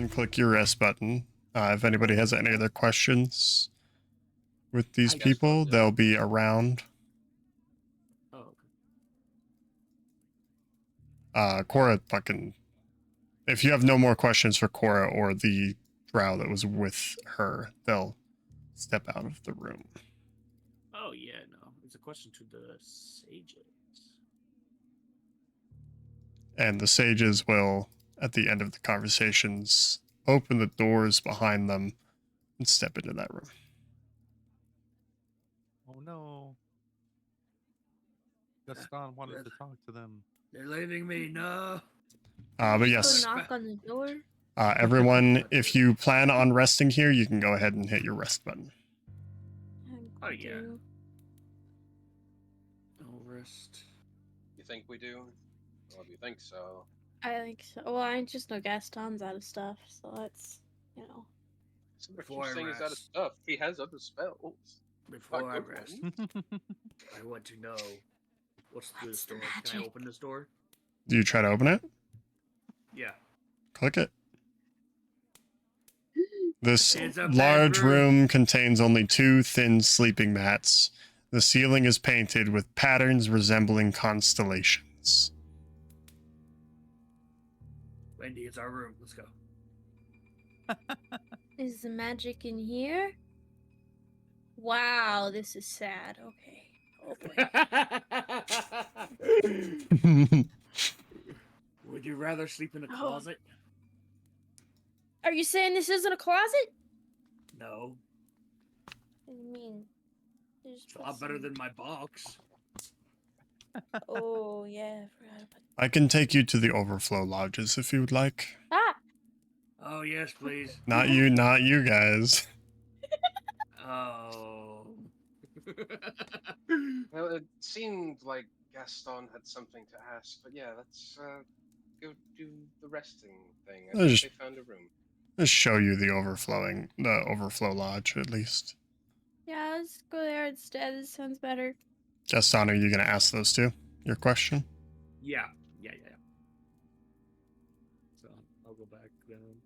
and click your rest button. If anybody has any other questions with these I guess people, I'll do. they'll be around. Oh, okay. Cora fucking... If you have no more questions for Cora or the drow that was with her, they'll step out of the room. Oh yeah, no. It's a question to the sages. And the sages will, at the end of the conversations, open the doors behind them and step into that room. Oh no. Gaston wanted to talk to them. They're leaving me. No. But Go yes, knock on the door. everyone, if you plan on resting here, you can go ahead and hit your rest button. Oh, yeah. Do. No rest. You think we do? Well, if you think so. I think so. Well, I just know Gaston's out of stuff, so that's, you know. Some Before I saying he's out of rest. stuff. He has other spells. Before Not I good rest, ones. I want to know what's through What's this the door. Can I magic? open this door? Do you try to open it? Yeah. Click it. This It's a bad large room. room contains only 2 thin sleeping mats. The ceiling is painted with patterns resembling constellations. Wendy, it's our room. Let's go. Is the magic in here? Wow, this is sad. Okay. Oh boy. Would you rather sleep in a Oh. closet? Are you saying this isn't a closet? No. What do you mean? There's It's a lot better than my box. Oh yeah, I forgot about I can take you to the overflow lodges if you would like. Ah! Oh, yes, please. Not you guys. Oh. Well, it seemed like Gaston had something to ask, but yeah, let's go do the resting thing. I There's- think they found a room. Let's show you the overflow lodge at least. Yeah, let's go there instead. This sounds better. Gaston, are you going to ask those two your question? Yeah. So I'll go back then.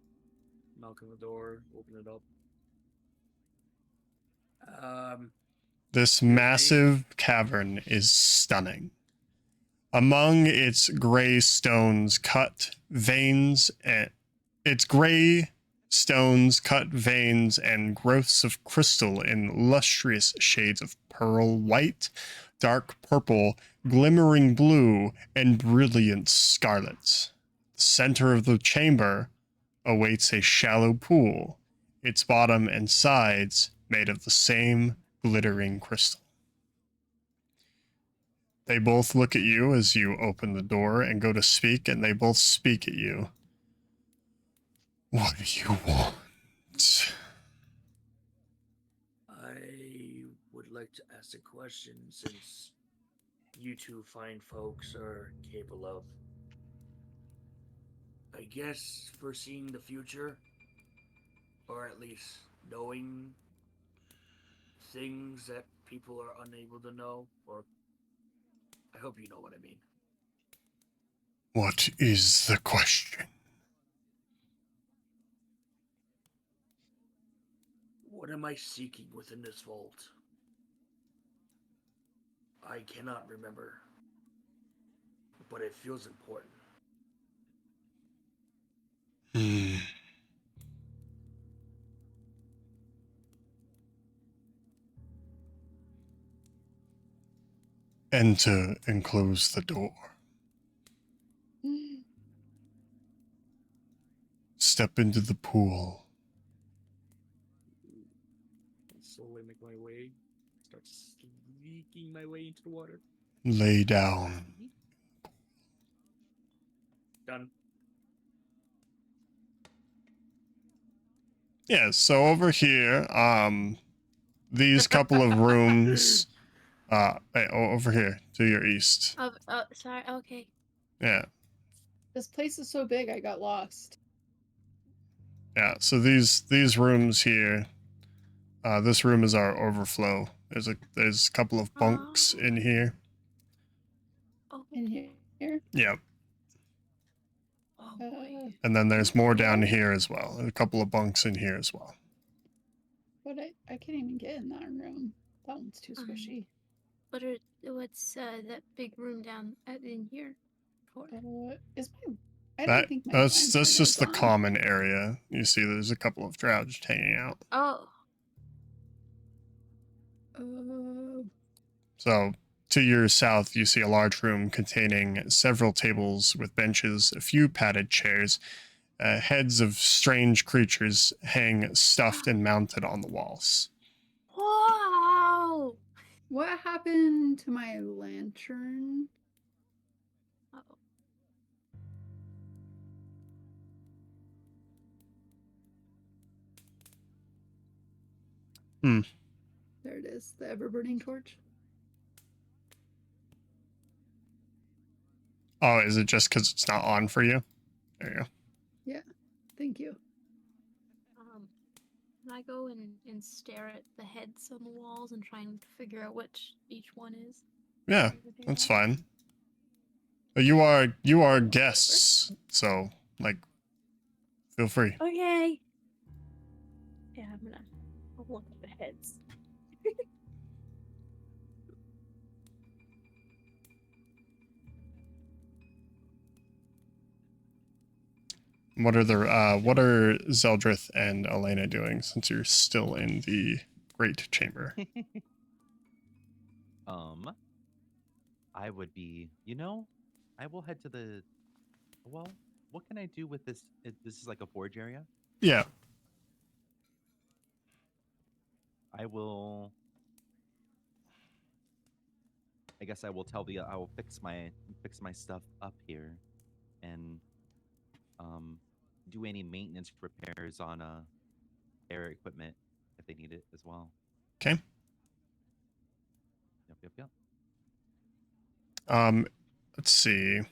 Knock on the door, open it up. This massive cavern is stunning. Among its gray stones cut veins and growths of crystal in lustrous shades of pearl white, dark purple, glimmering blue, and brilliant scarlet. The center of the chamber awaits a shallow pool, its bottom and sides made of the same glittering crystal. They both look at you as you open the door and go to speak, and they both speak at you. What do you want? I would like to ask a question since you two fine folks are capable of, I guess, foreseeing the future, or at least knowing things that people are unable to know, or I hope you know what I mean. What is the question? What am I seeking within this vault? I cannot remember, but it feels important. Enter and close the door. Step into the pool. Slowly make my way, start sneaking my way into the water. Lay down. Done. Yeah, so over here, these couple of rooms, over here to your east. Oh, sorry. Okay. Yeah, This place is so big, I got lost. yeah. So these rooms here, this room is our overflow. There's a couple of bunks in here. Oh, In here. Yep. oh, boy. And then there's more down here as well. A couple of bunks in here as well. But I can't even get in that room. That one's too squishy. What's that big room down in here for? Is my I don't think my That's lantern just is the on. common area. You see, there's a couple of Drow hanging out. Oh. So, to your south, you see a large room containing several tables with benches, a few padded chairs. Heads of strange creatures hang stuffed and mounted on the walls. Wow. What happened to my lantern? Uh-oh. There it is, the ever-burning torch. Oh, is it just because it's not on for you? There you go. Yeah, thank you. Can I go and stare at the heads on the walls and try and figure out which each one is? Yeah, that's fine. But you are guests, so like, feel free. Okay. Yeah, I'll look at the heads. What are Zeldrith and Elena doing since you're still in the Great Chamber? I would be, I will head to the. Well, what can I do with this? This is like a forge area. Yeah. I will. I guess I will I will fix my stuff up here, and do any maintenance repairs on air equipment if they need it as well. Okay. Yep. Let's see.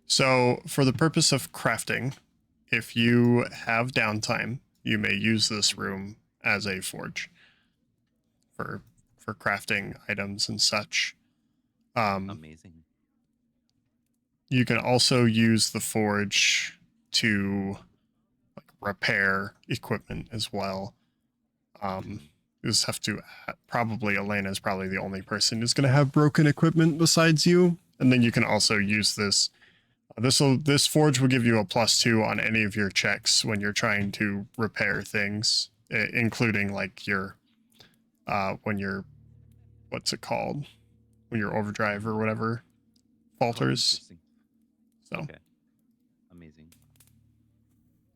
So, for the purpose of crafting, if you have downtime, you may use this room as a forge for crafting items and such. Amazing. You can also use the forge to repair equipment as well. You just have to probably Elena is probably the only person who's going to have broken equipment besides you, and then you can also use this. This forge will give you a +2 on any of your checks when you're trying to repair things, including like your when you're what's it called when your overdrive or whatever falters. So okay, amazing.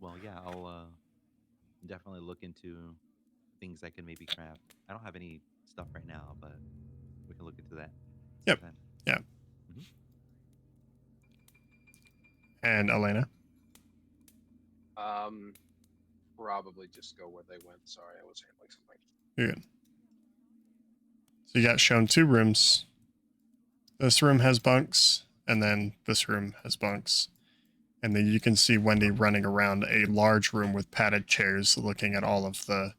Well, yeah, I'll definitely look into things I can maybe craft. I don't have any stuff right now, but we can look into that. Yep. Sometime. Yeah. And Elena? Probably just go where they went. Sorry, I was handling something. You're good. So you got shown 2 rooms. This room has bunks, and then this room has bunks. And then you can see Wendy running around a large room with padded chairs looking at all of the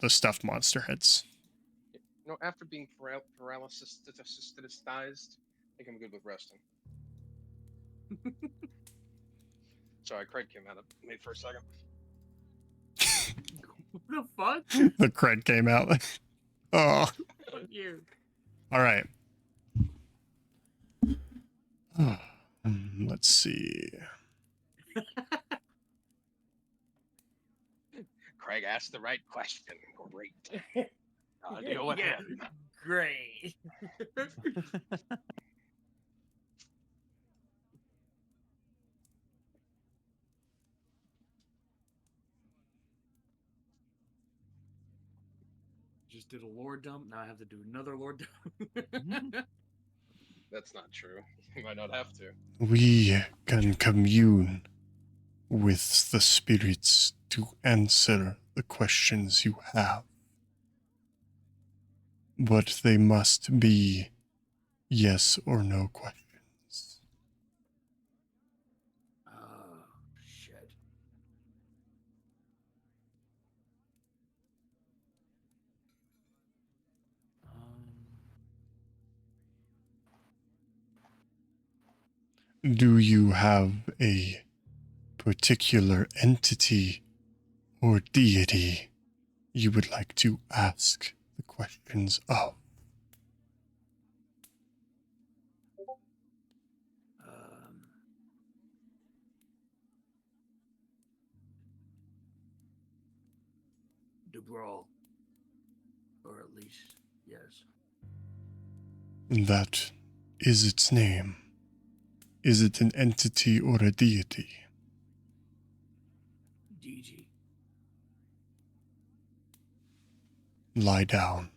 stuffed monster heads. After being paralysis desensitized, I think I'm good with resting. Sorry, Craig came out of me for a second. What the fuck? The Craig came out. Oh. Fuck you. All right. Let's see. Craig asked the right question. Great. I'll deal with him. Great. Just did a lore dump. Now I have to do another lore dump. That's not true. You might not have to. We can commune with the spirits to answer the questions you have. But they must be yes or no questions. Oh, shit. do you have a particular entity or deity you would like to ask the questions of? Dubral. Or at least, yes. That is its name. Is it an entity or a deity? DG. Lie down.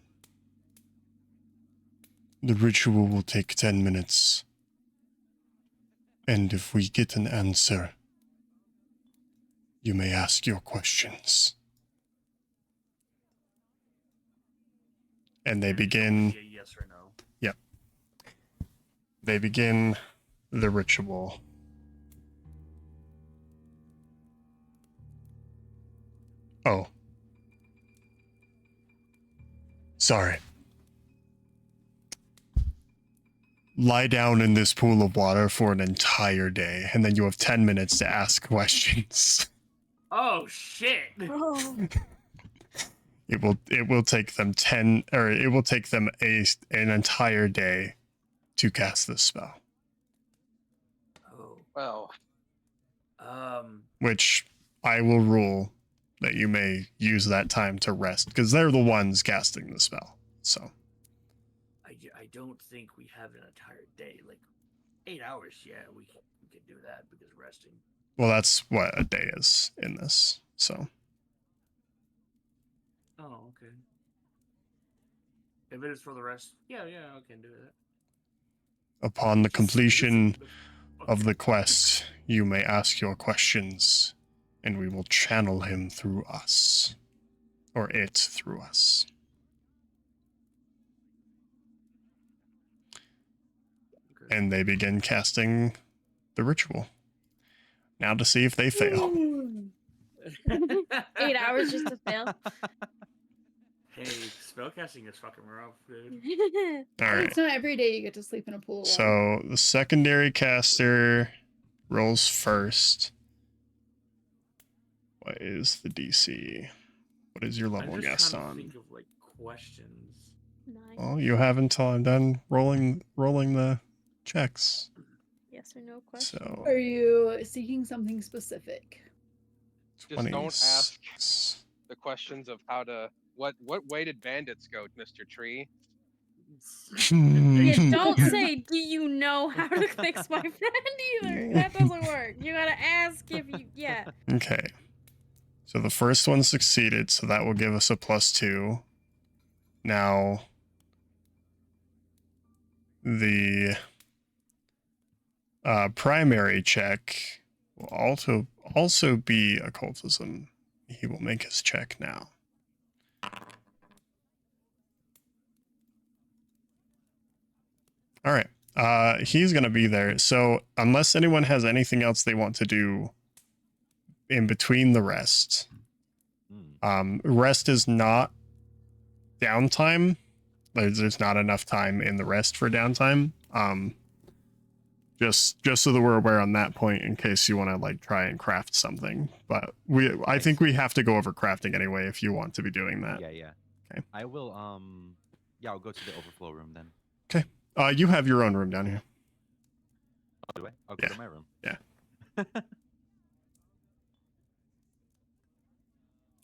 The ritual will take 10 minutes. And if we get an answer, you may ask your questions. And they begin. Yes or no. Yep. They begin the ritual. Oh. Sorry. Lie down in this pool of water for an entire day, and then you have 10 minutes to ask questions. Oh shit! Oh. It will take them an entire day to cast this spell. Oh. Well, Which I will rule that you may use that time to rest, because they're the ones casting the spell. So I don't think we have an entire day. Like 8 hours, yeah, we can do that because resting. well, that's what a day is in this. So Oh, okay. If it is for the rest, yeah, I can do that. upon the completion of the quest, you may ask your questions, and we will channel him through us. Or it through us. Okay. And they begin casting the ritual. Now to see if they fail. 8 hours just to fail. Hey, spellcasting is fucking rough, dude. Alright. It's not every day you get to sleep in a pool of water. So the secondary caster rolls first. What is the DC? What is your level, I'm just trying to Gaston? think of like questions. 9. Well, you have until I'm done rolling the checks. Yes or no question. So Are you seeking something specific? just don't ask 26. the questions of how to. What way did bandits go, Mr. Tree? You don't say, do you know how to fix my friend either. That doesn't work. You gotta ask if you, yeah. Okay. So the first one succeeded, so that will give us a +2. Now, the primary check will also be occultism. He will make his check now. All right. He's going to be there. So unless anyone has anything else they want to do in between the rest, rest is not downtime. There's not enough time in the rest for downtime. Just so that we're aware on that point in case you want to like try and craft something. But I think we have to go over crafting anyway if you want to be doing that. Yeah. Okay. I will yeah, I'll go to the overflow room then. Okay. You have your own room down here. Oh, do I? I'll go Yeah. to my room. Yeah.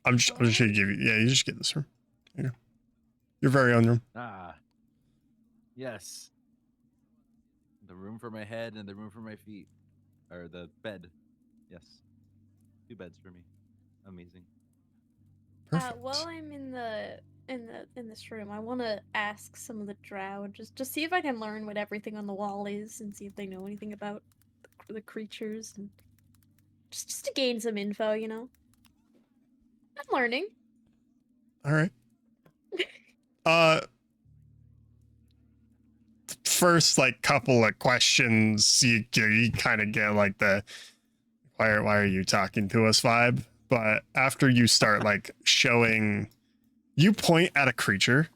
I'm just gonna give you. Yeah, you just get this room. There you go. Your very own room. Ah. Yes. The room for my head and the room for my feet. Or the bed. Yes. 2 beds for me. Amazing. Perfect. While I'm in this room, I want to ask some of the drow, just see if I can learn what everything on the wall is and see if they know anything about the creatures, and just to gain some info, you know. I'm learning. All right. First, like couple of questions, you kind of get like the why are you talking to us vibe. But after you start like showing, you point at a creature,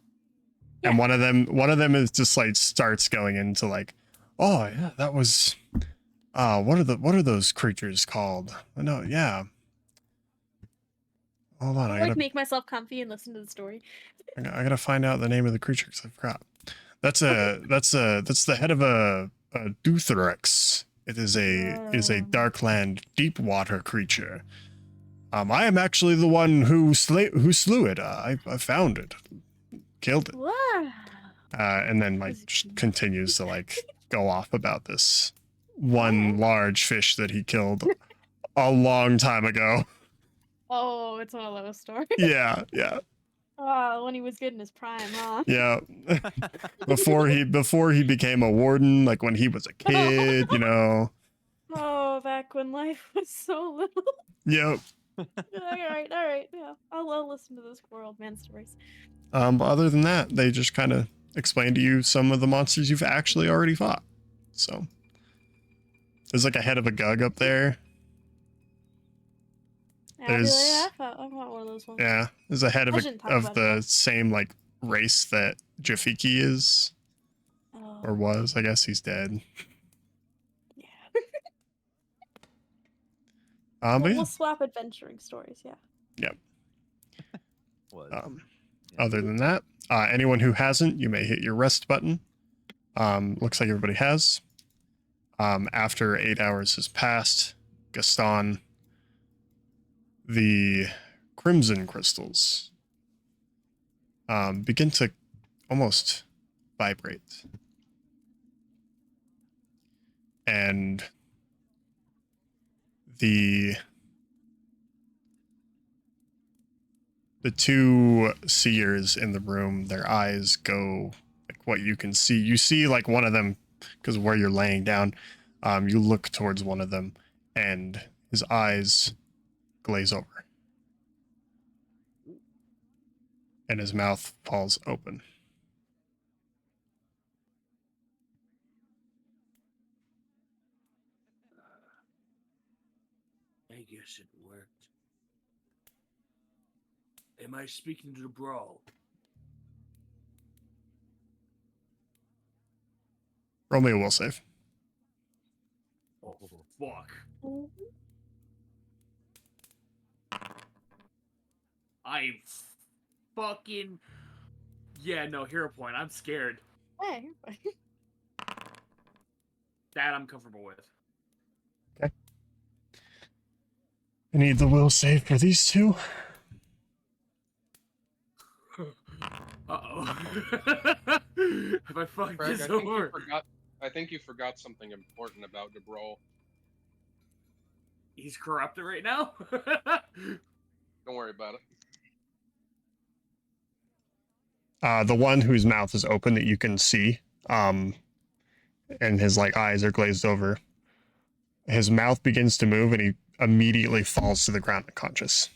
Yeah. and one of them is just like starts going into like, oh yeah, that was what are those creatures called? No, yeah. Hold on, I'll, like, make myself comfy and listen to the story. I gotta find out the name of the creature because I forgot. That's the head of a Dutherex. It is a darkland deep water creature. I am actually the one who slew it. I found it, killed it. Wow. And then like just continues to like go off about this one large fish that he killed a long time ago. Oh, it's one of those stories. Yeah. Oh, when he was good in his prime, huh? Yeah. before he became a warden, like when he was a kid, you know. Oh, back when life was so little. Yep. all right. Yeah, I'll listen to those poor old man stories. But other than that, they just kind of explain to you some of the monsters you've actually already fought. So there's like a head of a Gug up there. I fought one of those ones. Yeah, there's a head of about the same like race that Jafiki is, or was. I guess he's dead. Yeah. But yeah. We'll swap adventuring stories. Yeah. Yep. Was. Other than that, anyone who hasn't, you may hit your rest button. Looks like everybody has. After 8 hours has passed, Gaston, the crimson crystals begin to almost vibrate. And the two seers in the room, their eyes go like what you can see. You see like one of them, because where you're laying down, you look towards one of them and his eyes glaze over. And his mouth falls open. I guess it worked. Am I speaking to the bro? Roll me a will save. Oh, fuck. I fucking... Yeah, no, hero point. I'm scared. Hey, you're fine. That I'm comfortable with. Okay. I need the will save for these two. Uh-oh. Have I fucked Craig, this over? I think you forgot something important about DeBrol. He's corrupted right now? Don't worry about it. The one whose mouth is open that you can see, and his like eyes are glazed over. His mouth begins to move and he immediately falls to the ground unconscious.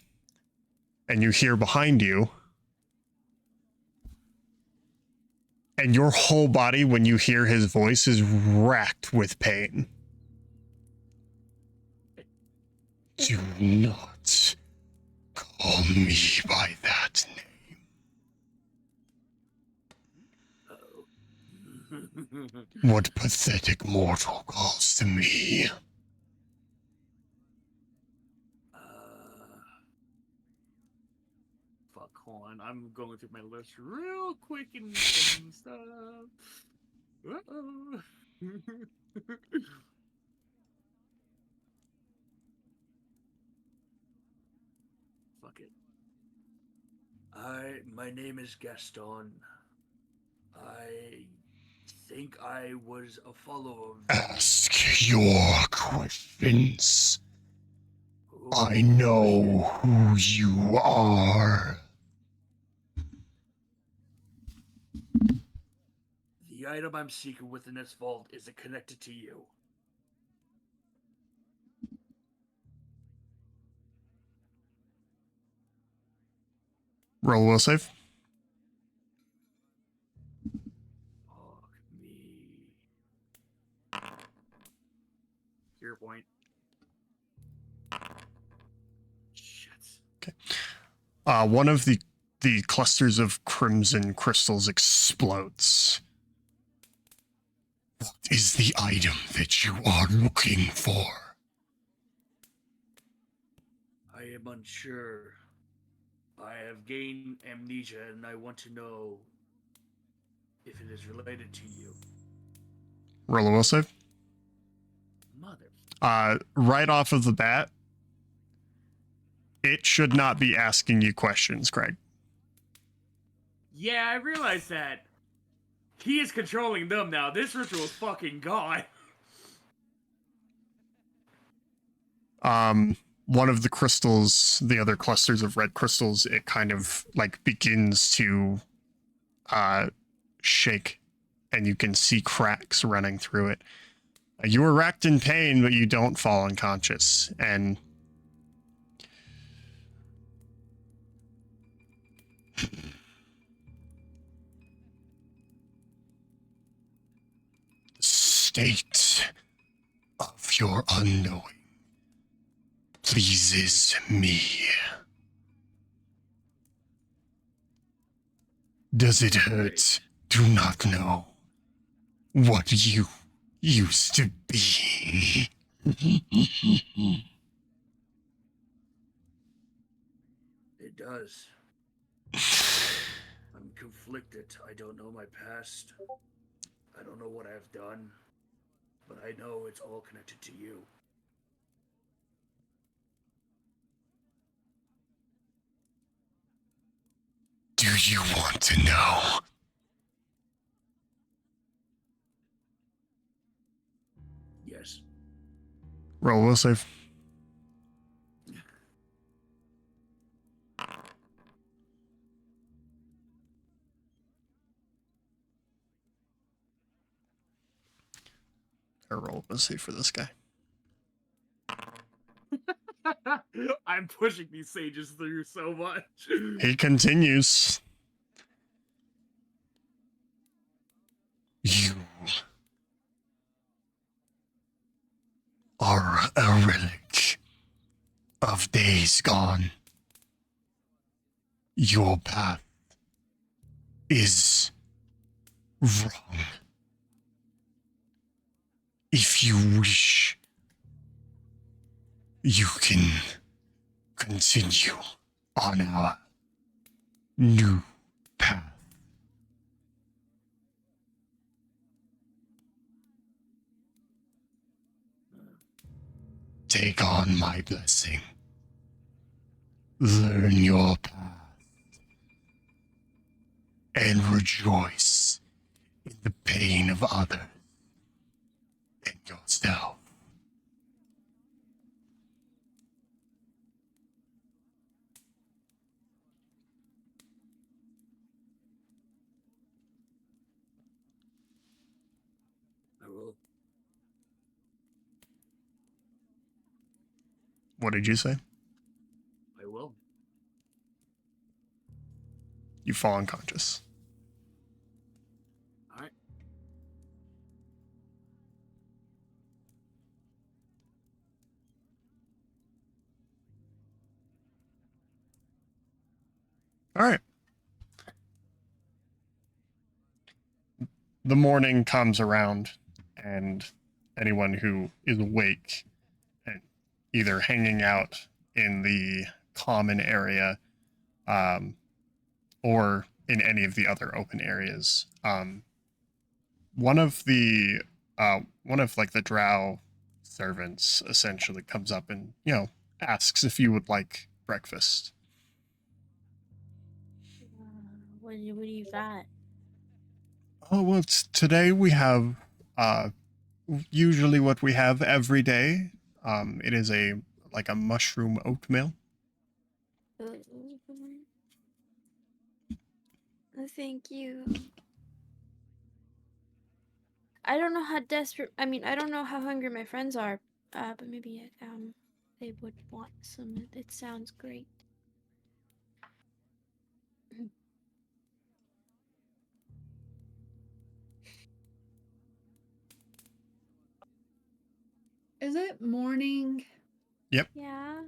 And you hear behind you, and your whole body, when you hear his voice, is racked with pain. Do not call me by that name. What pathetic mortal calls to me? Fuck, hold on. I'm going through my list real quick and some stuff. Uh-oh. Fuck it. My name is Gaston. I think I was a follower of... Ask your questions. I know who you are. The item I'm seeking within this vault, is it connected to you? Roll will save. Fuck me. Hero point. Shit. Okay. One of the clusters of crimson crystals explodes. What is the item that you are looking for? I am unsure. I have gained amnesia, and I want to know if it is related to you. Roll a will save. Mother. Right off of the bat, it should not be asking you questions, Craig. Yeah, I realize that. He is controlling them now. This ritual is fucking gone. One of the crystals, the other clusters of red crystals, it kind of like begins to shake, and you can see cracks running through it. You are racked in pain, but you don't fall unconscious, and the state of your unknowing pleases me. Does it hurt to not know what you used to be? It does. I'm conflicted. I don't know my past. I don't know what I've done. But I know it's all connected to you. Do you want to know? Yes. Roll will save. I roll will save for this guy. I'm pushing these sages through so much. He continues. You are a relic of days gone. Your path is wrong. If you wish, you can continue on our new path. Take on my blessing. Learn your path. And rejoice in the pain of others and yourself. I will. What did you say? I will. You fall unconscious. Alright. All right. The morning comes around, and anyone who is awake and either hanging out in the common area or in any of the other open areas, one of like the drow servants essentially comes up and asks if you would like breakfast. What do you got? Oh, well, today we have usually what we have every day. It is a mushroom oatmeal. Thank you. I don't know how desperate. I mean, I don't know how hungry my friends are. But maybe they would want some. It sounds great. Is it morning? Yep. Yeah.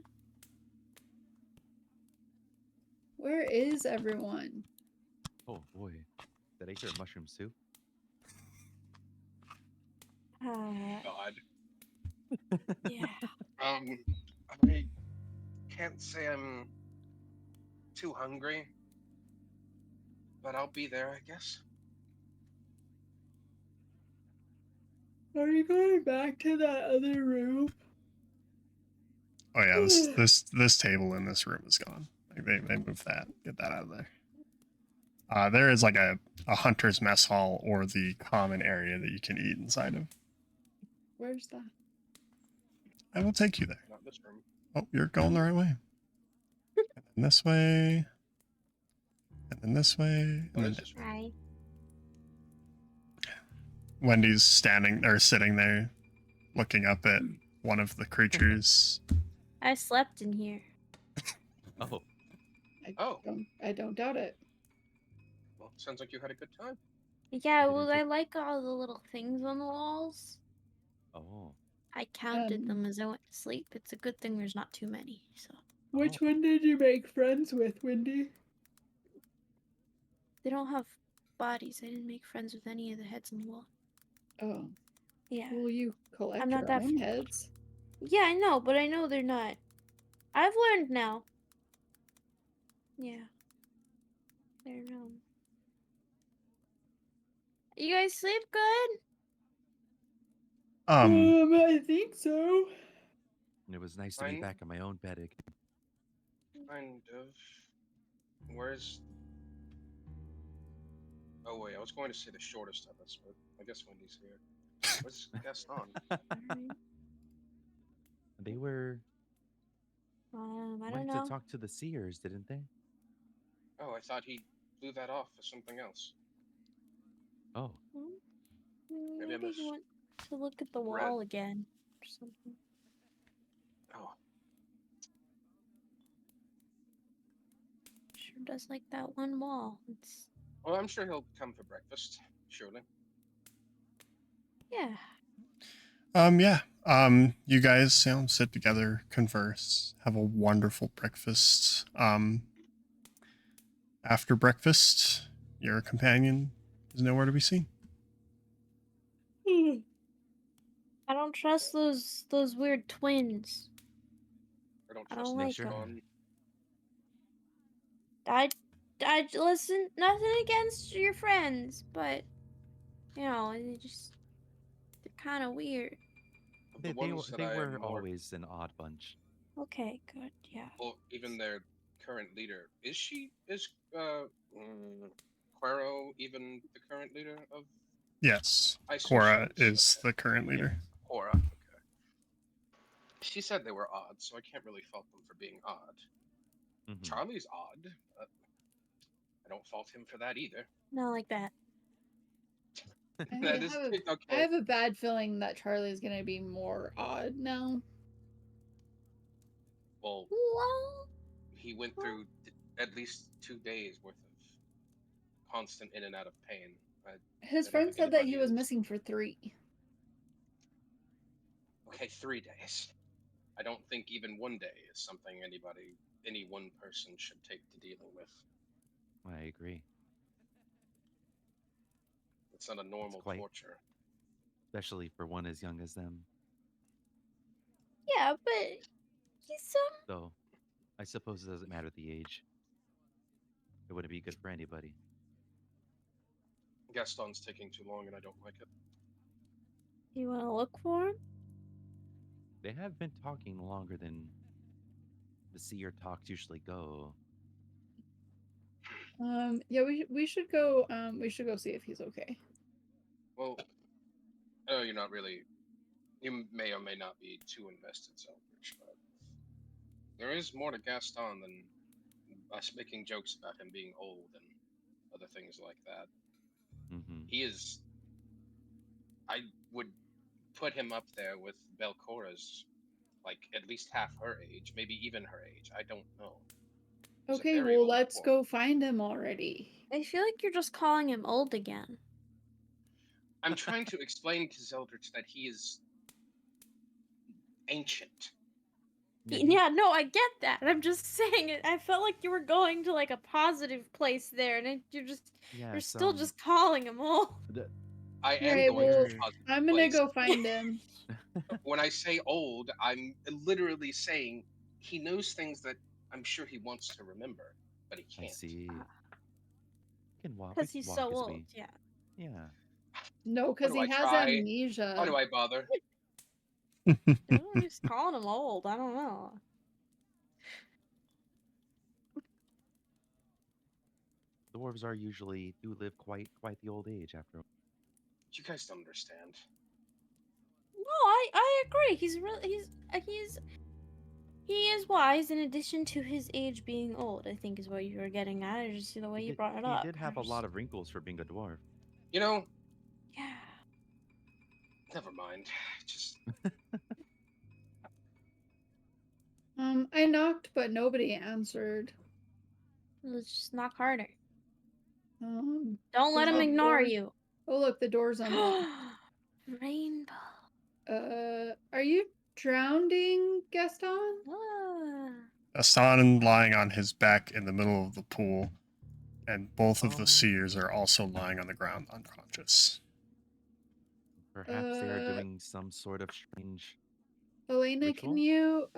Where is everyone? Oh boy, did I hear mushroom soup? God. Yeah. I can't say I'm too hungry, but I'll be there, I guess. Are you going back to that other room? Oh yeah, this table in this room is gone. Like they moved that. Get that out of there. There is like a hunter's mess hall or the common area that you can eat inside of. Where's that? I will take you there. Not this room. Oh, you're going the right way. And then this way. And then this way. And What then is this room? Hi. Wendy's standing or sitting there looking up at one of the creatures. I slept in here. Oh, I don't doubt it. Well, sounds like you had a good time. Yeah, Did well, it I take- like all the little things on the walls. oh, I counted them Um, as I went to sleep. It's a good thing there's not too many. So Which Oh. one did you make friends with, Wendy? they don't have bodies. I didn't make friends with any of the heads on the wall. Oh, Yeah. well, you collect I'm not your that own heads. Yeah, I know, but I know they're not. I've learned now. Yeah. They're known. You guys sleep good? I think so. it was nice to be Fine. back in my own bed again. Kind of. Where's... Oh wait, I was going to say the shortest of us, but I guess Wendy's here. Where's Gaston? Alright. They were I don't went know. to talk to the seers, didn't they? Oh, I thought he blew that off for something else. Oh, Maybe I Maybe he went to look at the misread. wall again or something. Oh, Sure does like that one wall. It's well, I'm sure he'll come for breakfast. Surely. yeah. Yeah. You guys, sit together, converse, have a wonderful breakfast. After breakfast, your companion is nowhere to be seen. I don't trust those weird twins. I don't I trust don't no, like sure. them. I listen. Nothing against your friends, but they're kind of weird. Of They, the they, were- ones that they I were am more... always an odd bunch. Okay, good. Yeah. Well, even their current leader. Is Quero even the current leader of... Yes, I Cora associate, is the current leader. Cora, okay. She said they were odd, so I can't really fault them for being odd. Mhm. Charlie's odd. I don't fault him for that either. Not like that. That is I okay. have a bad feeling that Charlie's gonna be more odd now. Well, Well, he went through at least 2 days worth of constant in and out of pain. His I don't friend think said that he anybody was is- missing for 3. Okay, 3 days. I don't think even 1 day is something any one person should take to dealing with. I agree. It's not a normal quite- torture. Especially for one as young as them. yeah, but he's Though, I suppose it doesn't matter the age. It wouldn't be good for anybody. Gaston's taking too long and I don't like it. You want to look for him? They have been talking longer than the seer talks usually go. Yeah, we should go. We should go see if he's okay. Well, I know you're not really... You may or may not be too invested, Zelbridge, but there is more to Gaston than us making jokes about him being old and other things like that. Mm-hmm. He is... I would put him up there with Belcora's, like, at least half her age, maybe even her age. I don't know. He's a Okay, very well, old let's dwarf. go find him already. I feel like you're just calling him old again. I'm trying to explain to Zeldritch that he is ancient. Yeah, no, I get that. I'm just saying it. I felt like you were going to like a positive place there, and you're Yeah, still just calling him old. I am Alright, going to well, a positive I'm gonna place. go find him. When I say old, I'm literally saying he knows things that I'm sure he wants to remember, but he I can't. see. We can walk. We Because can he's walk so as old. we. Yeah. Yeah. No, Why because do he I has try? Why amnesia. do I bother? I'm just calling him old. I don't know. Dwarves are usually do live quite the old age after all. You guys don't understand. No, I agree. He is wise in addition to his age being old. I think is what you were getting at. I just see the way you brought it He up. did have a lot of wrinkles for being a dwarf. You know, Yeah. never mind. Just I knocked, but nobody answered. Let's just knock harder. Um, Don't let is him the ignore door- you. Oh, look, the door's unlocked. Rainbow. Are you drowning, Gaston? Ah. Gaston lying on his back in the middle of the pool, and both of the Oh. seers are also lying on the ground unconscious. Perhaps they are Uh, doing some sort of strange. Elena, Ritual? can you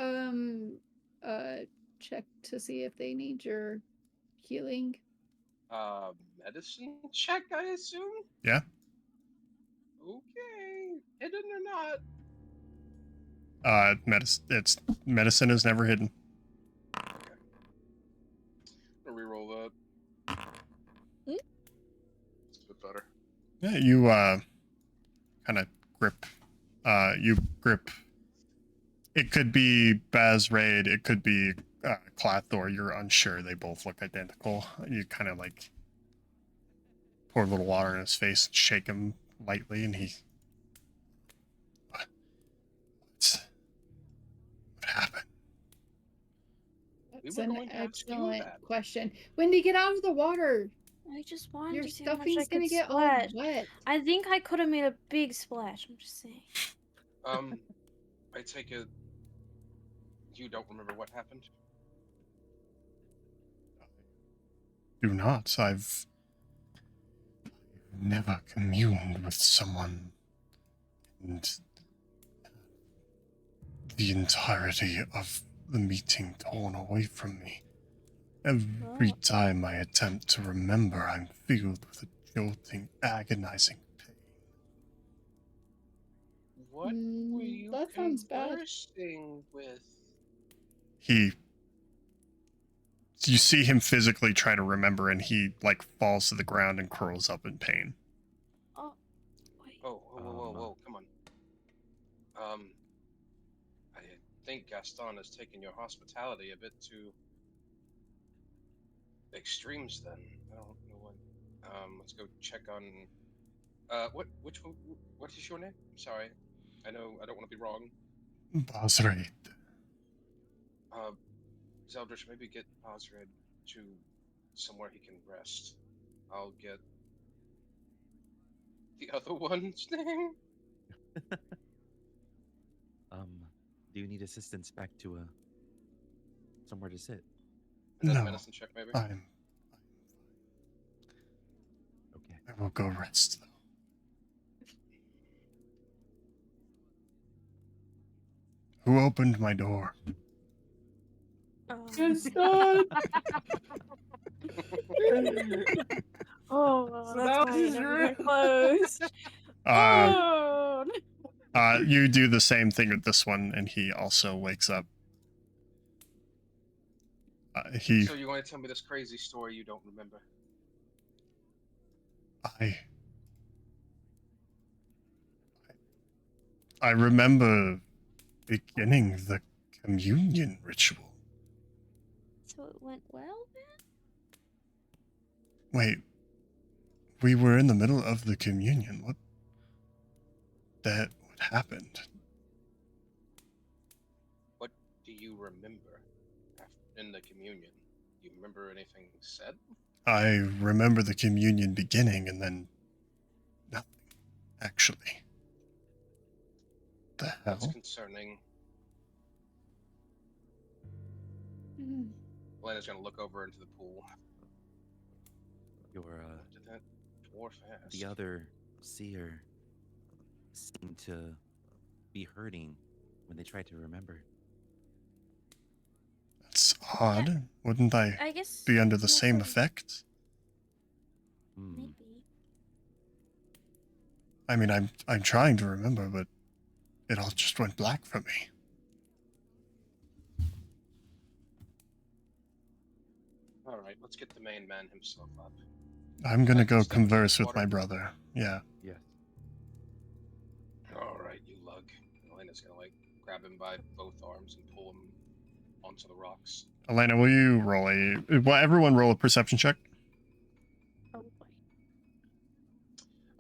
check to see if they need your healing? medicine check, I assume? Yeah. Okay. Hidden or not? Medicine is never hidden. I'm gonna reroll that. It's a bit better. Yeah, you kind of grip. You grip. It could be Baz Raid. It could be Clathor. You're unsure. They both look identical. You kind of like pour a little water in his face and shake him lightly, and he. What happened? We That's were an going to ask you excellent that. question. Wendy, get out of the water. I just wanted Your to see how much I stuffing's could gonna get all splash. wet. I think I could have made a big splash. I'm just saying. I take it you don't remember what happened? Do not. I've never communed with someone, and the entirety of the meeting torn away from me. Every Oh. time I attempt to remember, I'm filled with a jolting, agonizing pain. What were you That sounds bad. conversing with? You see him physically try to remember, and he like falls to the ground and curls up in pain. Oh. Wait. Whoa, come on. I think Gaston has taken your hospitality a bit to extremes then. I don't know what. Let's go check on. What is your name? I'm sorry. I know I don't want to be wrong. Basraid. Zeldrish, maybe get Osred to somewhere he can rest. I'll get the other one's name. Do you need assistance back to somewhere to sit? Another No, medicine check, maybe. I'm. Okay. I will go rest, though. Who opened my door? Gaston! Oh, So that's that was why I his never room. get close. Uh, Oh. You do the same thing with this one, and he also wakes up. So you want to tell me this crazy story you don't remember? I remember beginning the communion ritual. So it went well then? Wait, we were in the middle of the communion. What happened? What do you remember in the communion? Do you remember anything said? I remember the communion beginning and then nothing, actually. The hell? That's concerning. Elena's gonna look over into the pool. Your What did that dwarf ask? the other seer seemed to be hurting when they tried to remember. That's odd. Wouldn't I I guess be under the he same also- effect? Hmm. Maybe. I mean, I'm trying to remember, but it all just went black for me. All right, let's get the main man himself up. I'm gonna Like to go step into converse the with my water? brother. Yeah. Yes. All right, you lug. Elena's gonna like grab him by both arms and pull him onto the rocks. Elena, will you roll everyone roll a perception check? Oh boy.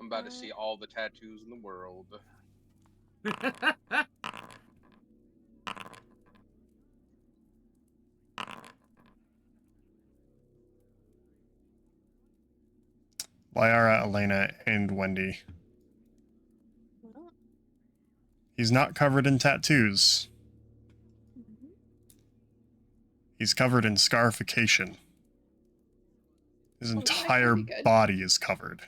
I'm about to see all the tattoos in the world. Lyara, Elena, and Wendy. Well, He's not covered in tattoos. mhm. He's covered in scarification. His Oh, that can't entire be good. body is covered.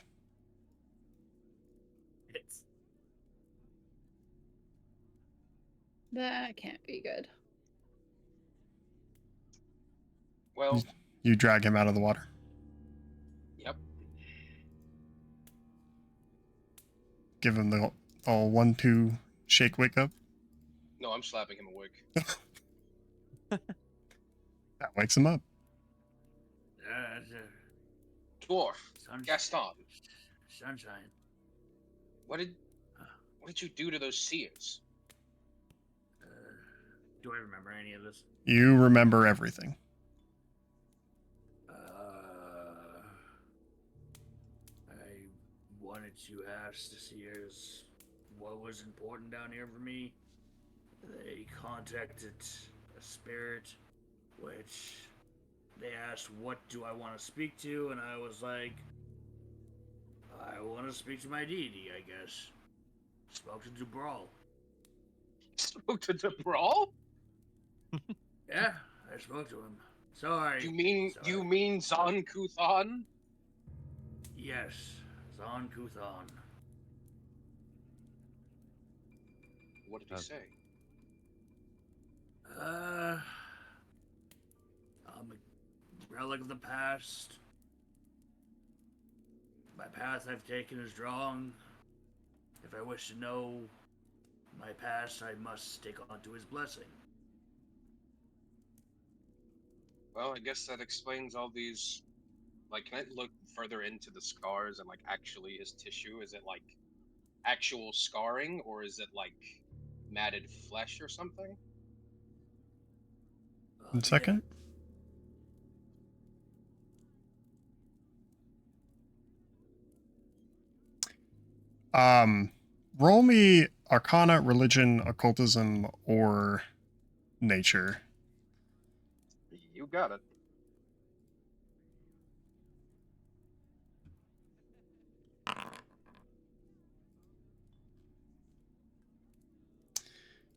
It's That can't be good. Well, You drag him out of the water. yep. Give him the all 1-2 shake wake up. No, I'm slapping him awake. That wakes him up. Dwarf, sunshine. Gaston, Sunshine. what did you do to those seers? Do I remember any of this? You remember everything. I wanted to ask the seers what was important down here for me. They contacted a spirit, which they asked, what do I want to speak to? And I was like, I want to speak to my deity, I guess. Spoke to Dubral. Spoke to Dubral? Yeah, I spoke to him. Sorry. You mean Zon Kuthan? Yes, Zon Kuthan. What did he say? I'm a relic of the past. My path I've taken is wrong. If I wish to know my past, I must take on to his blessing. Well, I guess that explains all these. Like, can I look further into the scars and, like, actually his tissue? Is it, like, actual scarring, or is it, like, matted flesh or something? 1 second. Roll me Arcana, Religion, Occultism, or Nature. You got it.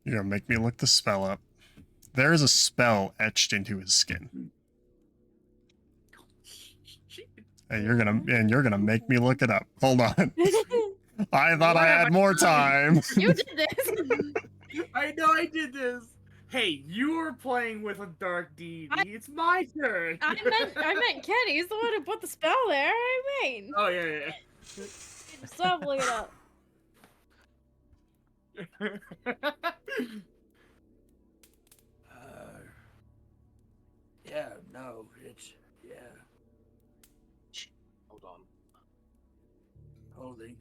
You're gonna make me look the spell up. There is a spell etched into his skin. And you're gonna make me look it up. Hold on. I thought I had more time. You did this. I know I did this. Hey, you were playing with a dark deity. It's my turn. I meant Kenny. He's the one who put the spell there. I mean, Oh yeah. stop looking up. Yeah, no, it's Hold on. holding.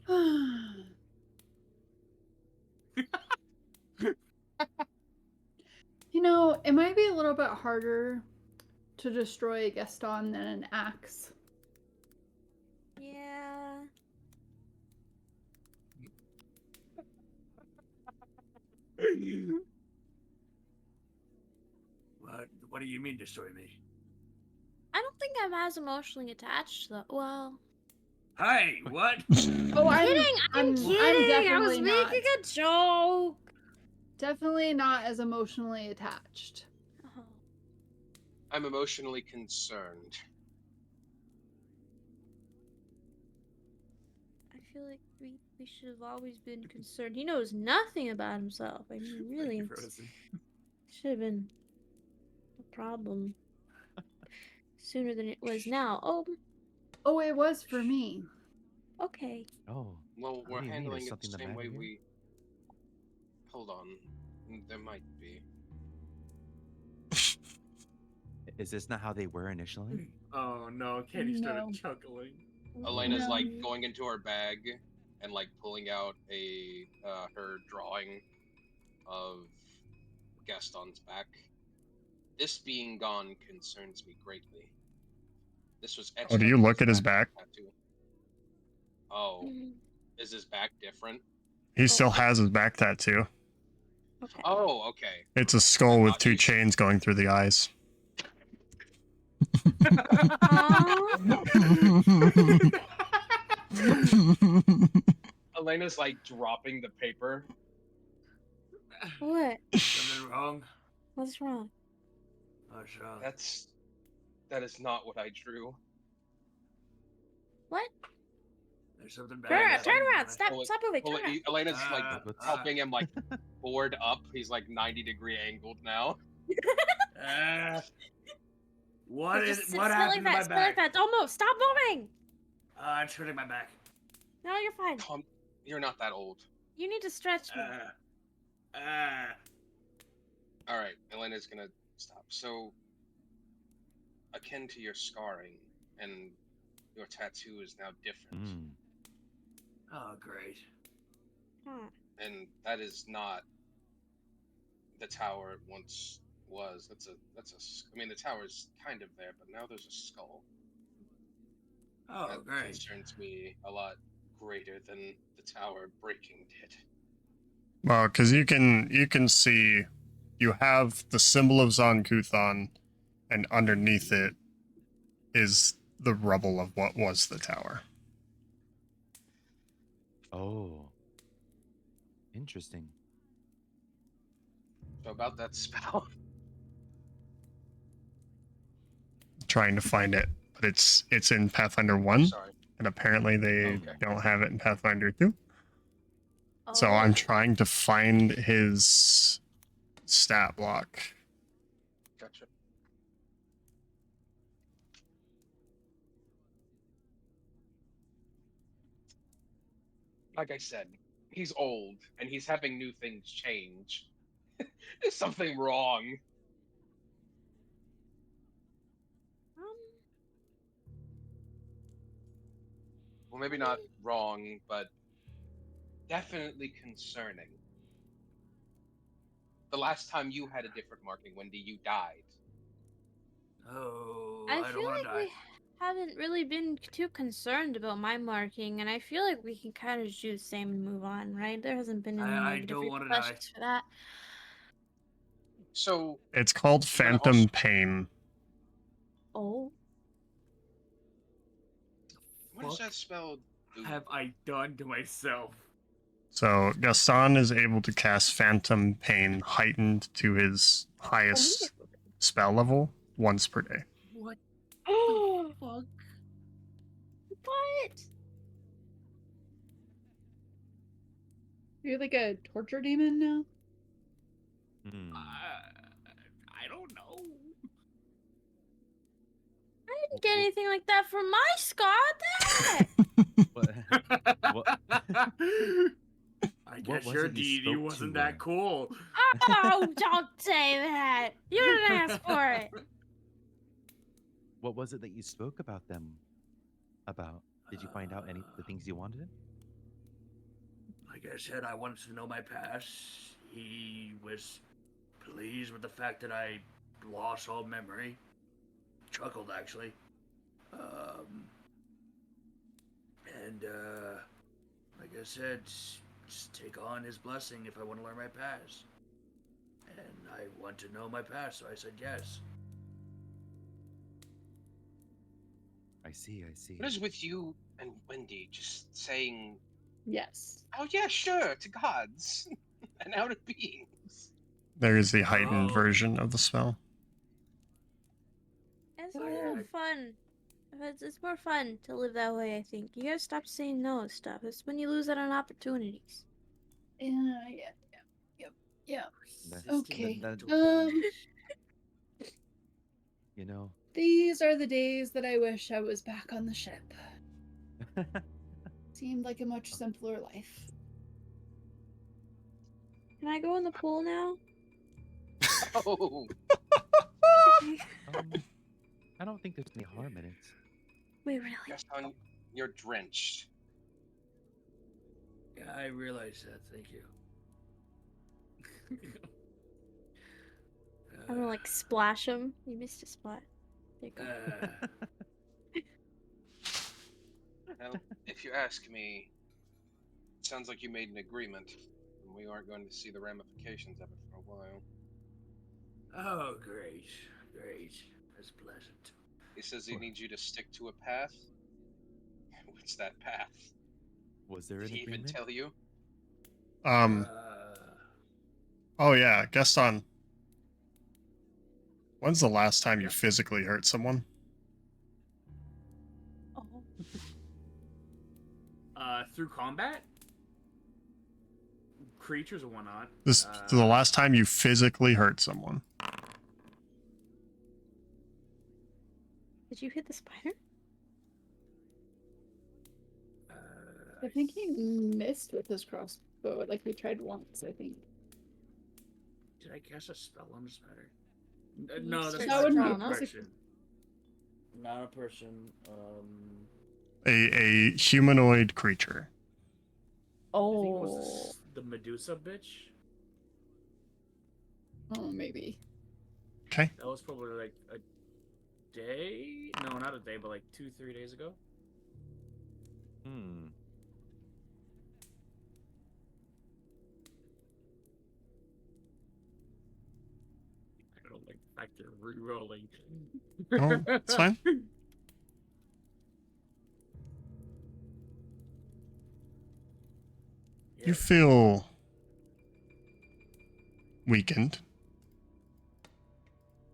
You know, it might be a little bit harder to destroy a Gaston than an axe. Yeah. What do you mean destroy me? I don't think I'm as emotionally attached though. Well, Hey, what? Oh, I'm kidding. I'm kidding. I was definitely not. making a joke. Definitely not as emotionally attached. Oh. I'm emotionally concerned. I feel like we should have always been concerned. He knows nothing about himself. I mean, really, Thank you, it's- Frozen. should have been a problem sooner than it was now. Oh, it was for me. Okay. Oh, Well, what we're do you mean? handling Is it the something the same matter way here? we. Hold on. There might be. Is this not how they were initially? Oh no, Katie started No. chuckling. Elena's No. like going into her bag and like pulling out her drawing of Gaston's back. This being gone concerns me greatly. This was etched Oh, do you onto look at his back? tattoo. Oh, is his back different? He still has his back tattoo. Okay. Oh, okay. It's a skull with thought 2 you- chains going through the eyes. Elena's like dropping the paper. What? Something wrong? What's wrong? What's wrong? That is not what I drew. What? There's something bad. Turn around! happening, Turn around! right? Stop! Well, Stop moving! Well, Turn around! Elena's like Let's- helping him like board up. He's like 90-degree angled now. What is? Just What sit happened like to that! my Sit like back? that! Don't move! Stop moving! It's hurting my back. No, you're fine. Tom, you're not that old. You need to stretch more. All right, Elena's gonna stop. So, akin to your scarring, and your tattoo is now different, Mm. Oh, great. and that is not the tower it once was. I mean, the tower's kind of there, but now there's a skull. Oh, That great. concerns me a lot greater than the tower breaking did. Well, because you can see you have the symbol of Zon-Kuthon, and underneath it is the rubble of what was the tower. Oh. Interesting. So about that spell, Trying to find it, but it's in Pathfinder 1, sorry. and apparently they Okay. don't have it in Pathfinder 2. So Oh. I'm trying to find his stat block. Gotcha. Like I said, he's old and he's having new things change. There's something wrong. Well, maybe not wrong, but definitely concerning. The last time you had a different marking, Wendy, you died. Oh, I I don't feel want like to die. we haven't really been too concerned about my marking, and I feel like we can kind of just do the same and move on, right? There hasn't been any I negative don't wanna die. repercussions for that. So, It's called I'm gonna Phantom also- Pain. Oh. what does Fuck that spell do? have I done to myself? So Gaston is able to cast Phantom Pain heightened to his highest spell level once per day. What Oh. the fuck? What? You're like a torture demon now? Hmm. I don't know. I didn't get anything like that from my Scott. What, what, I What guess was your it you deity spoke wasn't to, that cool. Oh, don't say that. You didn't ask for it. what was it that you spoke about them? About? Did you find out any of the things you wanted? Like I said, I wanted to know my past. He was pleased with the fact that I lost all memory. Chuckled, actually. And, like I said, just take on his blessing if I want to learn my past. And I want to know my past, so I said yes. I see, I see. What is with you and Wendy just saying, Yes. oh yeah, sure, to gods and outer beings? There is the heightened Oh. version of the spell. It's Oh, a yeah. little fun. It's more fun to live that way, I think. You gotta stop saying no to stuff. It's when you lose out on opportunities. Yeah. Yeah. That- Okay. that- you know. These are the days that I wish I was back on the ship. Seemed like a much simpler life. Can I go in the pool now? Oh, I don't think there's any harm in it. Wait, really? Gaston, you're drenched. Yeah, I realize that. Thank you. I'm gonna like splash him. You missed a spot. There you go. Well, if you ask me, it sounds like you made an agreement, and we aren't going to see the ramifications of it for a while. Oh, great. That's pleasant. He says he needs you to stick to a path. What's that path? Was there Did an he even agreement? tell you? Oh yeah, Gaston. When's the last time you physically hurt someone? Through combat? Creatures or whatnot. This the last time you physically hurt someone. Did you hit the spider? I think he missed with his crossbow. Like he tried once, I think. Did I cast a spell on the spider? You No, that's started not drawing a us. person. Not a person. A humanoid creature. I think it was the Medusa bitch. Oh, maybe. Okay. That was probably like a day. No, not a day, but like 2-3 days ago. I don't like the fact they're re-rolling. Oh, it's fine. You feel weakened.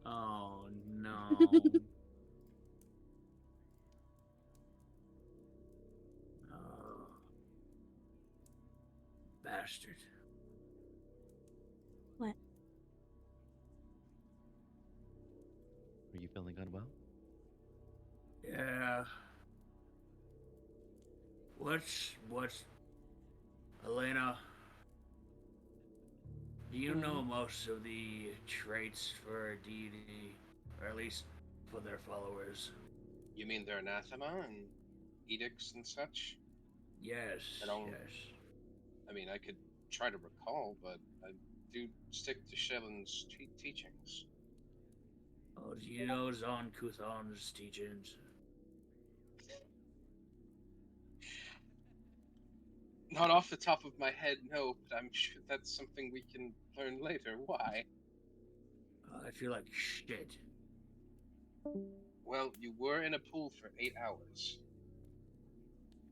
Oh no. Oh. Bastard. What? Are you feeling unwell? Yeah. What's Elena? Do you know most of the traits for a deity, or at least for their followers? You mean their anathema and edicts and such? Yes. I don't- Yes. I mean, I could try to recall, but I do stick to Shellen's teachings. Oh, do you know Zon Kuthon's teachings? Not off the top of my head, no, but I'm sure that's something we can learn later. Why? I feel like shit. Well, you were in a pool for 8 hours.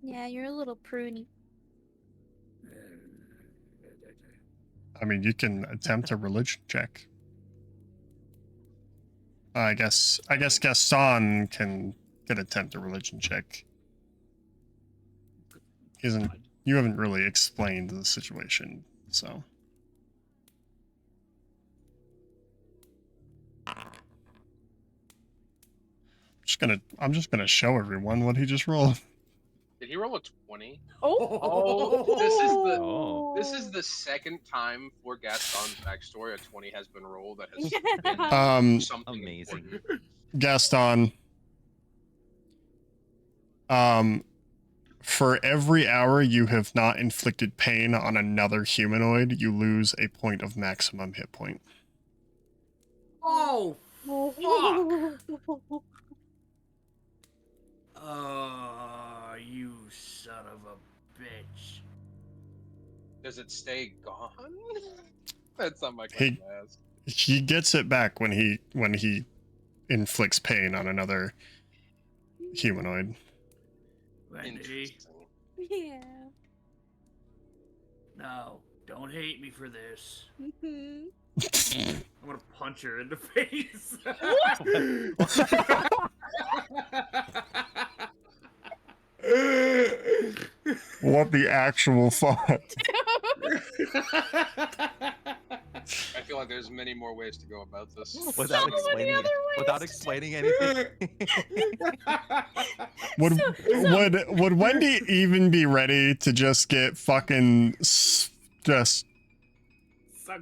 Yeah, you're a little pruny. I mean, you can attempt a religion check. I guess Gaston can attempt a religion check. You haven't really explained the situation, so. I'm just gonna show everyone what he just rolled. Did he roll a 20? Oh! This is the second time for Gaston's backstory a 20 has been rolled that has been something Amazing. important. Gaston. For every hour you have not inflicted pain on another humanoid, you lose a point of maximum hit point. Oh, fuck! Oh, you son of a bitch. Does it stay gone? That's not my question to ask. He gets it back when he inflicts pain on another humanoid. Wendy, Yeah. no, don't hate me for this. Mhm. I'm gonna punch her in the face. what the actual fuck? I feel like there's many more ways to go about this. Without So many explaining other without ways to explaining anything. Would So- would Wendy even be ready to just get fucking just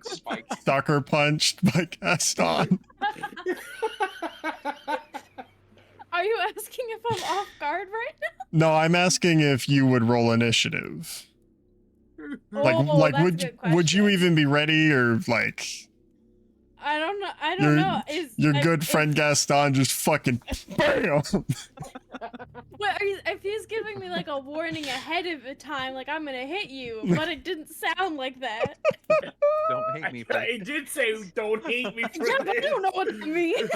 Spike. sucker punched by Gaston? Are you asking if I'm off guard right now? No, I'm asking if you would roll initiative. Like, Oh, like that's a good would you question. even be ready, or like I don't know. I don't your know. your good friend Gaston just fucking bam? What are you, if he's giving me like a warning ahead of a time, like I'm gonna hit you, but it didn't sound like that. Don't hate me for I did say don't hate me for Yeah, but I this. don't know what that means.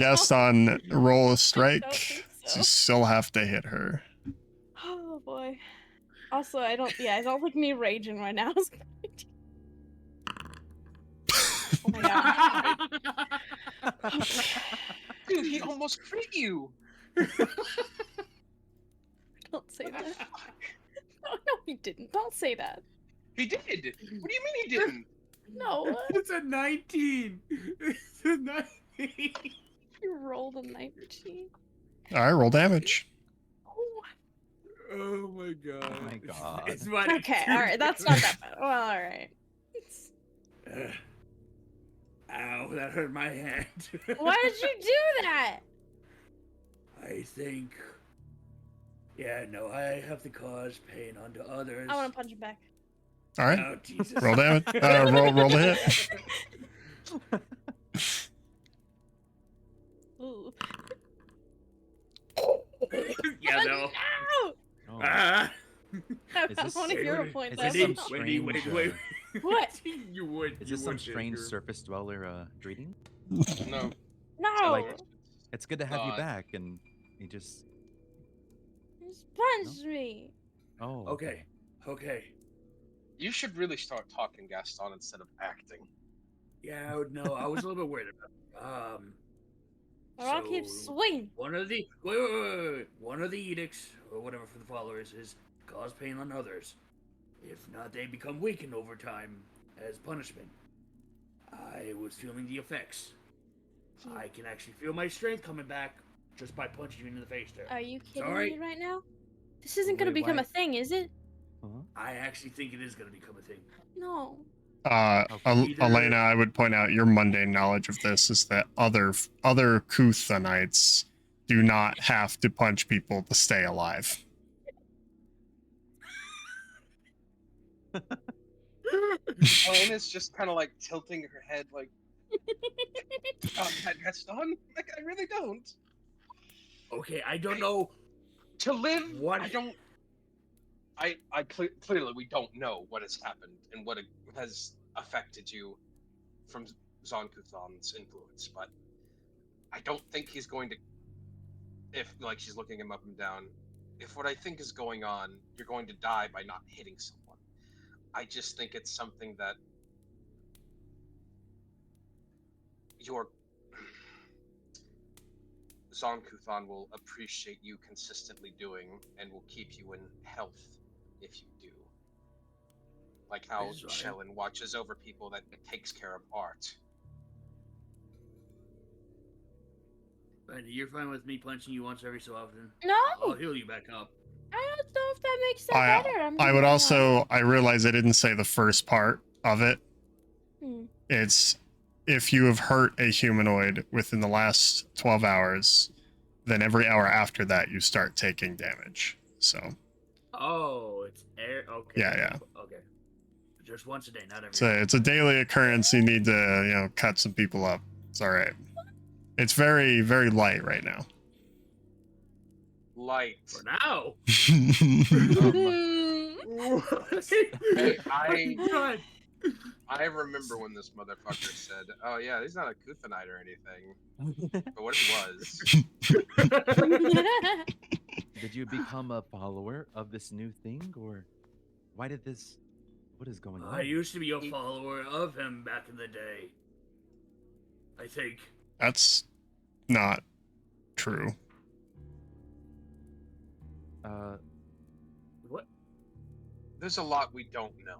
Gaston, roll a I strike. don't think so. You still have to hit her. Oh boy. Also, I don't think me raging right now is Oh my god. Dude, he almost crit you. Don't say that. No, he didn't. Don't say that. He did. What do you mean he didn't? No. It's a 19. It's a 19. You rolled a 19. All right, roll damage. Oh. Oh my god. Oh my god. It's my Okay, alright, that's not that bad. Well, alright. Ow, that hurt my hand. Why did you do that? I think. Yeah, no, I have to cause pain onto others. I want to punch him back. All right, Oh, Jesus. roll damage. Roll the hit. Ooh. Yeah, no. No! Oh, Ah. I Is this- want to hero point is that. this some one. Wendy, wait, strange, wait. What? You would. is you this some would, strange Edgar. surface dweller greeting? No. No! Like- It's good to have you God. back, and he just Just punch me. oh Okay. Okay. You should really start talking, Gaston, instead of acting. Yeah, no, I was a little bit worried about it. Or I'll keep So, swinging. One of the wait. One of the edicts, or whatever for the followers, is cause pain on others. If not, they become weakened over time as punishment. I was feeling the effects. I can actually feel my strength coming back just by punching you in the face there. Are you kidding alright. me right now? This isn't gonna Wait, become why? a thing, is it? huh? I actually think it is going to become a thing. No. Either- Elena, I would point out your mundane knowledge of this is that other Kuthanites do not have to punch people to stay alive. Elena's just kind of like tilting her head, like, Gaston? Like, I really don't. Okay, I don't know. To live, What? I don't. Clearly we don't know what has happened and what has affected you from Zonkuthan's influence, but I don't think he's going to. If like she's looking him up and down, if what I think is going on, you're going to die by not hitting someone. I just think it's something that your Zonkuthan will appreciate you consistently doing and will keep you in health if you do. Like how That's right. Shellen watches over people that takes care of art. Randy, you're fine with me punching you once every so often. No! I'll heal you back up. I don't know if that makes that better. I would also, I realize I didn't say the first part of it. Hmm. It's if you have hurt a humanoid within the last 12 hours, then every hour after that you start taking damage. So, Oh, it's air. Okay. Yeah. Okay. Just once a day, not every. it's a daily occurrence. You need to, cut some people up. It's all right. It's very, very light right now. Light. For now. Hey, God. I remember when this motherfucker said, "Oh yeah, he's not a Kuthanite or anything." But what if he was? Did you become a follower of this new thing, or why did this? What is going on? I used to be a follower of him back in the day. I think. That's not true. there's a lot we don't know.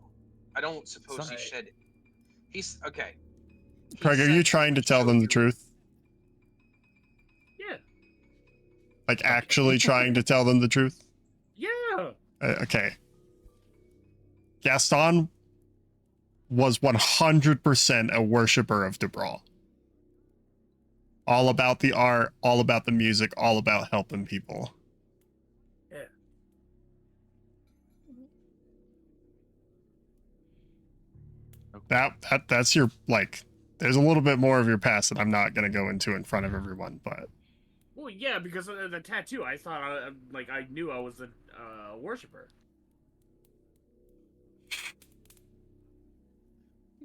I don't suppose he Some- shed. He's okay. He Craig, are said you he trying to would tell show them the you- truth? Yeah. Like, actually trying to tell them the truth? Yeah. Okay. Gaston was 100% a worshiper of DeBrawl. All about the art, all about the music, all about helping people. Yeah. That's your, like, there's a little bit more of your past that I'm not going to go into in front of everyone, but Well, yeah, because of the tattoo, I thought, I knew I was a worshiper.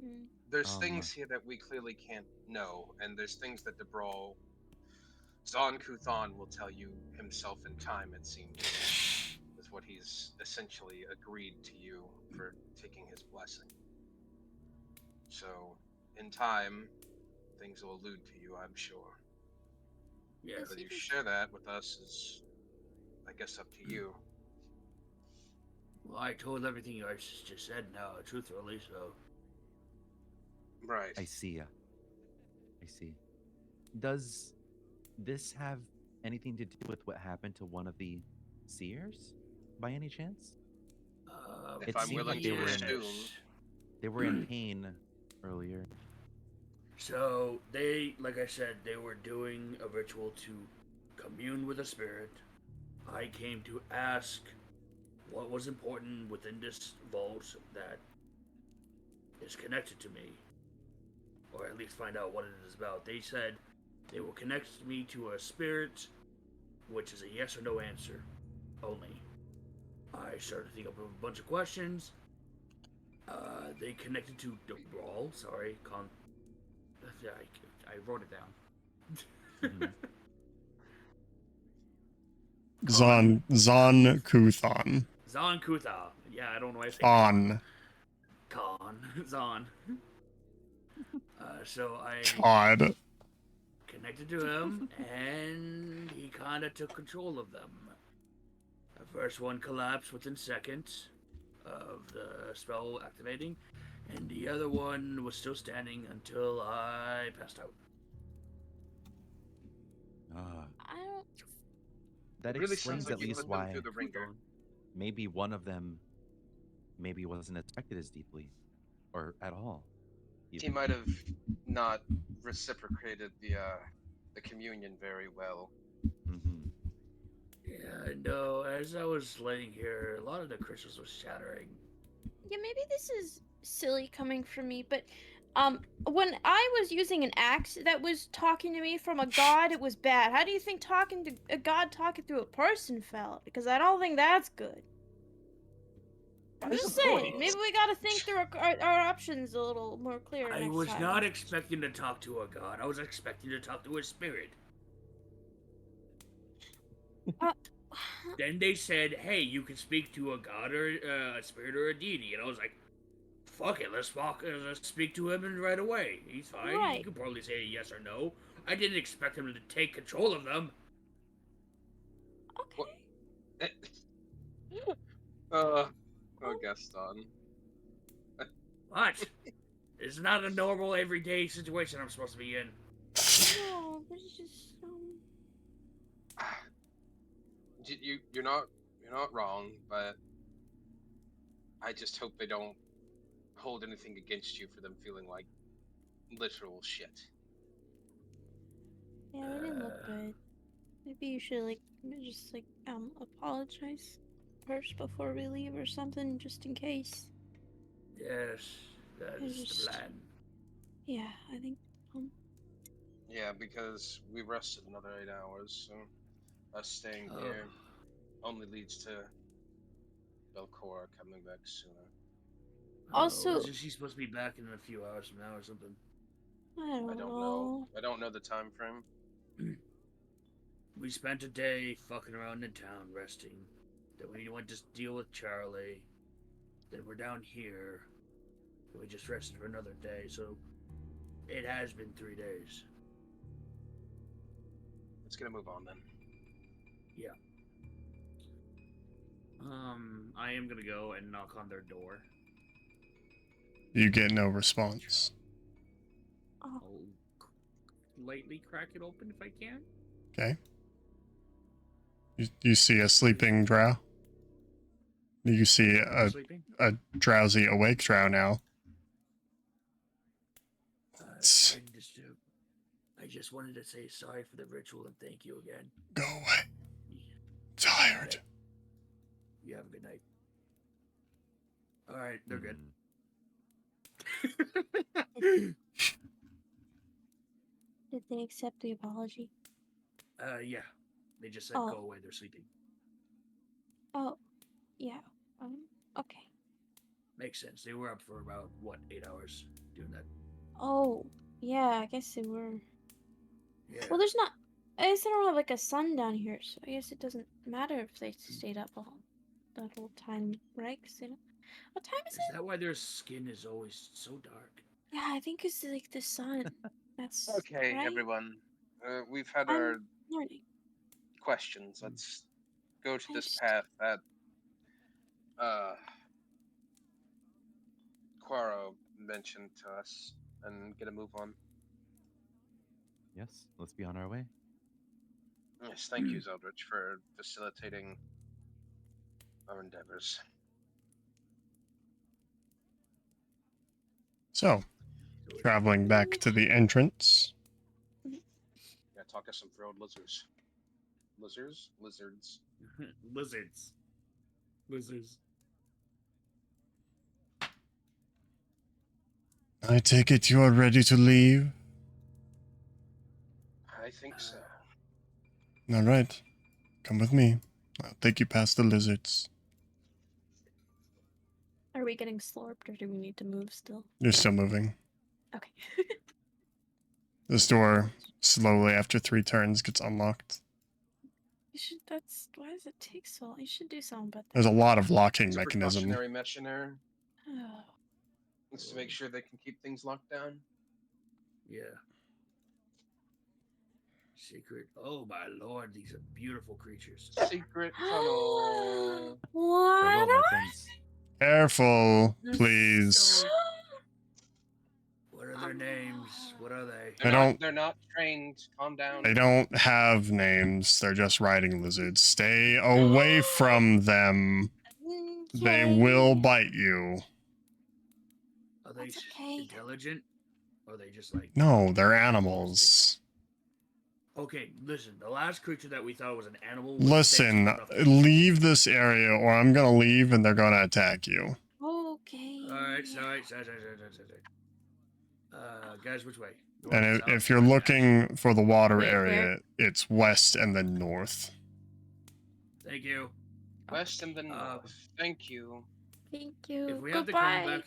Mm. There's things here that we clearly can't know, and there's things that DeBrawl, Zon Kuthan will tell you himself in time, it seems, is what he's essentially agreed to you for taking his blessing. So, in time, things will allude to you, I'm sure. Yeah. Yes. Whether you share that with us is, I guess, up to you. Well, I told everything you just said now, truthfully, so. Right. I see. I see. Does this have anything to do with what happened to one of the seers, by any chance? If It I'm seemed willing like they to were in assume, They were in pain earlier. So, they, like I said, they were doing a ritual to commune with a spirit. I came to ask what was important within this vault that is connected to me, or at least find out what it is about. They said they will connect me to a spirit, which is a yes or no answer only. I started to think of a bunch of questions. They connected to the brawl. Sorry, I wrote it down. Zon Kuthan. Zon Kutha. Yeah, I don't know why I say On. Khan. Zon. So I Todd. connected to him, and he kind of took control of them. The first one collapsed within seconds of the spell activating, and the other one was still standing until I passed out. I don't. That it really explains sounds like at you least put them why through the ringer. maybe one of them maybe wasn't affected as deeply, or at all. He even. might have not reciprocated the communion very well. Mhm. Yeah, I know. As I was laying here, a lot of the crystals were shattering. Yeah, maybe this is silly coming from me, but when I was using an axe that was talking to me from a god, it was bad. How do you think talking to a god talking through a person felt? Because I don't think that's good. I'm That's just the saying, point. maybe we gotta think through our options a little more clear I next was time. not expecting to talk to a god. I was expecting to talk to a spirit. Then they said, "Hey, you can speak to a god or a spirit or a deity," and I was like, "Fuck it, let's speak to him right away. He's fine. Right. You can probably say yes or no." I didn't expect him to take control of them. Okay. Oh, Gaston. What? It's not a normal everyday situation I'm supposed to be in. No, but it's just You're not wrong, but I just hope they don't hold anything against you for them feeling like literal shit. yeah, we didn't look good. Maybe you should just apologize first before we leave or something, just in case. Yes, that I is the just- plan. Yeah, I think. Yeah, because we rested another 8 hours, so us staying Oh. here only leads to Belcora coming back sooner. Also- isn't she supposed to be back in a few hours from now or something? I don't know. I don't know the time frame. We spent a day fucking around in town resting. Then we went to deal with Charlie. Then we're down here. We just rested for another day, so it has been 3 days. Let's get a move on then. I am gonna go and knock on their door. You get no response. Oh, I'll lightly crack it open if I can. Okay. You see a sleeping drow. You see Sleeping. a drowsy awake drow now. Sorry to disturb. I just wanted to say sorry for the ritual and thank you again. Go away. Tired. You have a good night. All right, they're good. did they accept the apology? Yeah. They just said Oh. go away. They're sleeping. Oh, yeah. Okay. Makes sense. They were up for about what 8 hours doing that. Oh, yeah. I guess they were. Yeah. Well, there's not. I guess they don't have like a sun down here, so I guess it doesn't matter if they stayed up that whole time, right? 'Cause they don't... What time is Is it? that why their skin is always so dark? Yeah, I think it's like the sun. That's Okay, right? everyone. We've had I'm our learning. questions. Let's go to this Nice. path that Quaro mentioned to us and get a move on. Yes, let's be on our way. Yes, thank you, Zeldrich, for facilitating our endeavors. So, traveling back to the entrance. Yeah, talk us some thrilled lizards. Lizards? Lizards. Lizards. Lizards. I take it you are ready to leave? I think so. All right. Come with me. I'll take you past the lizards. Are we getting slurped or do we need to move still? You're still moving. Okay. This door, slowly after 3 turns, gets unlocked. You should. That's why does it take so long? You should do something about that. There's a lot of locking It's a mechanism. precautionary measure. Oh. It's to make sure they can keep things locked down. Yeah. Secret. Oh my lord, these are beautiful creatures. Secret tunnel. What? Farewell, my friends. Careful, This please. so- What are their names? What are they? They're not trained. Calm down. They don't have names. They're just riding lizards. Stay away from them. They will bite you. Are they That's okay. intelligent? Or are they just like... No, they're animals. Okay, listen. The last creature that we thought was an animal... was Listen, fixed for nothing. leave this area or I'm gonna leave and they're gonna attack you. Okay. Alright, sorry. Guys, which way? North, And south, if you're west, looking for the water Wait, area, it's west and then north. Thank you. West and the north. Thank you. Thank you. If we have to Goodbye. come back...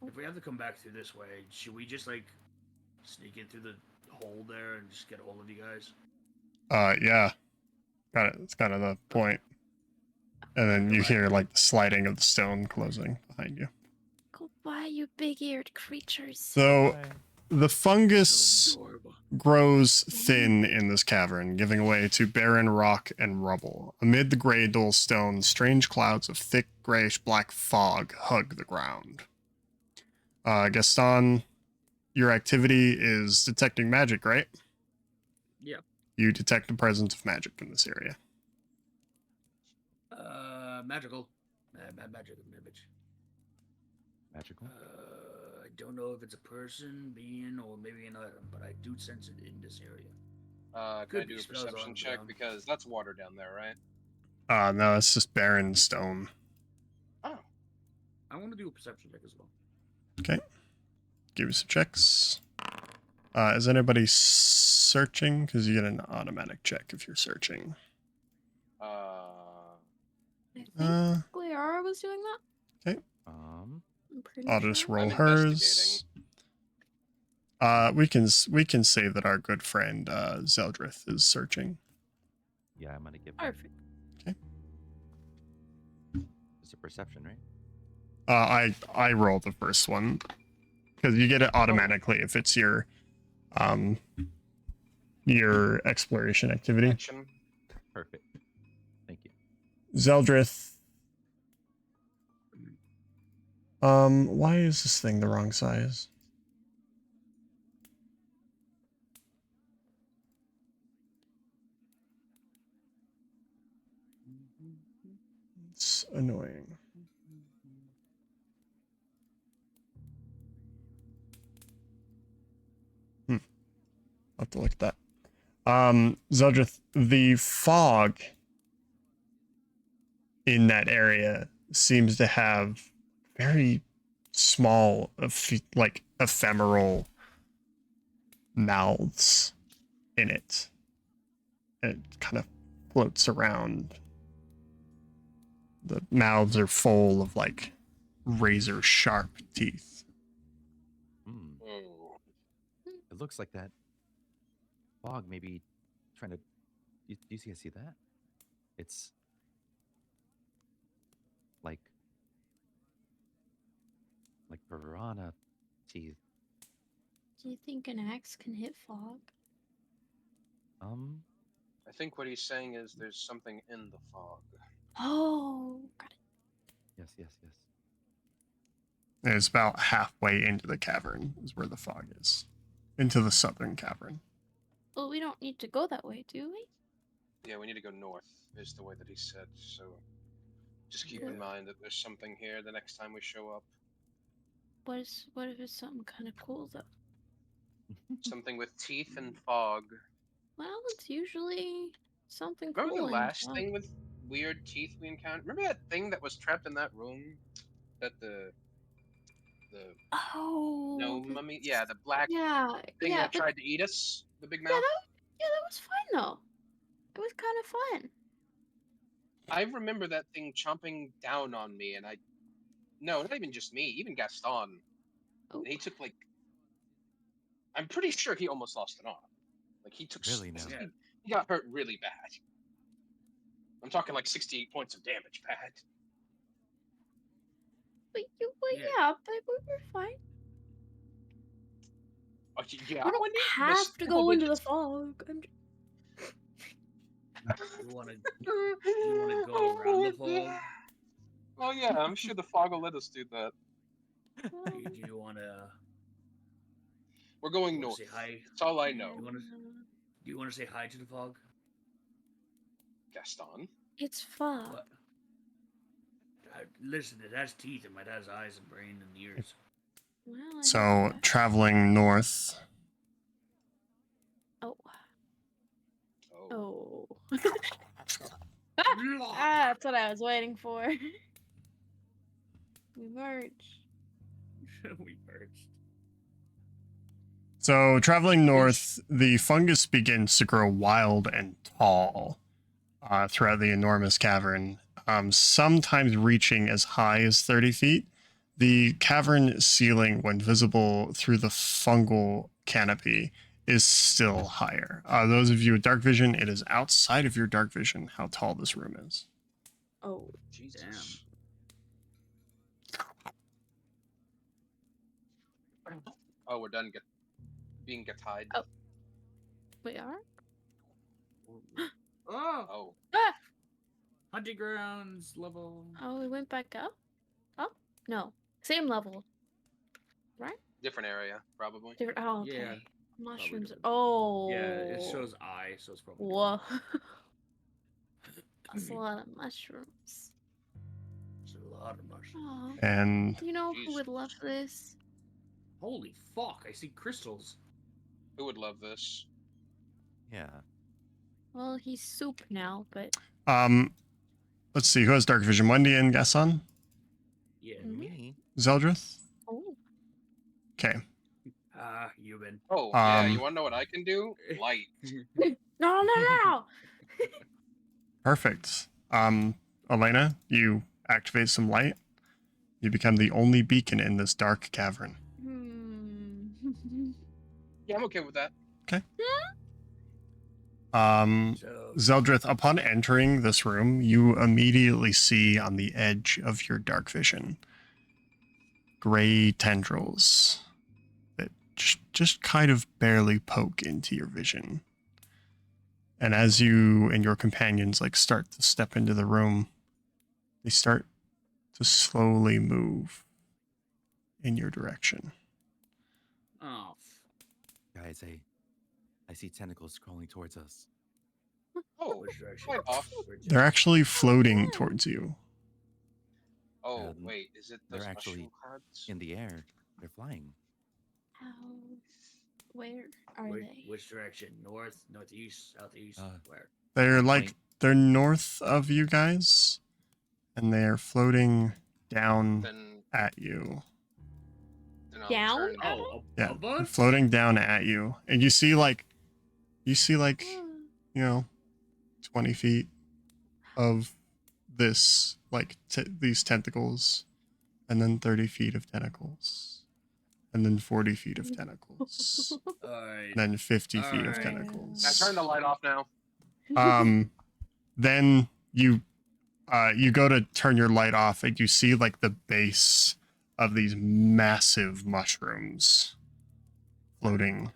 If we have to come back through this way, should we just, like, sneak in through the hole there and just get a hold of you guys? Yeah. It's kind of the point. And then you hear like the sliding of the stone closing behind you. Goodbye, you big-eared creatures. So the fungus So adorable. grows thin in this cavern, giving way to barren rock and rubble. Amid the gray, dull stone, strange clouds of thick, grayish-black fog hug the ground. Gaston, your activity is detecting magic, right? Yeah. You detect the presence of magic in this area. Magical. Magical. I don't know if it's a person, being, or maybe an item, but I do sense it in this area. Can Could I do be a spells perception on check? ground. Because that's water down there, right? No, it's just barren stone. Oh. I want to do a perception check as well. Okay. Give you some checks. Is anybody searching? Because you get an automatic check if you're searching. I think Cleara was doing that. Okay. Um, I'm pretty I'll sure. just roll I'm hers. We can say that our good friend Zeldrith is searching. yeah, I'm gonna give Perfect. it's a perception, right? I roll the first one because you get it automatically if it's your exploration activity. Action. Perfect. Thank you. Zeldrith, Why is this thing the wrong size? It's annoying. I'll have to look at that. Zeldrith, the fog in that area seems to have very small, like ephemeral mouths in it. It kind of floats around. The mouths are full of like razor sharp teeth. Oh. It looks like that fog maybe trying to. Do you see that? It's like piranha teeth. Do you think an axe can hit fog? I think what he's saying is there's something in the fog. Oh, got it. Yes. And it's about halfway into the cavern is where the fog is. Into the southern cavern. Well, we don't need to go that way, do we? Yeah, we need to go north, is the way that he said, so just keep in mind that there's something here the next time we show up. What if it's something kind of cool though? Something with teeth and fog. Well, it's usually something Remember cool. the last thing with weird teeth we encountered? Remember that thing that was trapped in that room? That the mummy? Yeah, the black thing that tried to eat us? The big mouth? Yeah, that was fine though. It was kind of fun. I remember that thing chomping down on me, and no, not even just me, even Gaston. Oh. And he took like, I'm pretty sure he almost lost an arm. Like he took, Really now? he got hurt really bad. I'm talking like 68 points of damage, bad. But but we were fine. Yeah, We don't have to go into the fog. You wanna go around the fog? Oh yeah, I'm sure the fog will let us do that. Do you wanna? We're going north. Say hi? That's all I know. Do you wanna say hi to the fog? Gaston. It's fog. What? Listen, it has teeth. It might have eyes and brain and ears. Well, So traveling north. Oh. That's what I was waiting for. We merged. We merged. So traveling north, the fungus begins to grow wild and tall throughout the enormous cavern, sometimes reaching as high as 30 feet. The cavern ceiling, when visible through the fungal canopy, is still higher. Those of you with dark vision, it is outside of your dark vision how tall this room is. Oh, Jesus. Oh, we're done being tied. Oh. We are? Oh. Ah! Hunting grounds level. Oh, we went back up? Oh, no. Same level. Right? Different area, probably. Different. Oh, okay. Yeah. Mushrooms. Oh. Yeah, it shows eye, so it's probably. Whoa. That's a lot of mushrooms. It's a lot of mushrooms. Aw. And You know who would love this? Holy fuck! I see crystals. Who would love this? Yeah. Well, he's soup now, but let's see, who has dark vision? Wendy and Gaston? Yeah, Me. Zeldrith? oh. Okay. You been. Oh, yeah, you wanna know what I can do? Light. No. Perfect. Elena, you activate some light. You become the only beacon in this dark cavern. Yeah, I'm okay with that. Okay. Zeldrith, upon entering this room, you immediately see on the edge of your dark vision gray tendrils that just kind of barely poke into your vision. And as you and your companions start to step into the room, they start to slowly move in your direction. Oh, Guys, I see tentacles crawling towards us. Oh, which direction? quite off. They're actually floating towards you. Oh, Um, wait, is it those they're actually mushroom clouds? in the air. They're flying. How? Where are they? Which direction? North, northeast, southeast? Where? They're like Point. they're north of you guys, and they are floating down Then, at you. then I'll Down? turn. Oh, Yeah, above they're us? floating down at you, and you see like, you know, 20 feet of this like these tentacles, and then 30 feet of tentacles, and then 40 feet of tentacles, Alright. and then 50 feet of Alright. tentacles. Can I turn the light off now? Then you go to turn your light off, and you see like the base of these massive mushrooms floating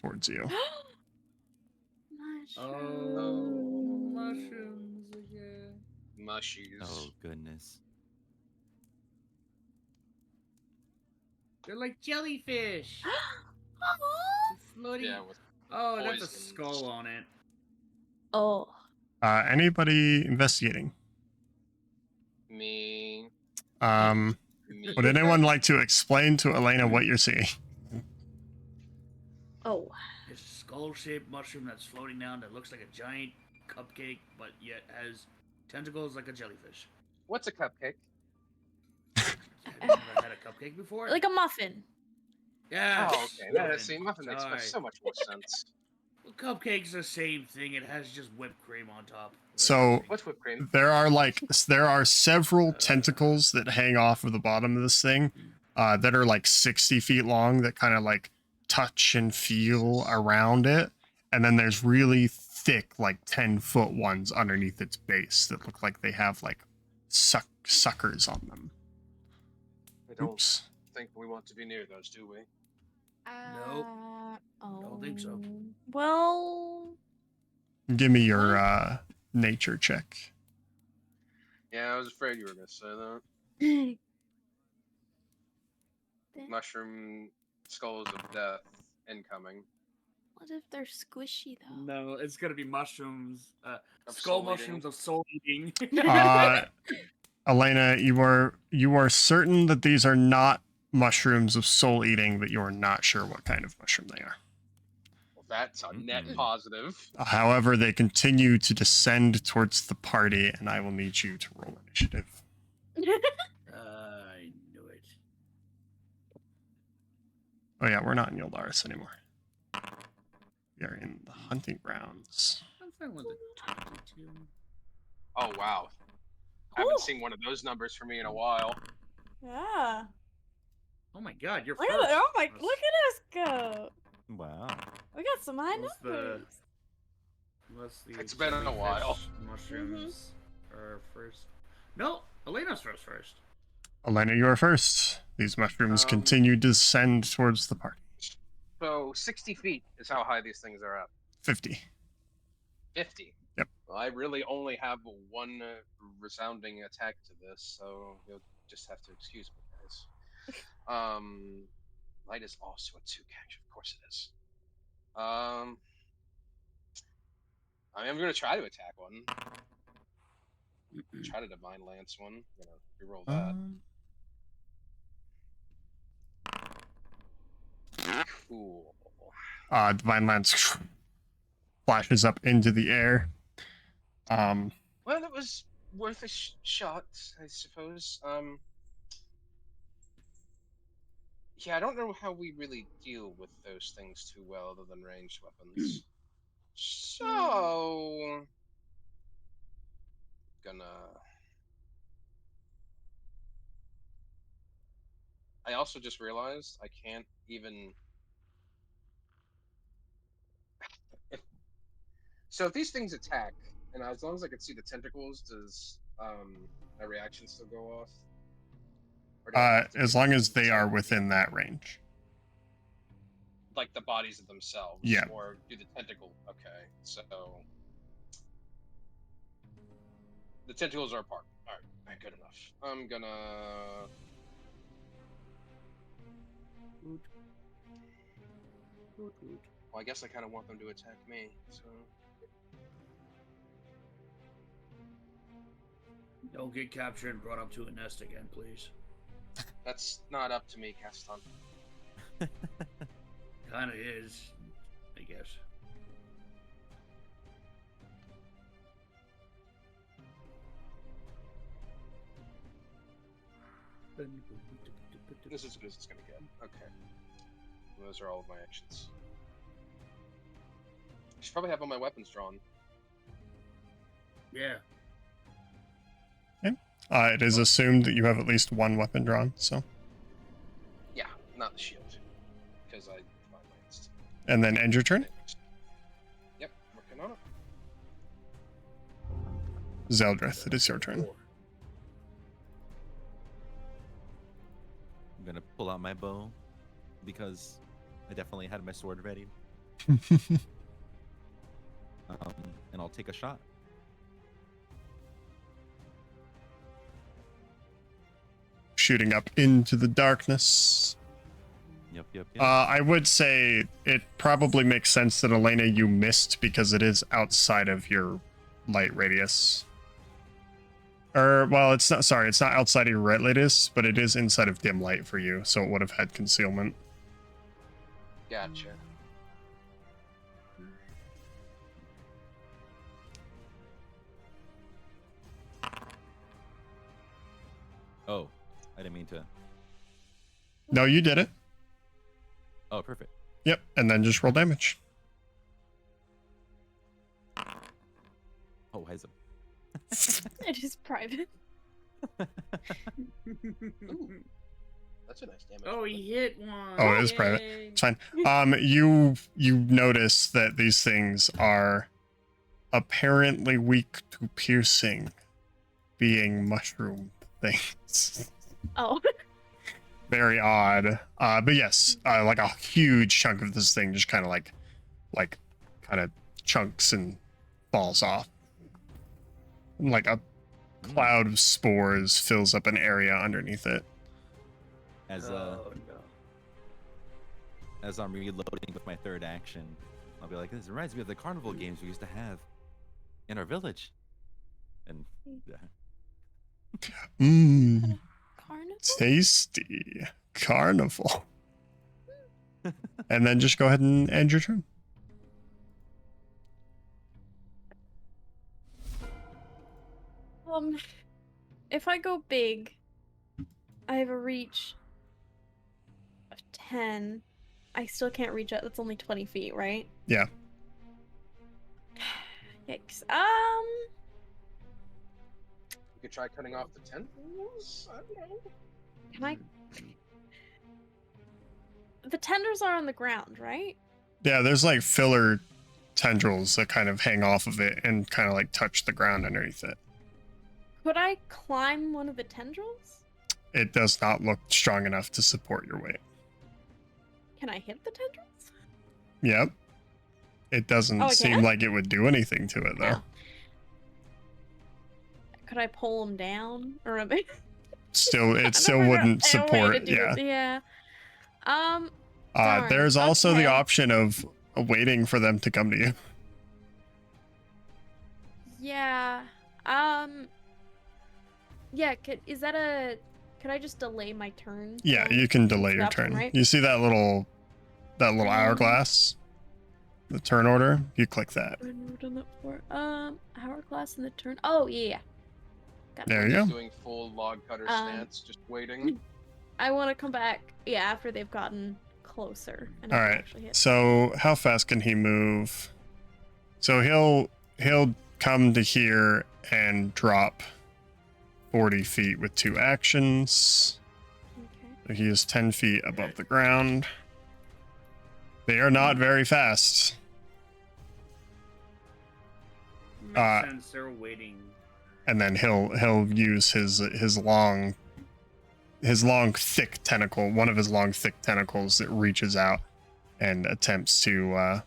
towards you. Oh, mushrooms again. Mushies. Oh goodness. They're like jellyfish. Floating. Yeah, with Oh, that's a poisons. skull on it. Oh. Anybody investigating? me. Um, Me. would anyone like to explain to Elena what you're seeing? Oh. It's a skull-shaped mushroom that's floating down that looks like a giant cupcake, but yet has tentacles like a jellyfish. What's a cupcake? Have you never had a cupcake before? Like a muffin. Yeah. Oh, okay. That see, muffin makes Sorry. so much more sense. Well, cupcake's the same thing. It has just whipped cream on top. So What's whipped cream? there are several tentacles that hang off of the bottom of this thing, that are like 60 feet long that kind of like touch and feel around it, and then there's really thick like 10-foot ones underneath its base that look like they have like suckers on them. I don't Oops. think we want to be near those, do we? Nope. Oh. Don't think so. Well. Give me your nature check. Yeah, I was afraid you were gonna say that. Then- Mushroom skulls of death incoming. What if they're squishy though? No, it's gonna be mushrooms. Of Skull soul eating. mushrooms of soul eating. Elena, you are certain that these are not mushrooms of soul eating, but you are not sure what kind of mushroom they are. Well, that's a net positive. However, they continue to descend towards the party, and I will need you to roll initiative. I knew it. Oh yeah, we're not in Yoldaris anymore. We are in the hunting grounds. I'm fine with the 22. Oh wow. I haven't seen one of those numbers for me in a while. Yeah. Oh my god, you're Look first. at oh my! Look at us go. Wow. We got some high What's the- numbers. Unless the It's been a jellyfish while. Mushrooms are first. No, Elena's first. Elena, you are first. These mushrooms Um, continue to descend towards the party. So 60 feet is how high these things are up. 50. 50. Yep. Well, I really only have one resounding attack to this, so you'll just have to excuse me, guys. Light is also a 2 catch, of course it is. I mean, I'm gonna try to attack one. Try to divine lance one. I'm gonna reroll that. Cool. Divine Lance flashes up into the air. Well, it was worth a shot, I suppose. Yeah, I don't know how we really deal with those things too well, other than ranged weapons. So, I also just realized I can't even. So if these things attack, and as long as I can see the tentacles, does my reaction still go off? Or do I have to As do long it as they are themselves? within that range. Like the bodies of themselves? Yeah. Or do the tentacle... Okay, so... The tentacles are apart. Alright, good enough. I'm gonna... Well, I guess I kind of want them to attack me, so. Don't get captured and brought up to a nest again, please. That's not up to me, Gaston. Kinda is, I guess. This is as good as it's gonna get. Okay. Those are all of my actions. I should probably have all my weapons drawn. Yeah. It is assumed that you have at least one weapon drawn, so. Yeah, not the shield. Because I financed. And then end your turn. Yep, working on it. Zeldrith, it is your turn. I'm gonna pull out my bow because I definitely had my sword ready. And I'll take a shot. Shooting up into the darkness. Yep. I would say it probably makes sense that Elena, you missed because it is outside of your light radius. Well, it's not, sorry, it's not outside of your red radius, but it is inside of dim light for you, so it would have had concealment. Gotcha. Oh, I didn't mean to. No, you did it. Oh, perfect. Yep, and then just roll damage. Oh, Heism. It is private. Ooh, that's a nice damage. Oh, he hit one. Oh, it is private. Yay. It's fine. You notice that these things are apparently weak to piercing, being mushroom things. Oh. Very odd. But yes, like a huge chunk of this thing just kind of kind of chunks and falls off. And like a cloud of spores fills up an area underneath it. As Oh, no. as I'm reloading with my third action, I'll be like, this reminds me of the carnival games we used to have in our village. And Mmm, Carnival? tasty. Carnival. And then just go ahead and end your turn. If I go big, I have a reach of 10. I still can't reach it. That's only 20 feet, right? Yeah. Yikes. You could try cutting off the tendrils? I don't know. Can I? The tendrils are on the ground, right? Yeah, there's like filler tendrils that kind of hang off of it and kind of like touch the ground underneath it. Could I climb one of the tendrils? It does not look strong enough to support your weight. Can I hit the tendrils? Yep. It doesn't Oh, I seem can? like it would do anything to it, though. No. Could I pull them down? Or am I... Still, it I still never wouldn't got a way to support, do yeah. it. Yeah. Darn. There's also the Okay. option of waiting for them to come to you. Yeah. Yeah, is that a... Could I just delay my turn? Yeah, So you can delay it's your an option, turn. right? You see that little hourglass? The turn order? You click that. I've never done that before. Hourglass in the turn. Oh, yeah. Got it. There you go. Doing full log cutter stance, just waiting. I want to come back, yeah, after they've gotten closer. And All I can right. actually hit. So how fast can he move? So he'll come to here and drop 40 feet with 2 actions. Okay. So he is 10 feet above the ground. They are not very fast. Makes sense. They're waiting. And then he'll use his long thick tentacle, one of his long thick tentacles that reaches out and attempts to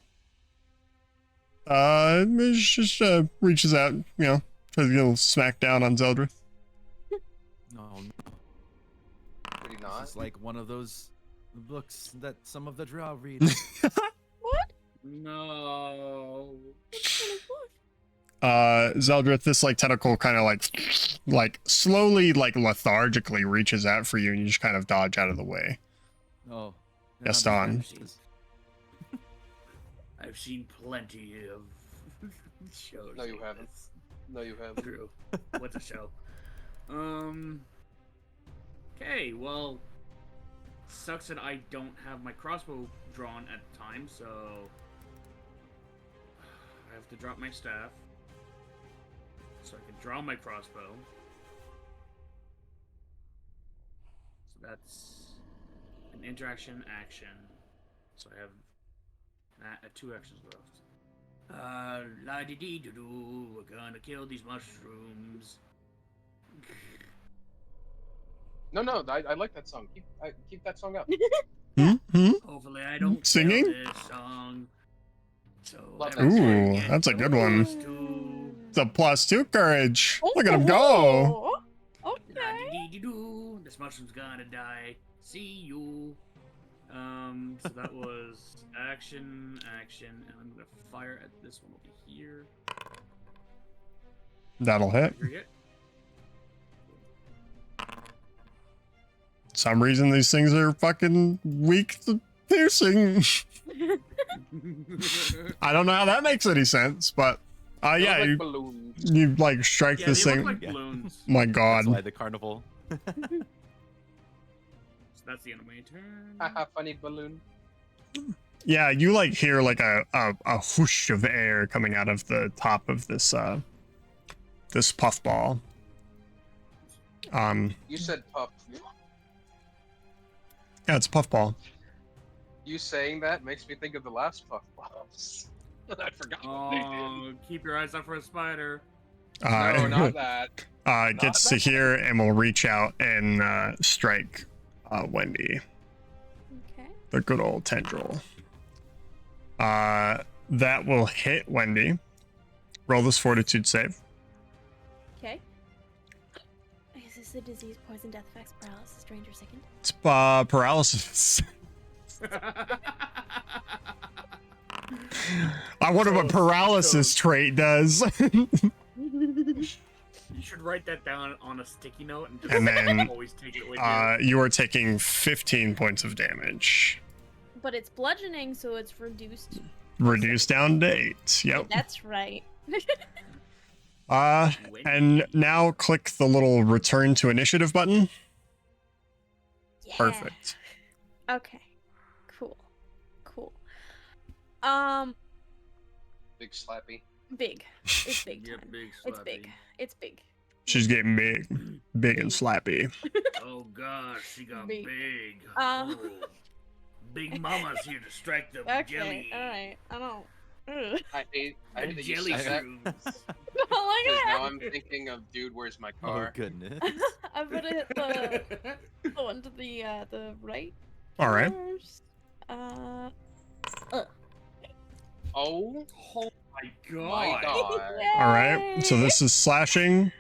reaches out, tries to get a little smack down on no, Pretty this not. is like one of those The books that some of the drow read. What? No. Zeldrith, this like tentacle kind of like slowly, like lethargically reaches out for you, and you just kind of dodge out of the way. Oh. Gaston. I've seen plenty of shows. No, you like haven't. this. No, you haven't. True. What's a show? Okay, well, sucks that I don't have my crossbow drawn at the time, so I have to drop my staff so I can draw my crossbow. So that's an interaction action. So I have 2 actions left. La di dee doo doo. We're gonna kill these mushrooms. No, I like that song. Keep that song up. Hopefully, I don't Singing? kill this song. So Love that everyone Ooh, gets that's a good a one. +2. It's a +2 courage. Look at him go. Oh, okay. La-di-dee-dee-doo. This mushroom's gonna die. See you. So that was action, and I'm gonna fire at this one over here. That'll hit. Here Some reason these things are fucking weak to piercing. you I don't know how that makes any sense, but They yeah, look like you, balloons. you like strike Yeah, this they thing. look like Yeah. balloons. My That's god. why the carnival. So that's the end of my turn. Haha, funny balloon. Yeah, you like hear like a whoosh of air coming out of the top of this this puffball. You said puff. Yeah, it's a puffball. You saying that makes me think of the last puff balls. I forgot what they Oh, keep your eyes out for a spider. did. No, not that. It gets to that. here and will reach out and strike Wendy. Okay. The good old tendril. That will hit Wendy. Roll this fortitude save. Okay. Is this a disease, poison, death effects, paralysis, stranger second? It's paralysis. I wonder what paralysis trait does. You should write that down on a sticky note and just And then, always take it with you. You are taking 15 points of damage. But it's bludgeoning, so it's reduced. Reduced down to 8. Yep. That's right. And now click the little return to initiative button. Yeah. Perfect. Okay. Cool. Big slappy. Big. It's big Yep, time. big It's slappy. big. It's big. She's getting big and slappy. Oh gosh, she got Big. big. Uh, Oh. Big Mama's here to strike the Okay. jelly. All right. I don't. Ugh. I hate The that you jelly said that. shrooms. I don't like Because it. now I'm thinking of dude, where's my Oh car? goodness. I'm gonna hit the one to the right. All right. First. Oh Oh my my god. god. All right. So this is slashing.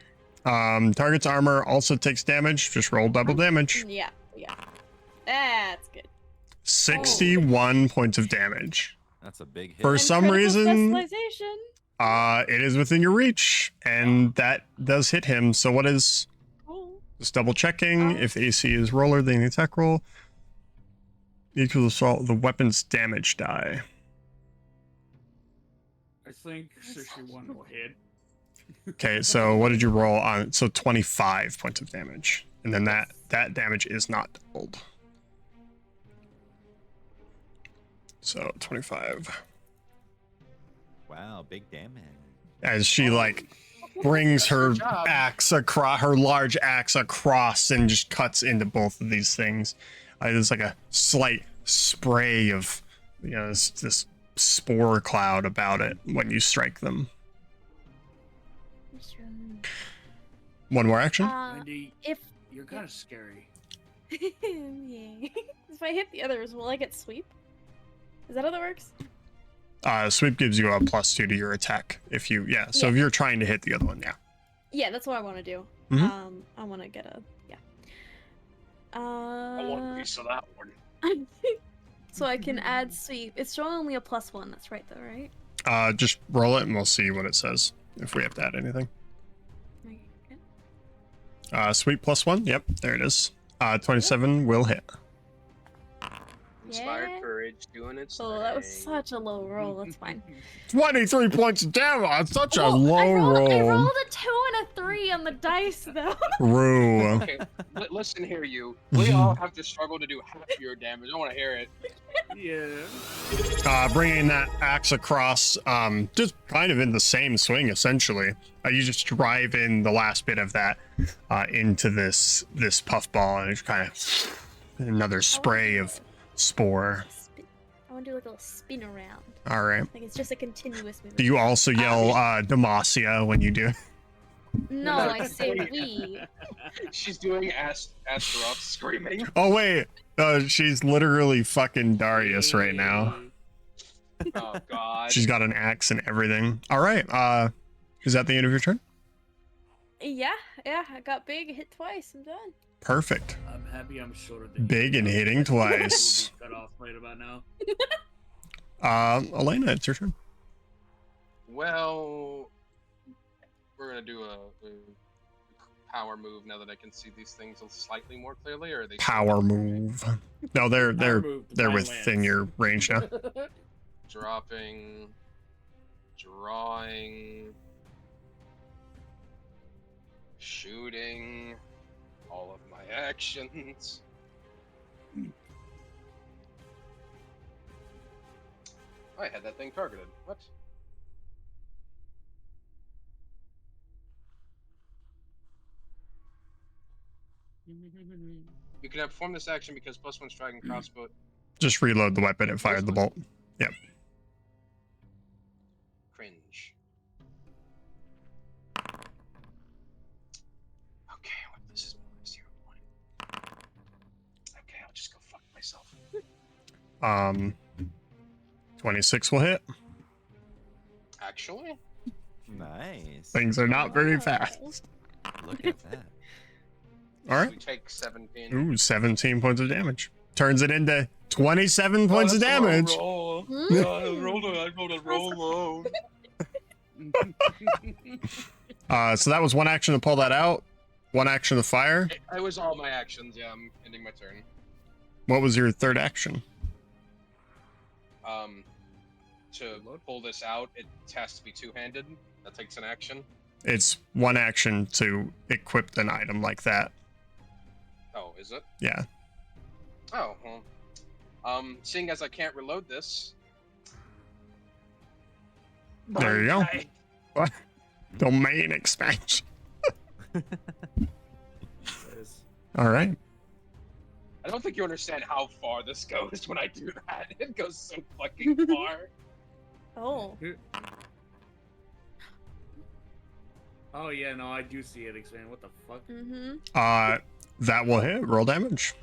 Target's armor also takes damage. Just roll double damage. Yeah. That's good. 61 points of damage. That's a big hit. For And some critical reason, specialization. it is within your reach, and that does hit him. So what is Cool. just double checking if the AC is roller, then the attack roll equals the weapon's damage die. I think 61 will hit. Okay, so what did you roll on? So 25 points of damage, and then that damage is not doubled. So 25. Wow, big damage. As she like brings her job. axe across, her large axe across, and just cuts into both of these things. There's like a slight spray of, this spore cloud about it when you strike them. One more action. Andy, If you're kind of scary. yeah. If I hit the others, will I get sweep? Is that how that works? Sweep gives you a +2 to your attack. So Yeah. if you're trying to hit the other one, yeah. Yeah, that's what I want to do. Mhm. I want to get a I want a piece of that one. So I can add sweep. It's showing only a +1. That's right, though, right? Just roll it and we'll see what it says if we have to add anything. Okay. Sweep +1. Yep, there it is. 27 will hit. Inspired Yeah. courage doing its Oh, that was thing. such a low roll. That's fine. 23 points of damage. Such a Well, low I roll. rolled a 2 and a 3 on the dice, though. True. Okay, listen here, you. We all have to struggle to do half your damage. I want to hear it. Yeah. Bringing that axe across, just kind of in the same swing, essentially. You just drive in the last bit of that into this puffball, and it's kind of another spray of spore. I want to do like a little spin around. All right. Like it's just a continuous movement. Do you also yell Demacia when you do? No, I say we. She's doing Astaroth screaming. Oh wait, she's literally fucking Darius right now. Oh god. She's got an axe and everything. All right. Is that the end of your turn? Yeah, I got big, hit twice, I'm done. Perfect. I'm happy I'm shorter than Big you. and hitting twice. Cut off right about now. Elena, it's your turn. Well, we're gonna do a power move now that I can see these things slightly more clearly, or are they Power move. No, they're move to they're my within lance. your range now. dropping, drawing, shooting, all of my actions. I had that thing targeted. What? You can perform this action because +1 strike and crossbow. Just reload the weapon and fired the bolt. Yep. Cringe. Okay, well, this is -0 point. Okay, I'll just go fuck myself. 26 will hit. Actually, Nice. Things are not very fast. Look at that. All right. we take 17. Ooh, 17 points of damage. Turns it into 27 points of damage. Roll. Mm. I rolled a roll low. So that was one action to pull that out. One action to fire. It was all my actions. Yeah, I'm ending my turn. What was your third action? To pull this out, it has to be two-handed. That takes an action. It's one action to equip an item like that. Oh, is it? Yeah. Oh, well. Seeing as I can't reload this. There you go. What? Domain expansion. All right. I don't think you understand how far this goes when I do that. It goes so fucking far. Oh. Oh yeah, no, I do see it expand. What the fuck? Mm-hmm. That will hit. Roll damage.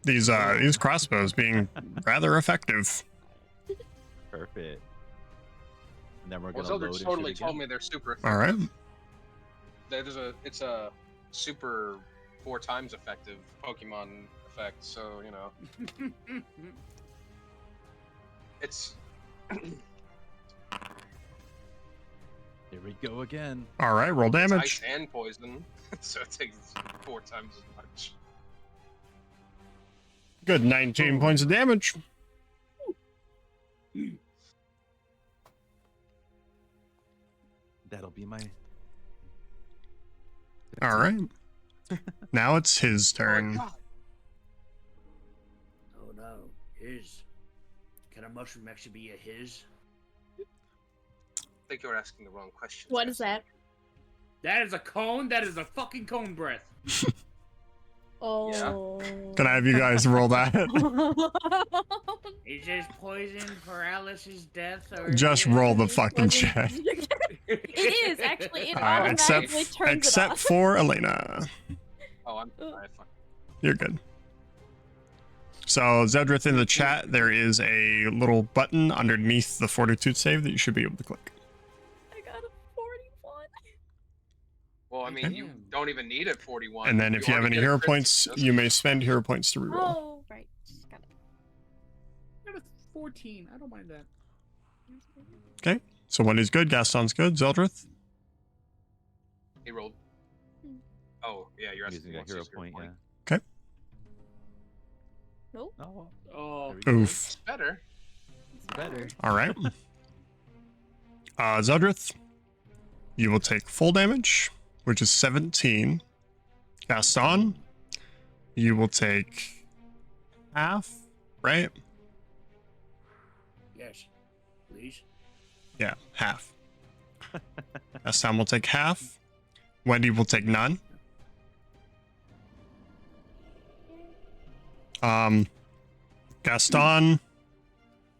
These crossbows being rather effective. Perfect. And then we're Well, gonna Zelda load and totally shoot told again. me they're super effective. All right. It's a super 4 times effective Pokemon effect, so you know. It's Here we go again. All right. Roll ice damage. and poison, so it takes 4 times as much. Good. 19 points of damage. That'll be my. All right. Now it's his Oh my turn. God. Oh no, his. Can a mushroom actually be a his? I think you're asking the wrong question. What is that? That is a cone. That is a fucking cone breath. Oh. Can I have you guys roll that? Is this poison, paralysis, death, or Just roll the fucking check. It is actually. It All right, automatically turns it except off. for Elena. Oh, I'm sorry. Fuck. You're good. So, Zeldrith, in the chat, there is a little button underneath the fortitude save that you should be able to click. I got a 41. Well, I mean, you don't even need it 41. And then if you have already any get a hero crit points, success. you may spend hero points to reroll. Oh, right. Got it. I have a 14. I don't mind that. Okay. So Wendy's good, Gaston's good, Zeldrith? He rolled. Oh, yeah, you're asking Using me a what's hero his point, yeah. Okay. Nope. Oh, well, Oh, there we go. Oof. It's better. It's better. All right. Zeldrith, you will take full damage, which is 17. Gaston, you will take half, right? yes. Please. Yeah, half. Gaston will take half. Wendy will take none. Gaston,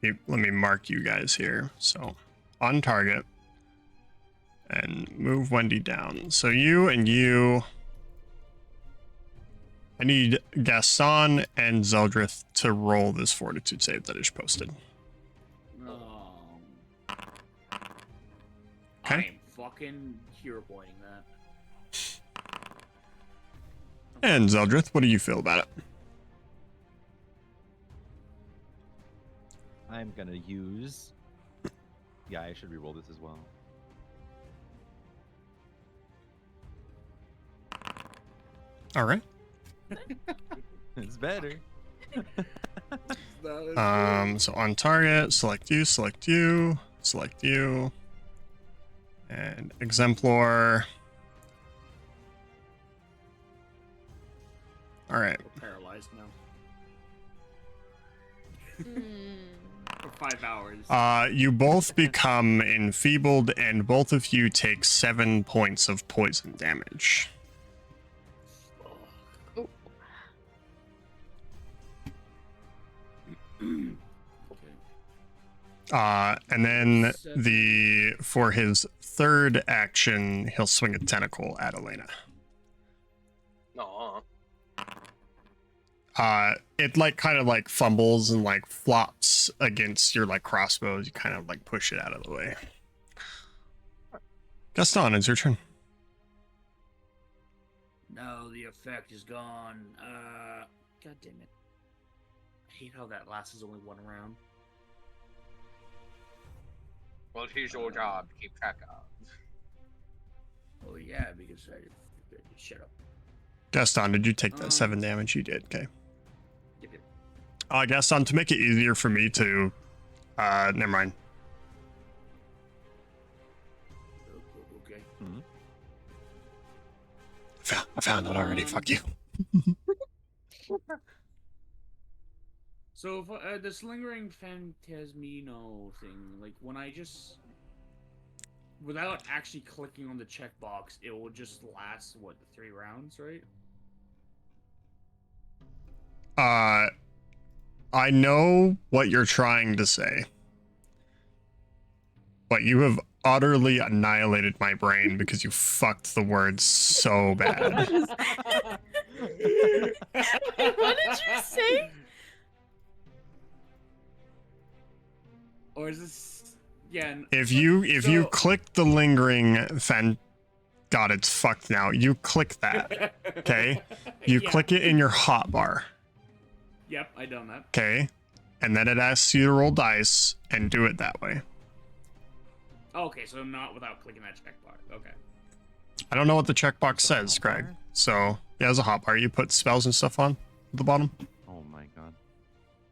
let me mark you guys here. So on target and move Wendy down. So you and you, I need Gaston and Zeldrith to roll this fortitude save that is posted. I am fucking hero pointing that. And Zeldrith, what do you feel about it? I'm gonna use. Yeah, I should reroll this as well. All right. It's better. So on target, select you, select you, select you, and Exemplar. All right. We're paralyzed now. Hmm. For 5 hours. You both become enfeebled, and both of you take 7 points of poison damage. And then for his third action, he'll swing a tentacle at Elena. No. It kind of fumbles and flops against your crossbows. You kind of push it out of the way. Gaston, it's your turn. No, the effect is gone. God damn it. I hate how that lasts only 1 round. Well, it's your job to keep track of. Oh yeah, because I shut up. Gaston, did you take that 7 damage? You did, okay. Yep. Gaston, to make it easier for me to... never mind. Okay. Mm-hmm. I found it already, fuck you. So, if, this lingering phantasmino thing, when I just... Without actually clicking on the checkbox, it will just last, 3 rounds, right? I know what you're trying to say. But you have utterly annihilated my brain because you fucked the words so bad. What did you say? Or is this... Yeah. If you click the lingering God, it's fucked now. You click that, okay? You click it in your hotbar. Yep, I done that. Okay? And then it asks you to roll dice and do it that way. Okay, so not without clicking that checkbox. Okay. I don't know what the checkbox says, Craig. So, yeah, as a hotbar, you put spells and stuff on at the bottom. Oh my god.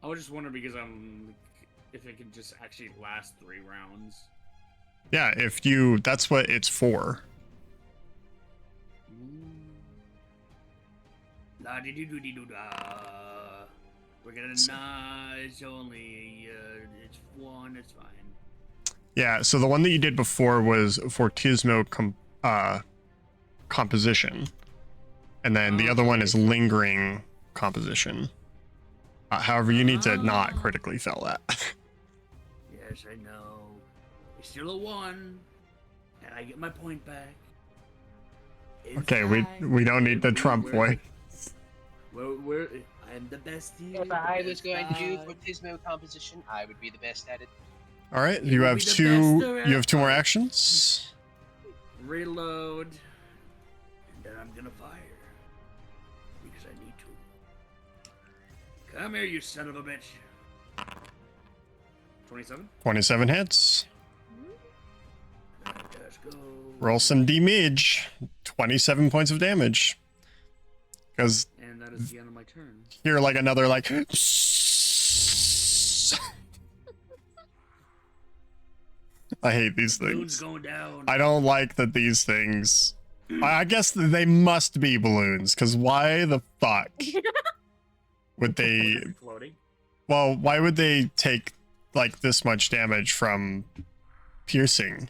I was just wondering because if it could just actually last 3 rounds. Yeah, that's what it's for. La di do di do da. We're gonna it's only it's 1. It's fine. Yeah, so the one that you did before was Fortismo composition. And then the other one is lingering composition. However, you need to not critically fail that. Yes, I know. It's still a 1, and I get my point back. It's Okay, fine. we don't need the Trump boy. I'm the best here. If I was going to do Fortismo composition, I would be the best at it. All right, You you will have be the two. best You have 2 more actions. Reload. gonna fire. Because I need to. Come here, you son of a bitch. 27? 27 hits. Let's go. Roll some damage. 27 points of damage. Because And that is the end of my turn. here, like another, like. I hate these Balloons things. going down. I don't like that these things. I guess that they must be balloons, because why the fuck would they. Floating. Well, why would they take, like, this much damage from piercing?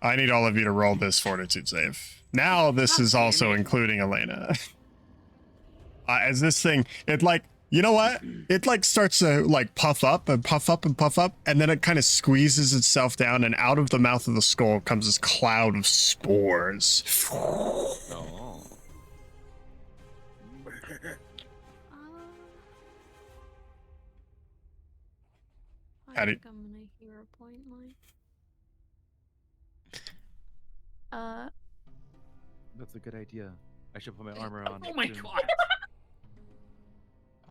I need all of you to roll this fortitude save. Now this is also including Elena. As this thing, it like, you know what? It like starts to like puff up and puff up and puff up, and then it kind of squeezes itself down, and out of the mouth of the skull comes this cloud of spores. Oh. I How do- think I'm gonna hero point That's a good idea. I should put my armor on. Oh my soon. god.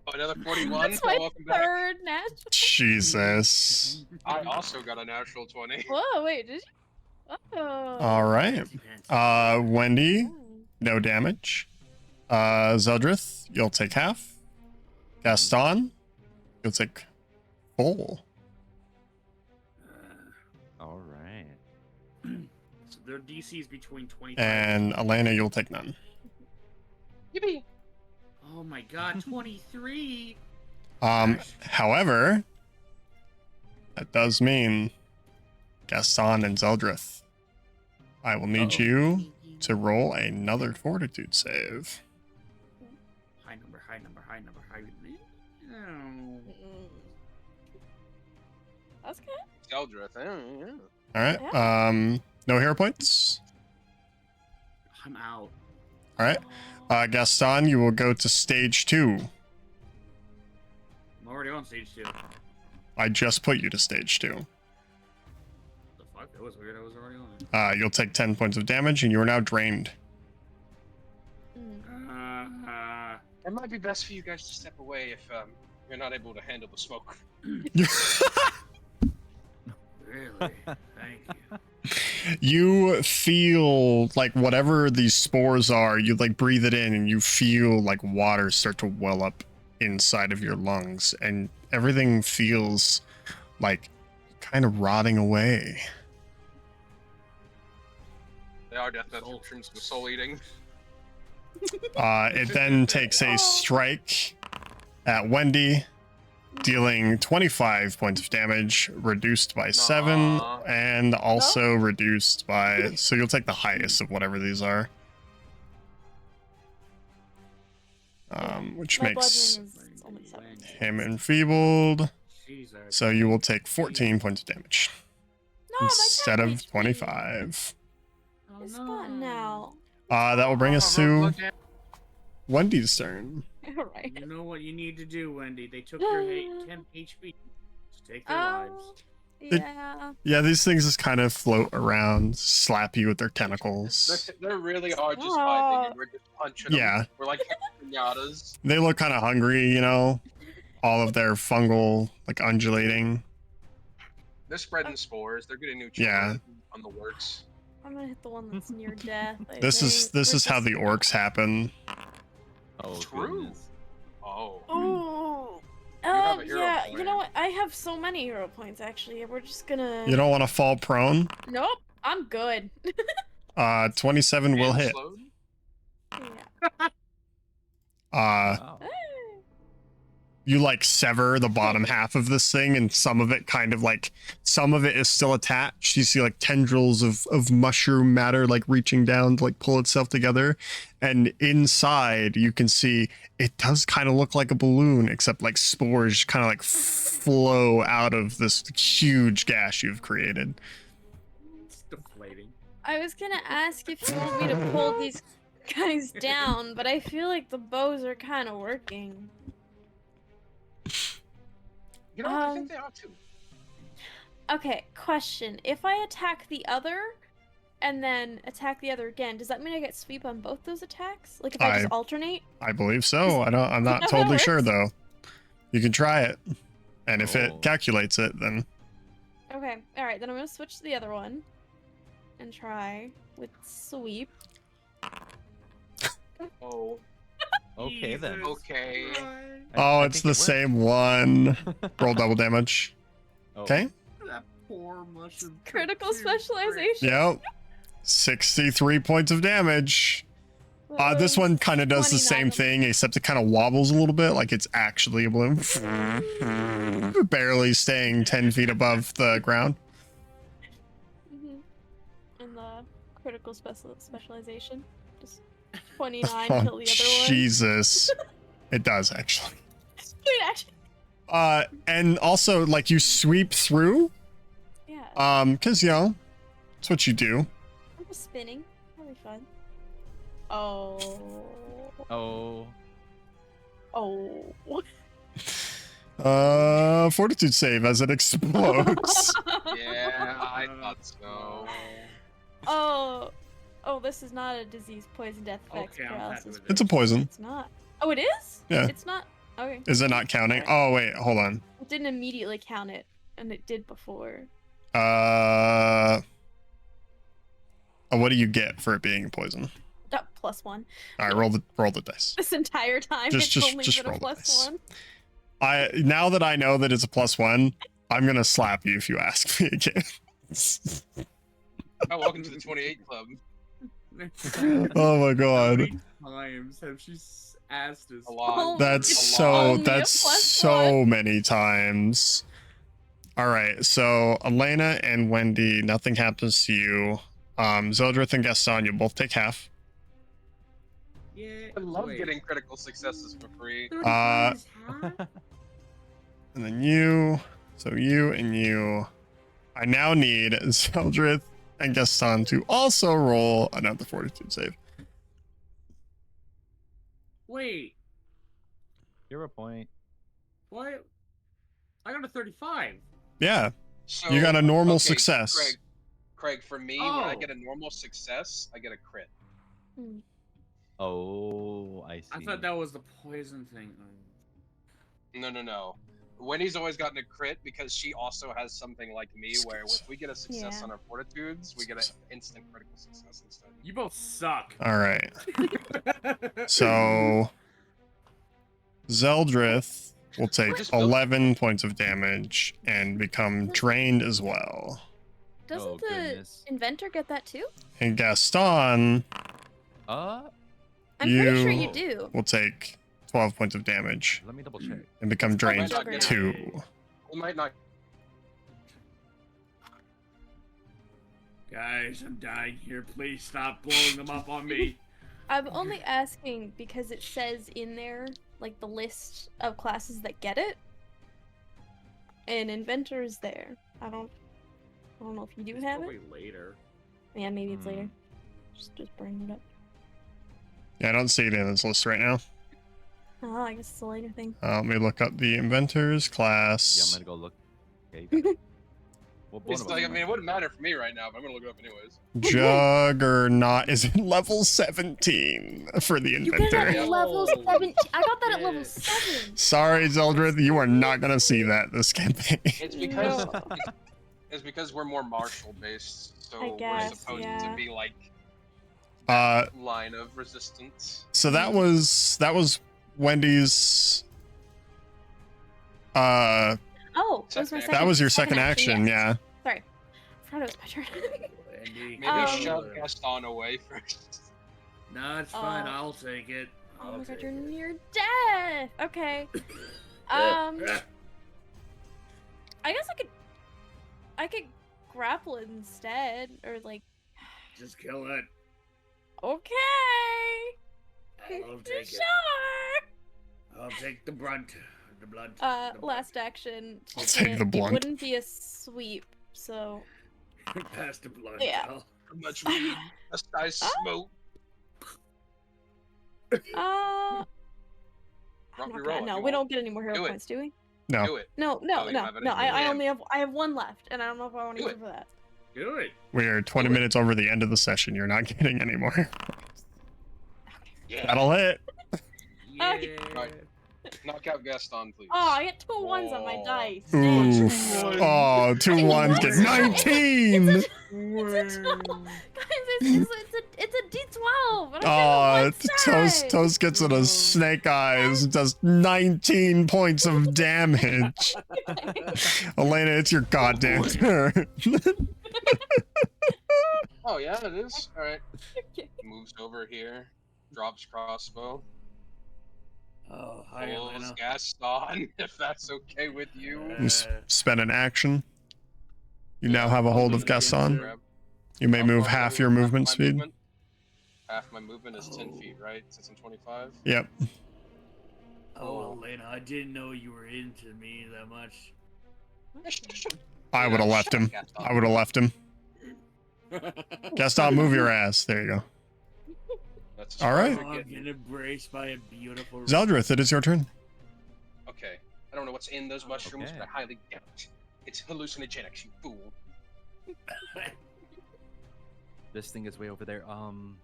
Oh, another 41. That's my Welcome back. third natural. Jesus. I also got a natural 20. Whoa, wait, did you? Oh. All right. Wendy, no damage. Zeldrith, you'll take half. Gaston, you'll take full. All right. So their DC is between 25 And Elena, you'll take none. Yippee! Oh my god, 23. However, that does mean Gaston and Zeldrith, I will need you to roll another fortitude save. High number, high number, high number, high number. Oh. That's good. Eldrith, yeah. All right. No hero points. I'm out. All right. Gaston, you will go to stage 2. I'm already on stage 2. I just put you to stage 2. The fuck? That was weird. I was already on it. You'll take 10 points of damage, and you are now drained. It might be best for you guys to step away if you're not able to handle the smoke. Really? Thank you. You feel like whatever these spores are, you like breathe it in, and you feel like water start to well up inside of your lungs, and everything feels like kind of rotting away. They are death metal shrooms with soul eating. It then takes a strike at Wendy, dealing 25 points of damage, reduced by 7, and also reduced by... So you'll take the highest of whatever these are. Which My makes bludgeoning is only 7. him enfeebled. Jesus. So you will take 14 points of damage No, instead my of 25. Oh, It's gone now. That will bring us to Wendy's turn. Alright. You know what you need to do, Wendy. They took your 10 HP. Just take their lives. Yeah. Yeah, these things just kind of float around, slap you with their tentacles. They really are just vibing, and we're just punching Yeah. them. We're like pinatas. They look kind of hungry, you know? All of their fungal, like, undulating. They're spreading spores. They're getting new Yeah. children on the works. I'm gonna hit the one that's near death. This is how the orcs happen. Oh, True. goodness. Oh. Oh. have a hero Yeah, point. you know what? I have so many hero points actually. We're just gonna. You don't want to fall prone? Nope, I'm good. 27 will And hit. slowed? Yeah. Wow. You like sever the bottom half of this thing, and some of it kind of like, some of it is still attached. You see like tendrils of mushroom matter like reaching down to like pull itself together, and inside you can see it does kind of look like a balloon, except like spores kind of like flow out of this huge gash you've created. It's deflating. I was gonna ask if you want me to pull these guys down, but I feel like the bows are kind of working. You know what? I think they are too. Okay, question. If I attack the other, and then attack the other again, does that mean I get sweep on both those attacks? Like if I just alternate? I believe so. I'm not Is that how totally it sure works? though. You can try it, and if Oh. it calculates it, then Okay, alright, then I'm gonna switch to the other one and try with sweep. Oh. Okay then. Jesus Okay. Christ. oh, I it's think the it worked. same one. Roll double damage. Oh. Okay. That poor mushroom. took Critical 2 specialization. Yep. 63 points of damage. This one kind of does the 29 same of them. thing, except it kind of wobbles a little bit, like it's actually a balloon. Barely staying 10 feet above the ground. And the critical specialization. Just 29 Oh, kill the other one. Jesus. It does, actually. Wait, actually. And also, like, you sweep through, Yeah. because, you know, it's what you do. I'm just spinning. That'll be fun. Oh. Oh. Oh. Fortitude save as it explodes. Yeah, I thought so. Oh, this is not a disease, poison, death, effects, Okay, I'm happy paralysis. with It's a poison. It's not. Oh, it is? Yeah. It's not. Okay. Is it not counting? Oh, wait, hold on. It didn't immediately count it, and it did before. What do you get for it being a poison? +1. All right, roll the dice. This entire time, Just it's only been roll a the dice. +1. Now that I know that it's a +1, I'm gonna slap you if you ask me again. Oh, welcome to the 28 club. Oh my How god. many times have she asked us? A lot. Oh, That's it's so only a that's +1. so many times. All right, so Elena and Wendy, nothing happens to you. Zeldrith and Gaston, you both take half. Yeah. I love wait. getting critical successes for free. 35 is half? And then you, so you and you. I now need Zeldrith and Gaston to also roll another fortitude save. Wait, Hero point. what? I got a 35. Yeah, So you got a normal okay, success. Craig, for me, when I Oh. get a normal success, I get a crit. Oh, I see. I thought that was the poison thing. No. Wendy's always gotten a crit because she also has something like me, where if we get a success Yeah. on our fortitudes, we get an instant critical success instead. You both suck. All right, so Zeldrith will take Just build- 11 points of damage and become drained as well. Doesn't Oh, the goodness. inventor get that too? And Gaston Uh, I'm pretty sure you do. will take 12 points of damage let me double check. and become It's called drained Juggernaut. 2. We might not. Guys, I'm dying here. Please stop blowing them up on me. I'm only asking because it says in there, like, the list of classes that get it. And inventor is there. I don't know if you do It's have it. probably later. Yeah, maybe it's Hmm. later. Just bring it up. Yeah, I don't see it in this list right now. Oh, I guess it's a later thing. Let me look up the inventor's Yeah, I'm class. gonna go look. Okay, you got it. Well, one It's of us like, I might. mean, it wouldn't matter for me right now, but I'm gonna look it up anyways. Juggernaut is at level 17 for the You get it inventor. at level Oh, 7. I got that at level shit. 7. Sorry, Zeldrith, you are not gonna see that this campaign. It's because No. it's because we're more martial based, so I we're guess, supposed yeah. to be like Uh, line of resistance. so that was Wendy's. Oh, that was my Second second. That was your second action, yes. yeah. Sorry. I forgot it was my turn. Wendy, Maybe Um, shove Gaston away first. No, it's fine. Oh. I'll take it. Oh I'll my god, take you're it. near death. Okay. I guess I could grapple it instead, or like. Just kill it. Okay. I'll take it. Sure. I'll take the brunt. The blunt. Last action. I'll taking take the it. blunt. It wouldn't be a sweep, so. Pass the blunt. Yeah. pal. How much weed? Us guys smoke. I'm Rock not your gonna- roll. no, You we won't. don't get any more hero Do it. points, do we? No. Do it. No, Oh, you don't have any I more. only have one left, and I don't know if I want to Do use it. it for that. Do it. We are 20 minutes over the end of the session. You're not getting any more. Yeah. That'll hit. Yeah. Right. Knock out Gaston, please. Oh, I get 2 1s on my Whoa. dice. Oof. Oh, 2 1s get 19. Guys, it's a D12. And I Oh, Toast gets it a snake eyes, does 19 points of damage. Elena, it's your goddamn turn. Oh yeah, it is. All right. Moves over here, drops crossbow, Oh, hi, pulls Elena. Gaston, if that's okay with you. You spend an action. You now have a hold of Gaston. Grab. You may How move far half away your was movement my speed. movement? Half my movement is 10 Oh. feet, right? Since I'm 25. Yep. Oh, Elena, I didn't know you were into me that much. I would have left him. I would have left him. Gaston, move your ass. There you go. That's as All far right. as I Oh, I'm get. getting embraced by a beautiful. Zeldrith, it is your turn. Okay. I don't know what's in those mushrooms, Okay. but I highly doubt it. It's hallucinogenics, you fool. This thing is way over there. I'm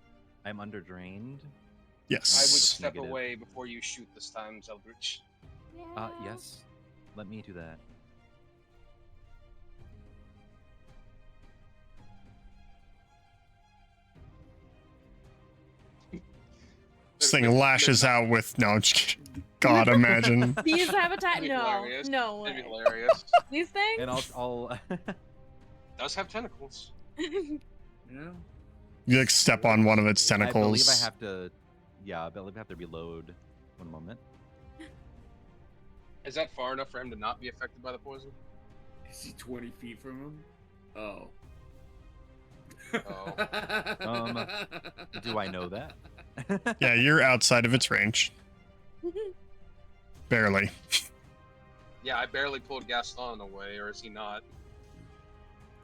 under drained. I would Yes. step Negative. away before you shoot this time, Zeldritch. Yes. Let me do that. This thing lashes out with no. God, imagine. These habitat? That'd be No. hilarious. No That'd be way. hilarious. These things? And I'll Does have tentacles. Yeah. You like step on one of its I believe tentacles. I have to. Yeah, I believe I have to reload. One moment. Is that far enough for him to not be affected by the poison? Is he 20 feet from him? Oh. Oh. Do I know that? Yeah, you're outside of its range. Barely. Yeah, I barely pulled Gaston away, or is he not?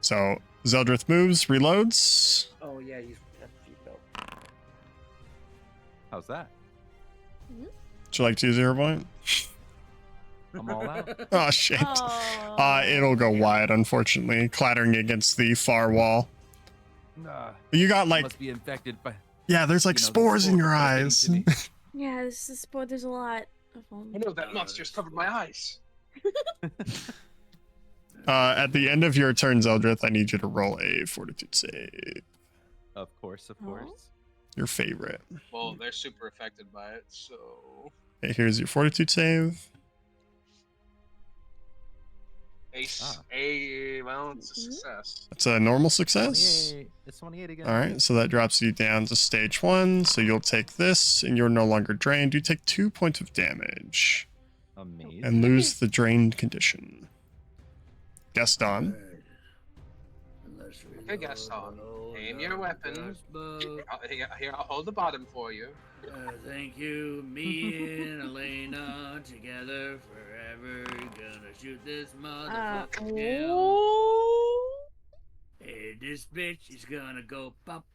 So Zeldrith moves, reloads. Oh yeah, he's got the seatbelt. How's that? Would you like to use your point? I'm all out. Oh shit. Oh. It'll go wide, unfortunately, clattering against the far wall. You got like, Must be infected by. yeah, there's like you know, these spores in your spores are getting eyes. to me. Yeah, this is sport. There's a lot of them. I know that monster's covered my eyes. At the end of your turn, Zeldrith, I need you to roll a fortitude save. Of course, of Oh. course. Your favorite. Well, they're super affected by it, so. Okay, here's your fortitude save. Well, it's a success. It's a normal success. 28. It's 28 again. All right, so that drops you down to stage 1. So you'll take this, and you're no longer drained. You take 2 points of damage Amazing. and lose the drained condition. Gaston. Okay, Gaston, aim your weapon. Here, I'll hold the bottom for you. Thank you, me and Elena together forever. Gonna shoot this motherfucker down. Oh. Hey, this bitch is gonna go pop.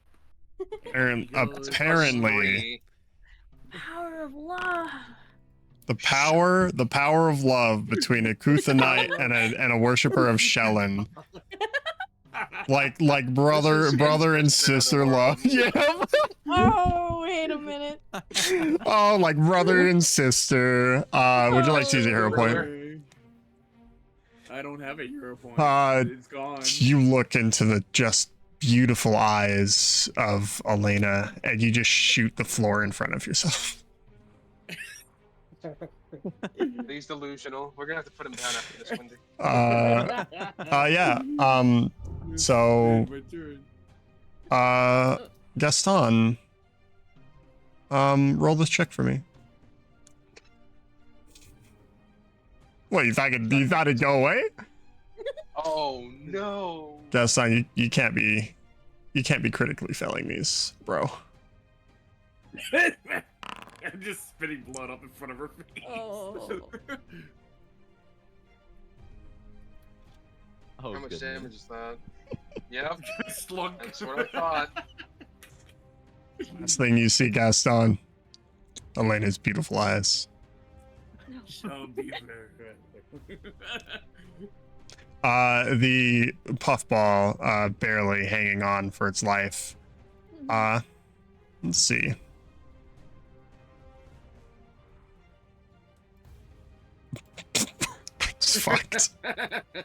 Apparently, Power of love. the power of love between a Kuthanite and a worshiper of Shellen. Like brother and sister love. Yeah. Oh, wait a minute. Oh, like brother and sister. Would you like to use a hero point? I don't have a hero point. It's gone. You look into the just beautiful eyes of Elena, and you just shoot the floor in front of yourself. He's delusional. We're gonna have to put him down after this, Wendy. Yeah. So, Gaston, roll this check for me. What, you thought it'd go away? Oh no! Gaston, you can't be critically failing these, bro. I'm just spitting blood up in front of her face. Oh. Oh, How much goodness. damage is that? Yep, Slunk. that's what I thought. Last thing you see, Gaston, Elena's beautiful eyes. Don't be fair. The puffball barely hanging on for its life. Let's see. It's fucked.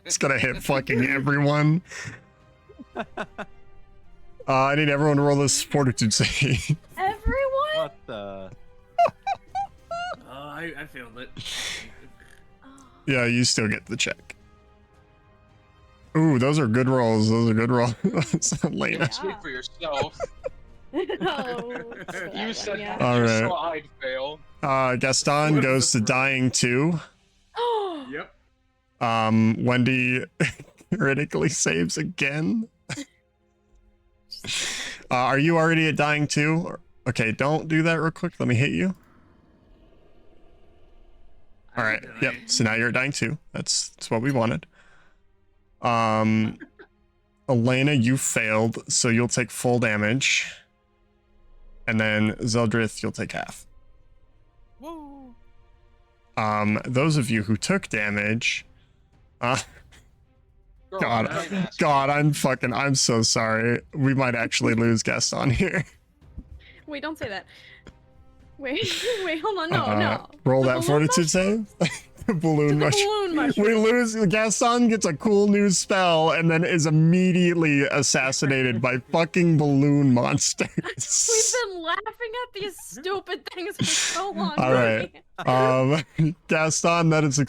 It's gonna hit fucking everyone. I need everyone to roll this fortitude save. Everyone? What the? I failed it. Yeah, you still get the check. Ooh, those are good rolls. Those are good rolls. Lena. Speak for yourself. You said yeah. All right. so I'd fail. Gaston goes to dying 2. Yep. Wendy critically saves again. Are you already at dying 2? Okay, don't do that real quick. Let me hit you. All right. Yep. So now you're at dying 2. That's what we wanted. Elena, you failed, so you'll take full damage. And then Zeldrith, you'll take half. Woo! Those of you who took damage, Girl, God, I'm asking. God, I'm so sorry. We might actually lose Gaston here. Wait, don't say that. Wait, hold on. No. Roll The that balloon fortitude mushroom? save. The balloon The mushroom. balloon mushroom. We lose. Gaston gets a cool new spell and then is immediately assassinated by fucking balloon monsters. We've been laughing at these stupid things for so long. All right. Gaston, that is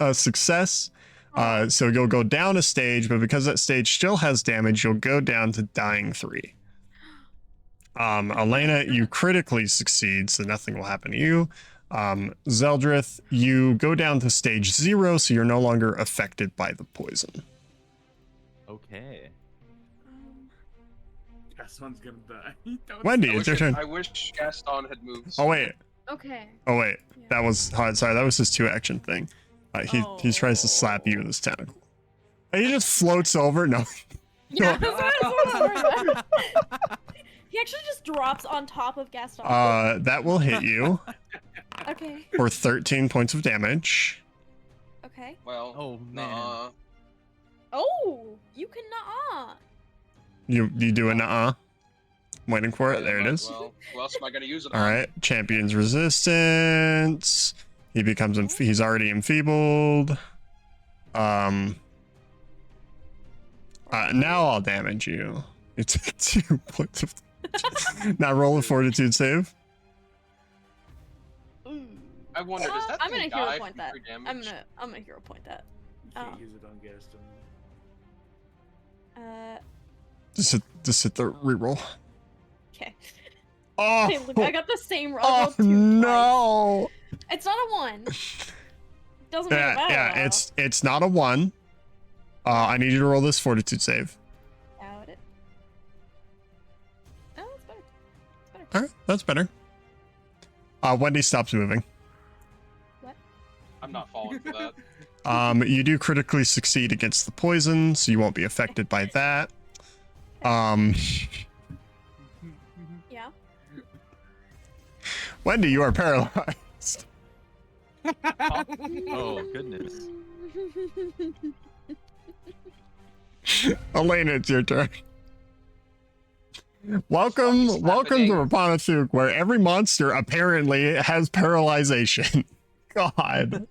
a success. So you'll go down a stage, but because that stage still has damage, you'll go down to dying 3. Elena, you critically succeed, so nothing will happen to you. Zeldrith, you go down to stage 0, so you're no longer affected by the poison. Okay. Gaston's gonna die. Wendy, it's your turn. I wish Gaston had moved. Oh wait, Okay. yeah. Yeah. That was sorry. That was his 2-action thing. He tries to slap you with his tentacle. And he just floats over. No. Yeah, that's what I was worried about. He actually just drops on top of Gaston. That will hit you Okay. for 13 points of damage. Okay. Well, Oh, man. nah. Oh, you can not. You do a nuh-uh. I'm waiting for it. There it is. Well, who else am I gonna use it All on? right, champion's resistance. He becomes he's already enfeebled. Now I'll damage you. You take 2 points of damage. Now roll a fortitude save. I wonder, does that I'm thing gonna hero die point from that. free I'm damage? gonna hero point that. You can't use it on Gaston. Just hit the reroll. Okay. Oh, Hey, look, I got the same roll. oh no! Twice. It's not a 1. Doesn't make it better. Yeah, it's not a 1. I need you to roll this fortitude save. Doubt it. Oh, that's better. It's better. All right, that's better. Wendy stops moving. What? I'm not falling for that. You do critically succeed against the poison, so you won't be affected by that. Yeah. Wendy, you are paralyzed. Oh, goodness. Elena, it's your turn. Welcome to Rapanasuk, where every monster apparently has paralyzation. God.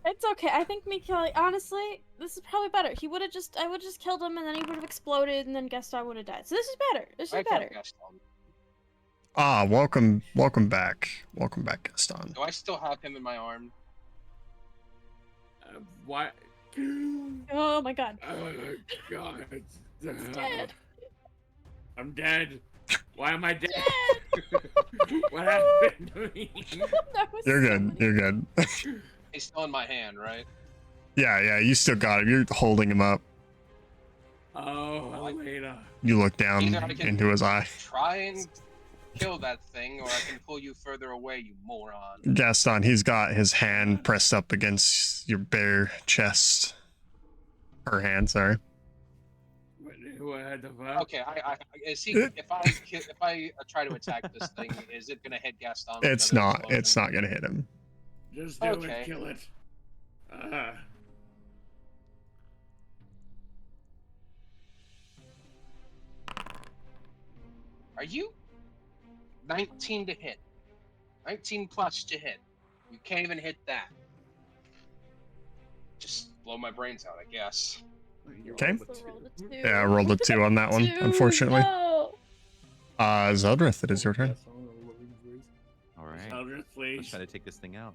It's okay. I think Kelly, honestly, this is probably better. I would have just killed him and then he would have exploded and then Gaston would have died. So this is better. This is I better. killed Gaston. Welcome back. Welcome back, Gaston. Do I still have him in my arm? Why? Oh my god. God. He's dead. I'm dead. Why am I dead? What happened to me? That was You're so good. funny. You're good. He's still in my hand, right? Yeah, you still got him. You're holding him up. Oh, Elena. You look down Either I can into his eye. Try and kill that thing, or I can pull you further away, you moron. Gaston, he's got his hand pressed up against your bare chest. Her hand, sorry. What the fuck? Okay, is he? If I try to attack this thing, is it gonna hit Gaston? with It's another not. explosion? It's not gonna hit him. Just do Okay. it. Kill it. Are you 19 to hit? 19 plus to hit. You can't even hit that. Just blow my brains out, I guess. Okay. So roll the 2. Yeah, I rolled a 2 on that one, 2, unfortunately. No. Zeldrith, it is your turn. All right. Eldritch, Let's please. try to take this thing out.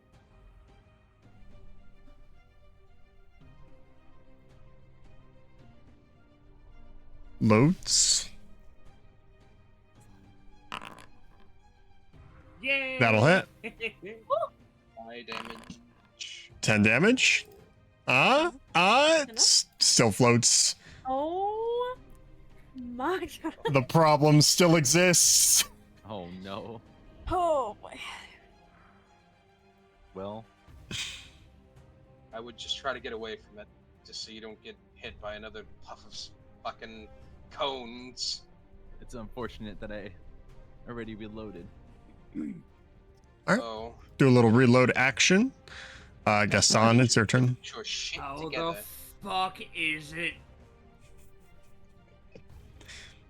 Loads. Yay! That'll hit. 5 damage. 10 damage. Still floats. Oh my god. The problem still exists. Oh no. Oh boy. Well, I would just try to get away from it, just so you don't get hit by another puff of fucking cones. it's unfortunate that I already reloaded. Alright. Oh, Do a little reload action. Gaston, it's your turn. sure shit How together. the fuck is it?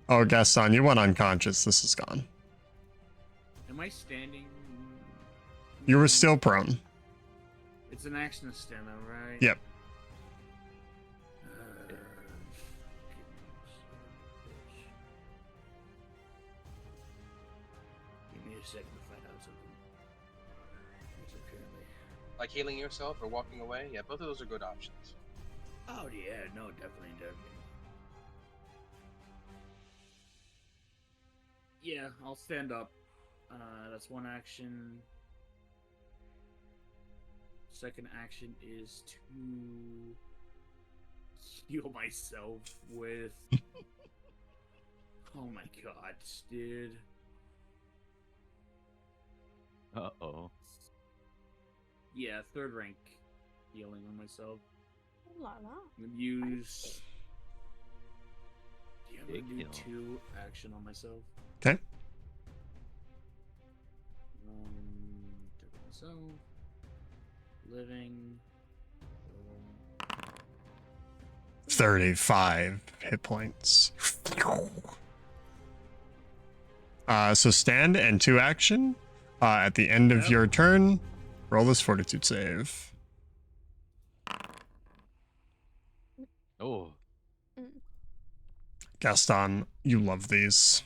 Oh, Gaston, you went unconscious. This is gone. Am I standing? You were still prone. It's an action to stand, though, right? Yep. Give me a second to find out something. It's apparently. Like healing yourself or walking away? Yeah, both of those are good options. Oh yeah, no, definitely. Yeah, I'll stand up. That's one action. Second action is to heal myself with. Oh my god, dude. Uh-oh. Yeah, 3rd rank healing on myself. La la. I'm gonna use. Yeah, I'm Big gonna do heal. 2 action on myself. Okay. Check myself. Living. 35 hit points. So stand and 2 action. At the end of Yep. your turn, roll this fortitude save. Oh. Gaston, you love these.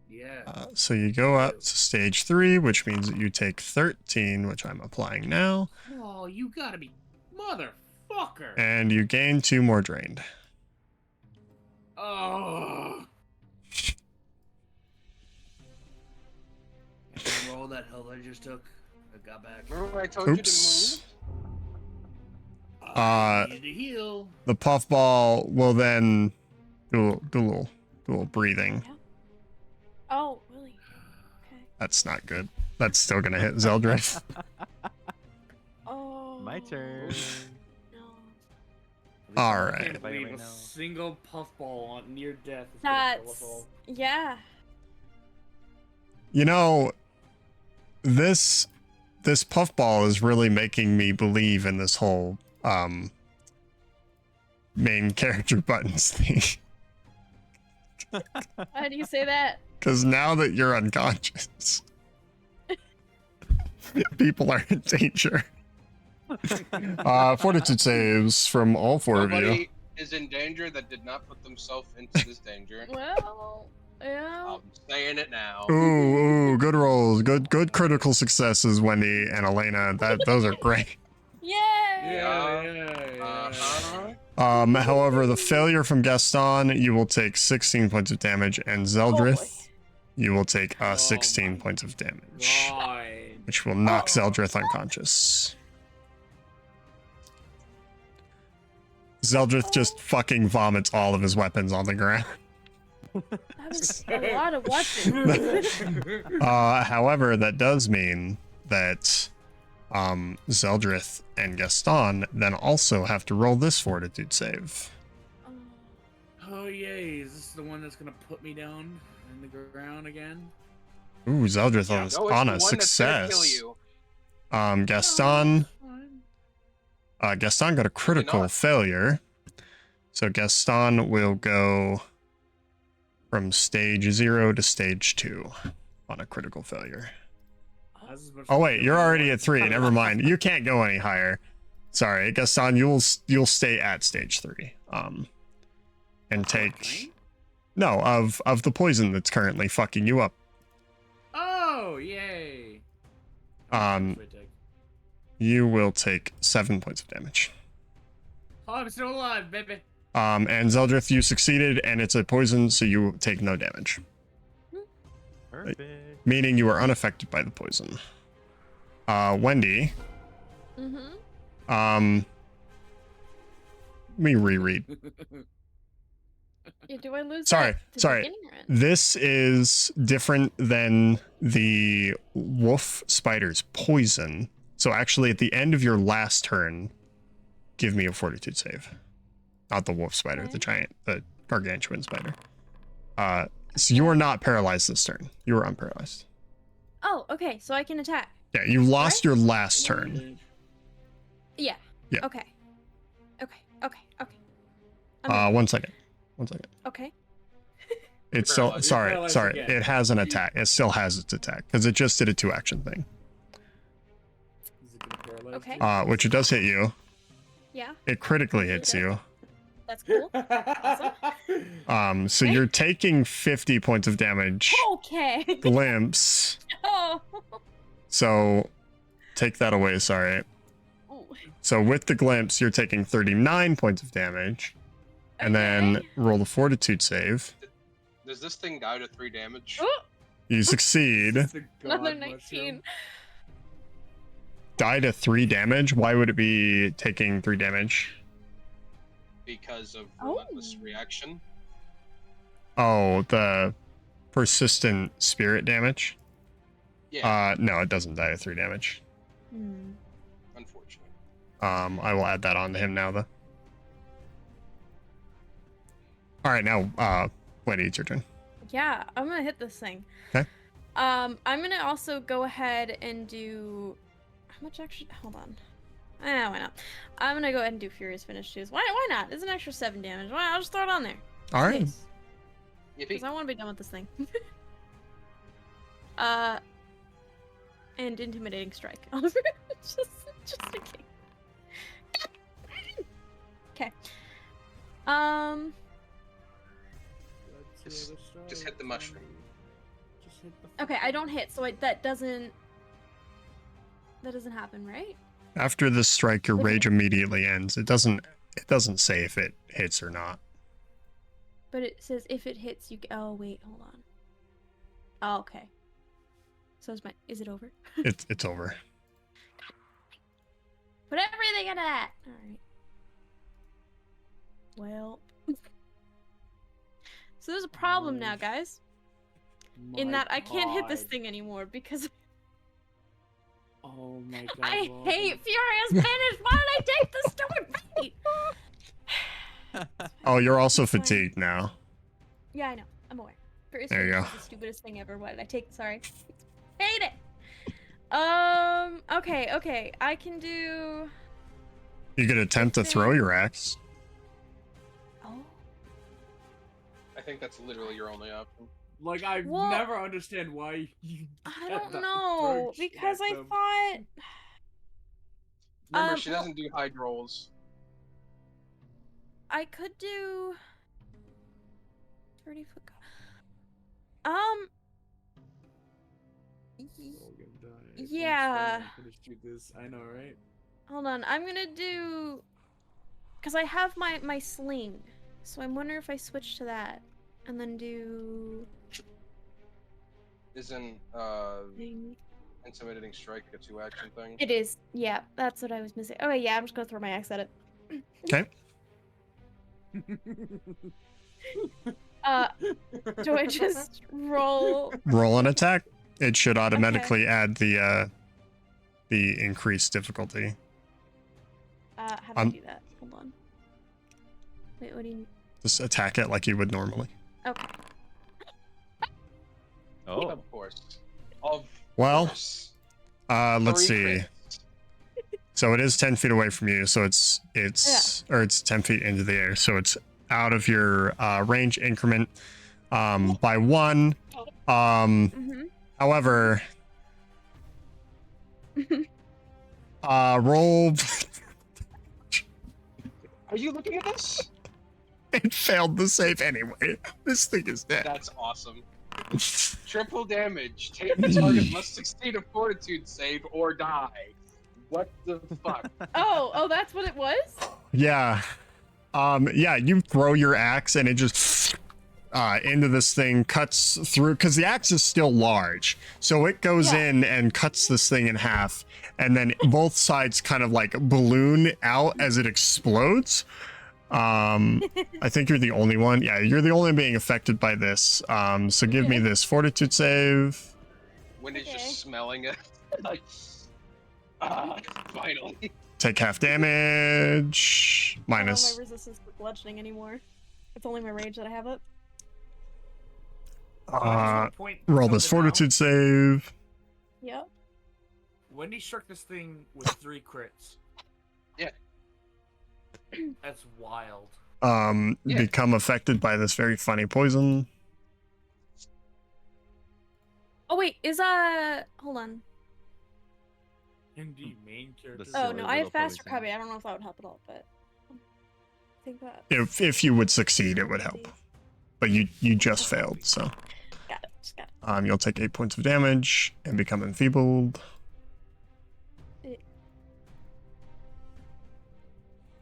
Yeah. So you go up to stage 3, which means that you take 13, which I'm applying now, Oh, you gotta be motherfucker. and you gain 2 more drained. Oh. Roll that hell I just took. I got back. Remember I told you to Oops. move? I need to heal. The puffball will then do a little breathing. Oh, really? Okay. That's not good. That's still gonna hit Zeldrith. Oh. My turn. No. All I right. can't believe a single puffball on near death is gonna kill us That's all. yeah. You know, this puffball is really making me believe in this whole main character buttons thing. Why do you say that? Because now that you're unconscious, people are in danger. Fortitude saves from all 4 of you. Nobody is in danger that did not put themselves into this danger. Well, yeah. I'm saying it now. Ooh, good rolls, good critical successes, Wendy and Elena. Those are great. Yay! However, the failure from Gaston, you will take 16 points of damage, and Zeldrith, you will take 16 points of damage, God. which will knock Zeldrith unconscious. Zeldrith just fucking vomits all of his weapons on the ground. That was a lot of weapons. However, that does mean that Zeldrith and Gaston then also have to roll this fortitude save. Oh yay, is this the one that's gonna put me down in the ground again? Ooh, Zeldrith Yeah, is no, it's on the a one that's gonna kill success. you. Gaston, Gaston got a critical not. failure. So Gaston will go from stage 0 to stage 2 on a critical failure. Oh wait, you're already at 3. Never mind. You can't go any higher. Sorry, Gaston, you'll stay at stage 3. And take of the poison that's currently fucking you up. Oh, yay. You will take 7 points of damage. Oh, I'm still alive, baby. And Zeldrith, you succeeded, and it's a poison, so you take no damage. Perfect. Meaning you are unaffected by the poison. Wendy. Mm-hmm. Let me reread. Yeah, do I lose Sorry. that to the beginning or end? This is different than the wolf spider's poison. So actually, at the end of your last turn, give me a fortitude save. Not the wolf spider, Okay. the gargantuan spider. So you are not paralyzed this turn. You are unparalyzed. Oh, okay, so I can attack. Yeah, you lost Right? your last turn. Yeah. Yeah. Okay. One second. Okay. It's still You're sorry. paralyzed again. It has an attack. It still has its attack because it just did a 2-action thing. Okay. Which it does hit you. Yeah, It critically hits you. that's cool. Awesome. So you're taking 50 points of damage. Okay. Glimpse. Oh. So take that away. Sorry. Ooh. So with the glimpse, you're taking 39 points of damage, and then Okay. roll the fortitude save. Does this thing die to 3 damage? Ooh, You succeed. another 19. Die to 3 damage. Why would it be taking 3 damage? Because of Oh. relentless reaction. Oh, the persistent spirit damage. Yeah, No, it doesn't die to 3 damage. unfortunately. I will add that on to him now, though. All right, now, Wendy, it's your turn. Yeah, I'm gonna hit this thing. Okay. I'm gonna also go ahead and do. How much actually? Hold on. Why not? I'm gonna go ahead and do Furious Finish too. Why not? It's an extra 7 damage. Why? I'll just throw it on there. All right. Yippee. Because I want to be done with this thing. And intimidating strike. just in case. Okay. Just hit the mushroom. Okay, I don't hit, so that doesn't happen, right? After this strike, your Okay. rage immediately ends. It doesn't say if it hits or not. But it says if it hits, you. Oh wait, hold on. Oh, okay. So is it over? It's over. Put everything in that. All right. Well. So there's a problem now, guys. In that I can't hit this thing anymore because Oh my god. I Robin. hate Furious Finish. Why did I take the stupid bait? Oh, you're also It's fine. fatigued now. Yeah, I know. I'm aware. Furious There you Finish go. is the stupidest thing ever. Why did I take? Sorry. Hate it. Okay. I can do. You could attempt to throw your axe. Oh. I think that's literally your only option. Like, I Well- never understand why you. I had don't that know approach because at I them. thought. Remember, she well- doesn't do hide rolls. I could do 30-foot. Yeah. I know, right? Hold on. I'm gonna do. Because I have my sling, so I'm wondering if I switch to that, and then do. Isn't Thing. intimidating strike a 2-action thing? It is. Yeah, that's what I was missing. Okay, yeah, I'm just gonna throw my axe at it. Okay. Do I just roll? Roll an attack. It should automatically add the increased difficulty. How do I do that? Hold on. Wait, what do you? Just attack it like you would normally. Okay. Oh, Of course. Of Well, course. let's 3 see. crits. So it is 10 feet away from you. So it's 10 feet into the air. So it's out of your range increment by 1. However, roll. Are you looking at this? It failed the save anyway. This thing is dead. That's awesome. Triple damage. Take the target must succeed a fortitude save or die. What the fuck? Oh, that's what it was? Yeah. Yeah, you throw your axe and it just into this thing, cuts through, because the axe is still large. So it goes in and cuts this thing in half, and then both sides kind of like balloon out as it explodes. I think you're the only one. Yeah, you're the only one being affected by this. So give me this fortitude save. Wendy's just smelling it. Like, finally. Take half damage. I don't Minus. have my resistance to bludgeoning anymore. It's only my rage that I have up. Roll this fortitude save. Yep. Wendy struck this thing with 3 crits. Yeah. That's wild. Become affected by this very funny poison. Oh wait, hold on. Indeed, main character. Oh no, I have fast recovery. I don't know if that would help at all, but I think that. If you would succeed, it would help. But you just failed, so. Got it. You'll take 8 points of damage and become enfeebled.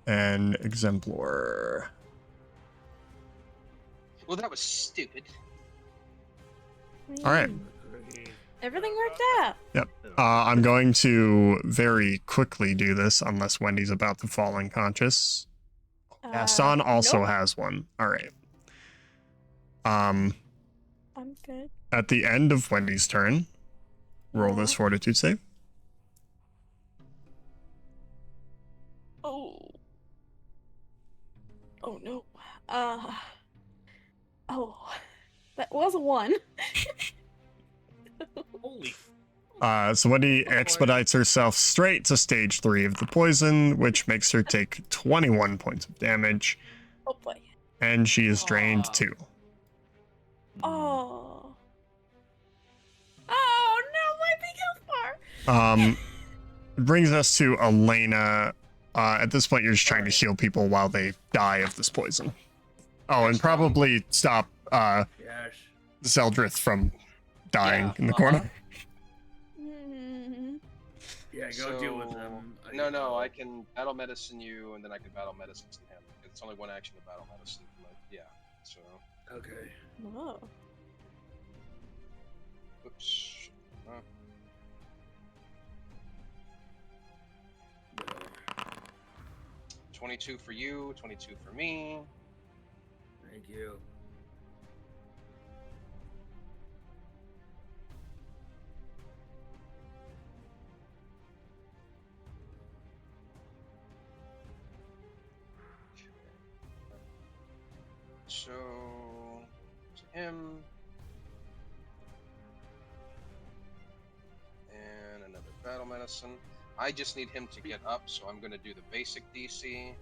And exemplar. Well, that was stupid. All right. Everything worked out. Yep. I'm going to very quickly do this unless Wendy's about to fall unconscious. Gaston also has one. All right. I'm good. At the end of Wendy's turn, roll this fortitude save. Oh no. That was a 1. Holy. So Wendy expedites herself straight to stage 3 of the poison, which makes her take 21 points of damage. Oh boy. And she is drained too. Oh. Oh no, my big health bar. Brings us to Elena. At this point, you're just trying to heal people while they die of this poison. Oh, and probably stop Zeldrith from dying in the corner. Yeah, go deal with them. No, I can battle medicine you, and then I can battle medicine him. It's only one action to battle medicine. Yeah, so. Okay. Whoa. Oops. 22 for you, 22 for me. Thank you. So, to him. And another battle medicine. I just need him to get up, so I'm going to do the basic DC.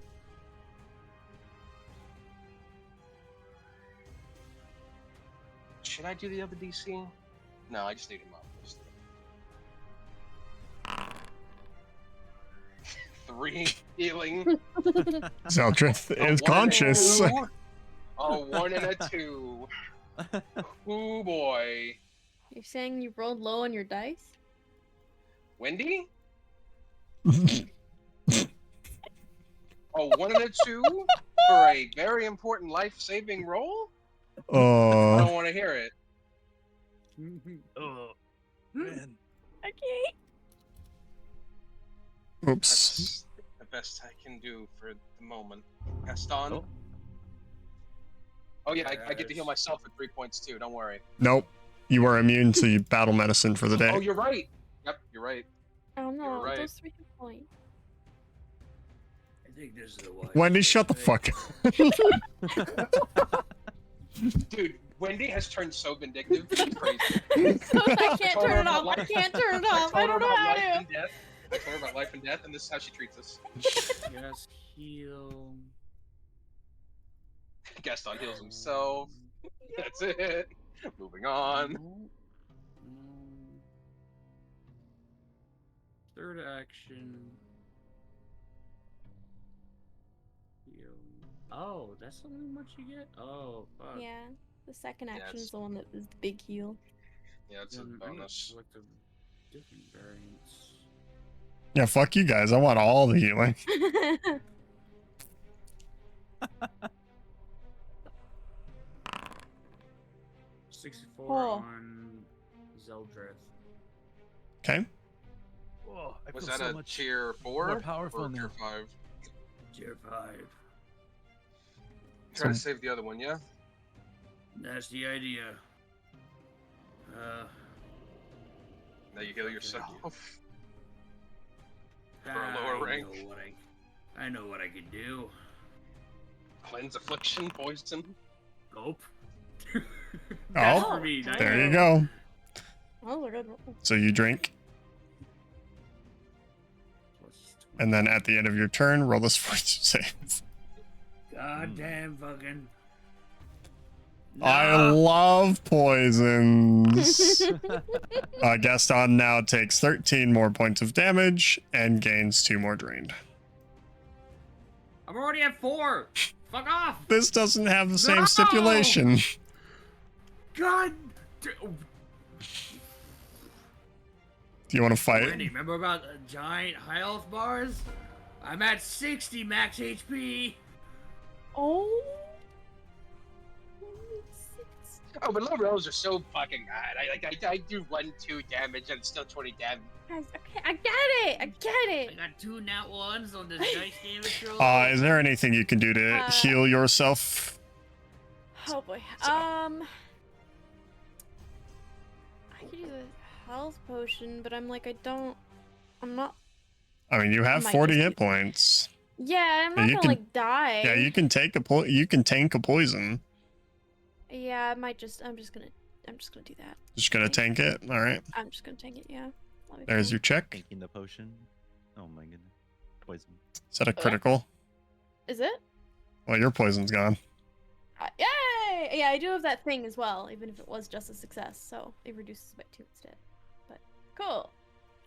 Should I do the other DC? No, I just need him up. 3 healing. Zeldrith is conscious. A 1 and a 2. Oh boy. You're saying you rolled low on your dice? Wendy? A 1 and a 2 for a very important life-saving roll? I don't want to hear it. Oh, man. Okay. Oops. That's the best I can do for the moment. Gaston? Oh yeah, I get to heal myself for 3 points too, don't worry. Nope. You are immune to battle medicine for the day. Oh, you're right. Yep, you're right. Oh no, You're right. those 3 points. I think this is a wise. Wendy, shut the fuck up. Dude, Wendy has turned so vindictive. It's crazy. I can't turn it off. I can't turn it off. I don't know how to. I told her about life and death, and this is how she treats us. Yes, heal. Gaston heals himself. That's it. Moving on. No. Third action. Heal. Oh, that's the only much you get? Oh, fuck. Yeah, the second Yeah, action it's- is the one that is the big heal. Yeah, it's a Then I'm gonna bonus. select a different variants. Yeah, fuck you guys. I want all the healing. 64 Oh. on Zeldrith. Okay. Oh, I Was feel that so a much tier 4 more powerful or now. tier 5? Tier 5. Try to So- save the other one, yeah? That's the idea. Now you heal yourself. For a I lower rank. I know what I can do. Cleanse, affliction, poison. Nope. Oh, for me, not there you. you go. Oh, we're good. So you drink, and then at the end of your turn, roll this fortitude save. Goddamn fucking. I No! love poisons. Gaston now takes 13 more points of damage and gains 2 more drained. I'm already at 4. Fuck off. This doesn't have the same No! stipulation. God. Do you want to fight? Wendy, remember about the giant health bars? I'm at 60 max HP. Oh. Oh, but low rolls are so fucking bad. I do 1-2 damage and it's still 20 damage. Guys, okay, I get it. I get I it. got 2 nat 1s on this dice damage roll. Is there anything you can do to heal yourself? Oh boy. I could use a health potion, but I'm like, I'm not. I mean, you have might 40 just hit points. Yeah, I'm not you gonna can- like die. Yeah, you can take you can tank a poison. Yeah, I might just. I'm just gonna do that. Just gonna tank it. All right. I'm just gonna tank it. Yeah. That'll be There's fine. your check. Taking the potion. Oh my goodness. Poison. Is that a critical? Is it? Well, your poison's gone. Yay! Yeah, I do have that thing as well, even if it was just a success. So it reduces by 2 instead. But cool,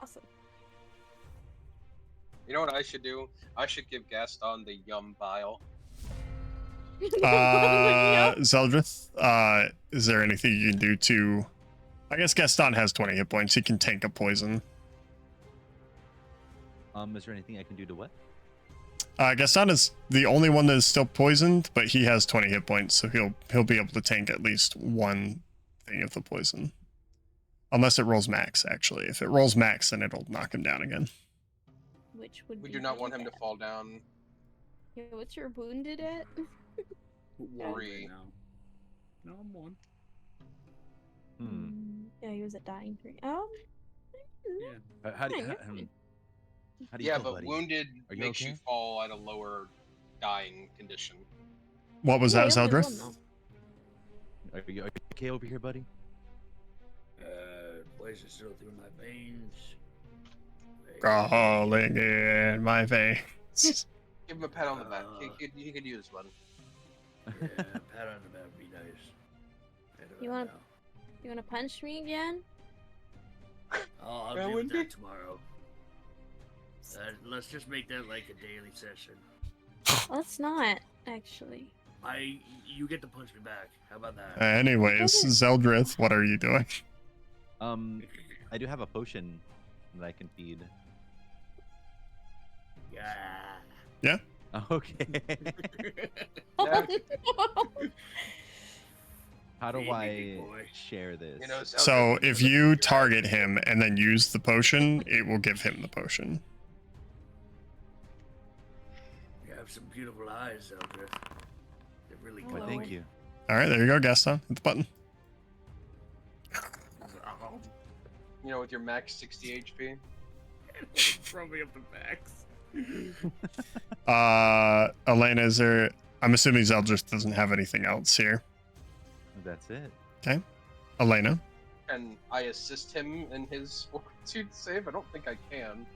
awesome. You know what I should do? I should give Gaston the Yum Vial. Zeldrith, is there anything you can do to... I guess Gaston has 20 hit points. He can tank a poison. Is there anything I can do to what? Gaston is the only one that is still poisoned, but he has 20 hit points, so he'll be able to tank at least one thing of the poison. Unless it rolls max, actually. If it rolls max, then it'll knock him down again. Which would We be do not want really him to bad. fall down. Yeah, what's your wounded at? 1 Three. right now. No, I'm 1. Yeah, he was at dying 3. Yeah. How do Yeah, you, you're how, fine. how do you Yeah, feel, but buddy? wounded Are you makes okay? you fall at a lower dying condition. What was that, he only won, Zeldrith? though. Are you okay over here, buddy? Poison still through my veins. Crawling in my veins. Give him a pat on the back. He could use one. Yeah, pat on the back would be nice. Right You about wanna- now. You wanna punch me again? I'll Yeah, do wouldn't that it? tomorrow. Let's just make that like a daily session. Let's not, actually. You get to punch me back. How about that? Anyways, Zeldrith, what are you doing? I do have a potion that I can feed. Yeah. Okay. Yeah. How do Feed me, I big boy. share this? You know, So if you target him and then use the potion, it will give him the potion. You have some beautiful eyes, Eldrith. They're really Oh, Why, glowing. thank you. All right, there you go, Gaston. Hit the button. You know, with your max 60 HP. Throw me up the max. Elena, is there... I'm assuming Zeldrith doesn't have anything else here. That's it. Okay. Elena. Can I assist him in his fortitude save? I don't think I can.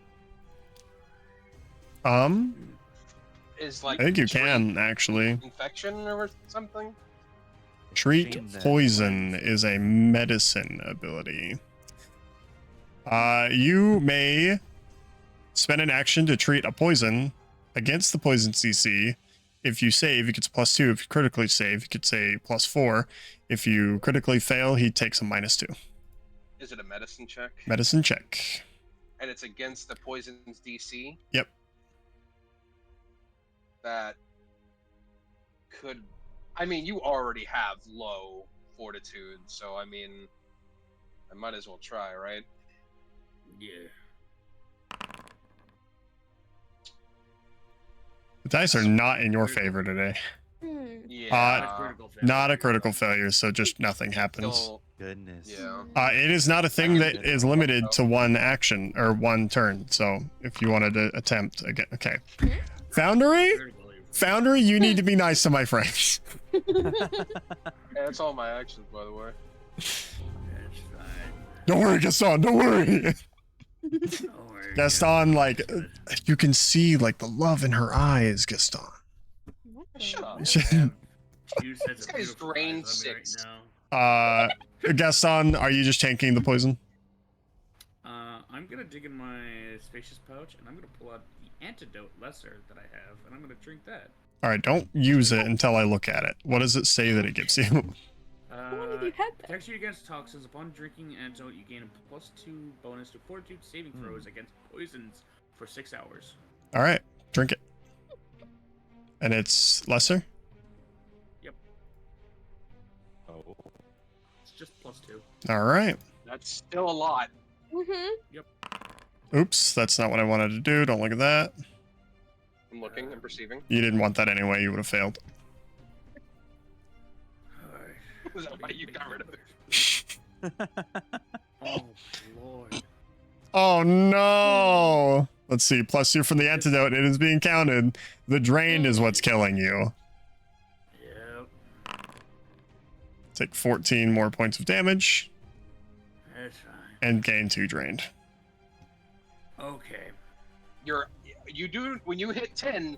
Is like I think you treat can actually. infection or something. Treat Chain that poison cleanse. is a medicine ability. You may spend an action to treat a poison against the poison CC. If you save, he gets a +2. If you critically save, he could say +4. If you critically fail, he takes a -2. Is it a medicine check? Medicine check. And it's against the poison's DC. Yep. That could. I mean, you already have low fortitude, so I mean, I might as well try, right? Yeah. The dice are not in your favor today. Yeah. Not a critical failure, so just nothing happens. Still, Goodness. yeah. It is not a thing can that do is that. limited to one action or one turn. So if you wanted to attempt again, okay. Foundry, you need to be nice to my friends. Yeah, that's all my actions, by the way. That's fine. Don't worry, Gaston. Don't worry. Don't worry. Gaston, like you can see like the love in her eyes, Gaston. Shut up. Two sets of This guy's beautiful drained eyes on me 6. right now. Gaston, are you just tanking the poison? I'm gonna dig in my spacious pouch and I'm gonna pull out the antidote lesser that I have, and I'm gonna drink that. All right, don't use it until I look at it. What does it say that it gives you? wanted you had that. Protects you against toxins. Upon drinking antidote, you gain a +2 bonus to fortitude saving throws against poisons for 6 hours. All right, drink it. And it's lesser? Yep. Oh. It's just +2. All right. That's still a lot. Oops, that's not what I wanted to do. Don't look at that. I'm looking and perceiving. You didn't want that anyway. You would have failed. Alright. Was that why you got rid of it? Oh, Lord. Oh no! Let's see. +2 from the antidote. It is being counted. The drain is what's killing you. Yep. Take 14 more points of damage That's fine. and gain 2 drained. Okay. You do when you hit 10.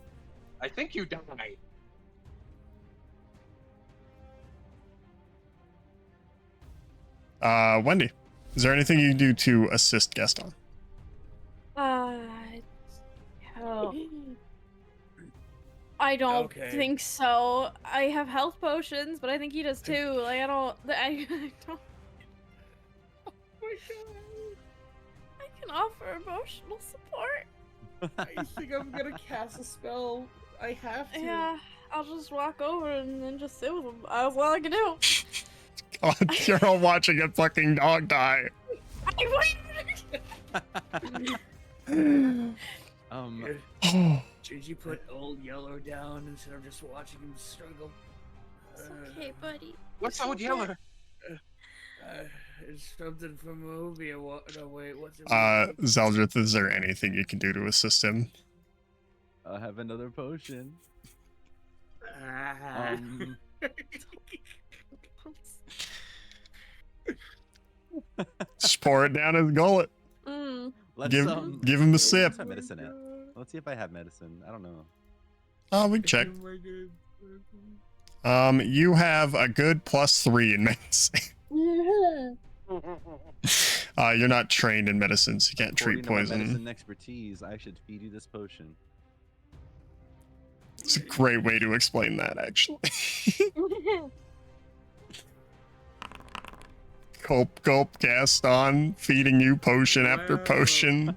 I think you die. Wendy, is there anything you can do to assist Gaston? Oh. I don't Okay. think so. I have health potions, but I think he does too. Like I don't. I don't. Oh my god. I can offer emotional support. I think I'm gonna cast a spell. I have to. Yeah, I'll just walk over and then just sit with him. That's all I can do. God, you're all watching a fucking dog die. Oh, Should you put old yellow down instead of just watching him struggle? It's okay, buddy. What's It's old okay. yeller? It's something from a movie. No, wait, what's it? Zeldrith, is there anything you can do to assist him? I have another potion. Ah. Just pour it down his gullet. Let's Give him a sip. What's my medicine at? Let's see if I have medicine. I don't know. Oh, we can check. You have a good +3 in medicine. You're not trained in medicine, so you can't treat According to my poison. medicine expertise, I should feed you this potion. It's a great way to explain that, actually. Gulp, gulp, Gaston, feeding you potion after Wow. potion.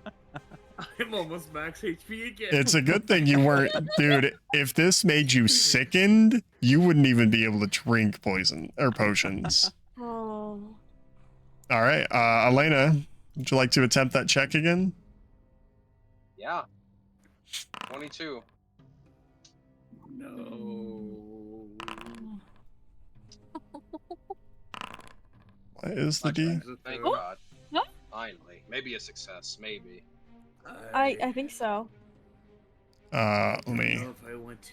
I'm almost max HP again. It's a good thing you weren't, dude. If this made you sickened, you wouldn't even be able to drink poison or potions. Oh. All right, Elena, would you like to attempt that check again? Yeah. 22. No. What is the D? Thank Oh. God. Huh? Finally. Maybe a success. Maybe. I think so. Let don't me know if I went.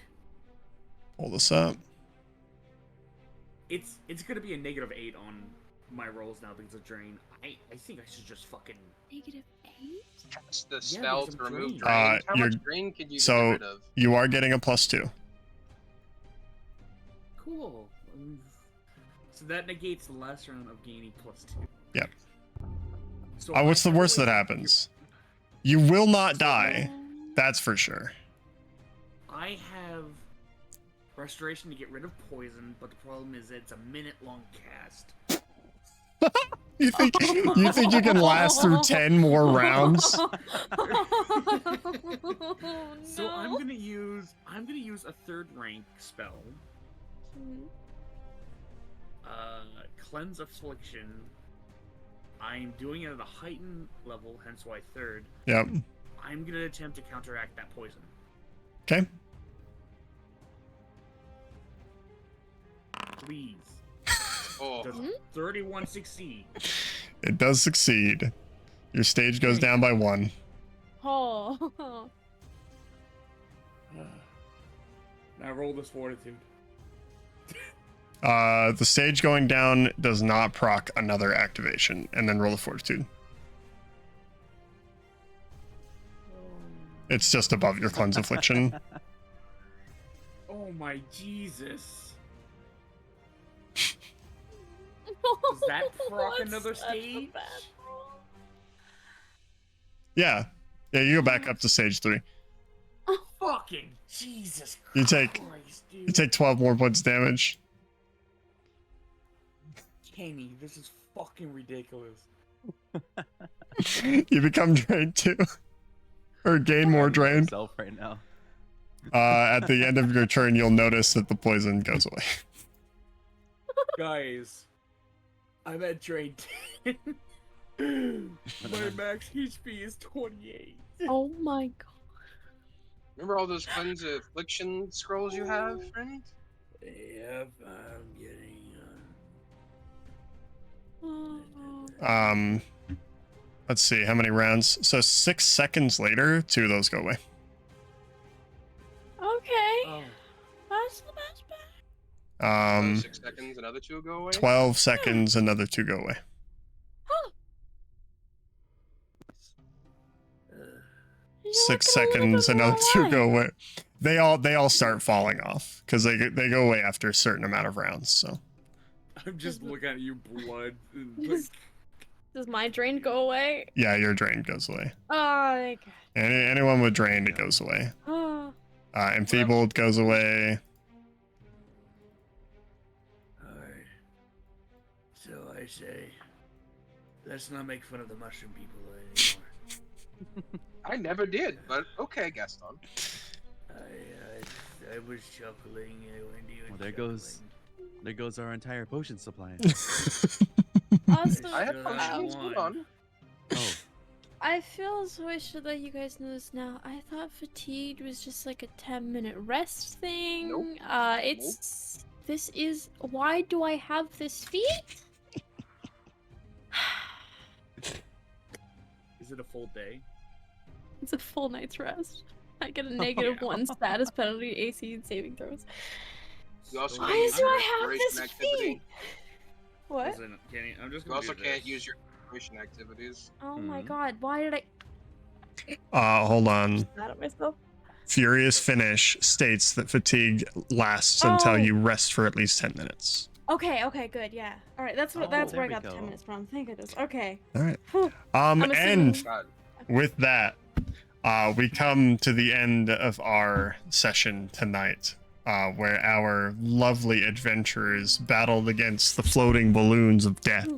pull this up. It's gonna be a -8 on my rolls now because of drain. I think I should just fucking. -8? Cast the Yeah, spell because to I'm remove drained. drain. How you're- much drain can you get So rid of? you are getting a +2. Cool. So that negates the last round of gaining +2. Yep. So What's the worst that happens? You will not So- die. That's for sure. I have restoration to get rid of poison, but the problem is it's a minute-long cast. You think you can last through 10 more rounds? Oh, So no. I'm gonna use a third rank spell. Mhm. Cleanse Affliction. I'm doing it at a heightened level, hence why third. Yep. I'm gonna attempt to counteract that poison. Okay. Please. Oh, Does 31 succeed? It does succeed. Your stage goes down by 1. Oh. Now roll this fortitude. The stage going down does not proc another activation, and then roll a fortitude. It's just above your cleanse affliction. Oh my Jesus. Does that proc another stage? Yeah. Yeah, you go back up to stage 3. Fucking Jesus You take Christ, dude. you take 12 more points damage. Kenny, this is fucking ridiculous. You become drained too. Or gain more drained. Myself right now. At the end of your turn, you'll notice that the poison goes away. Guys, I'm at drain 10. My max HP is 28. Oh my god. remember all those cleanse affliction scrolls you have, friend? Yep, I'm getting. Let's see how many rounds. So 6 seconds later, 2 of those go away. Okay. Oh. That's the best bet. Another Um, 6 seconds, another 2 will go away. 12 seconds, another 2 go away. You 6 look a little seconds, bit another more 2 alive. go away. They all start falling off because they go away after a certain amount of rounds. So I'm just looking at you, blood. Like, Does my drain go away? yeah, your drain goes away. Oh, thank God. Anyone with drained, it goes away. Oh. Enfeebled goes away. alright. So I say, let's not make fun of the mushroom people anymore. I never did, but okay, Gaston. I was chuckling when you were There goes our entire potion supply. Also, I have Still potions. have Hold one. on. Oh, I feel as though I should let you guys know this now. I thought fatigued was just like a 10-minute rest thing. Nope. It's this is why do I have this feat? Is it a full day? It's a full night's rest. I get a -1 status penalty, AC, and saving throws. You also Why can't use do your I have inspiration this activity. feat? What? Listen, Kenny, I'm just You gonna also do can't this. use your inspiration activities. Oh my Mhm. god, why did I Hold on. mad at myself? Furious Finish states that fatigue lasts until Oh. you rest for at least 10 minutes. Okay, okay, good, yeah. Alright, that's Oh, where there I we got the go. 10 minutes from. Thank goodness. Okay. All right. Whew. I'm And assuming- God. with that, we come to the end of our session tonight, where our lovely adventurers battled against the floating balloons of death.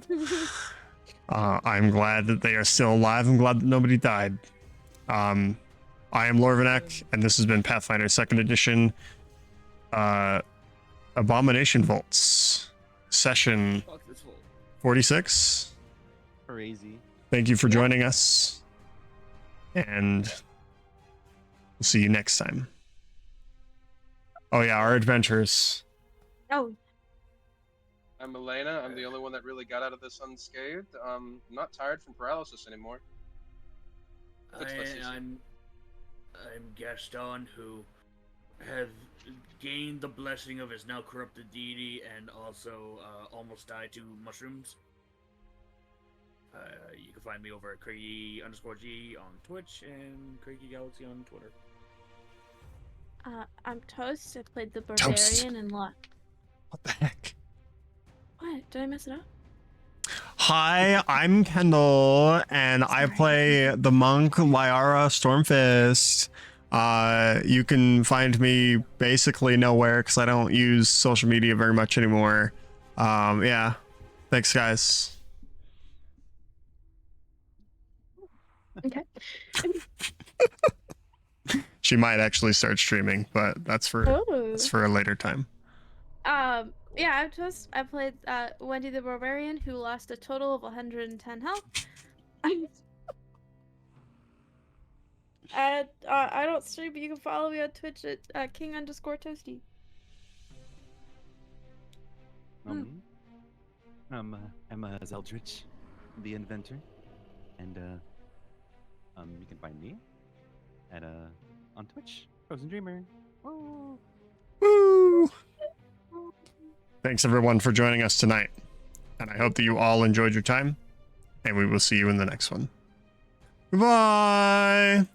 I'm glad that they are still alive. I'm glad that nobody died. I am Lorvanek, and this has been Pathfinder 2nd Edition, Abomination Vaults, session Fuck this hole. 46. crazy. Thank you for Yeah. joining us, and we'll see you next time. Oh yeah, our adventures. Oh, I'm Elena. I'm the only one that really got out of this unscathed. I'm not tired from paralysis anymore. That's my CC. I'm Gaston, who have gained the blessing of his now corrupted deity and also almost died to mushrooms. You can find me over at Craigie_G on Twitch and Craigie Galaxy on Twitter. I'm Toast. I played the Toast. Barbarian and Lot. What the heck? What? Did I mess it up? Hi, I'm Kendall, and I Sorry. play the monk Lyara Stormfist. You can find me basically nowhere because I don't use social media very much anymore. Yeah. Thanks, guys. Okay. She might actually start streaming, but that's for a later time. Yeah, I'm Toast. I played Wendy the Barbarian, who lost a total of 110 health. And I don't stream, but you can follow me on Twitch at king_toasty. I'm Zeldritch, the inventor, and you can find me at on Twitch, Frozen Dreamer. Woo! Woo! Thanks everyone for joining us tonight, and I hope that you all enjoyed your time, and we will see you in the next one. Goodbye!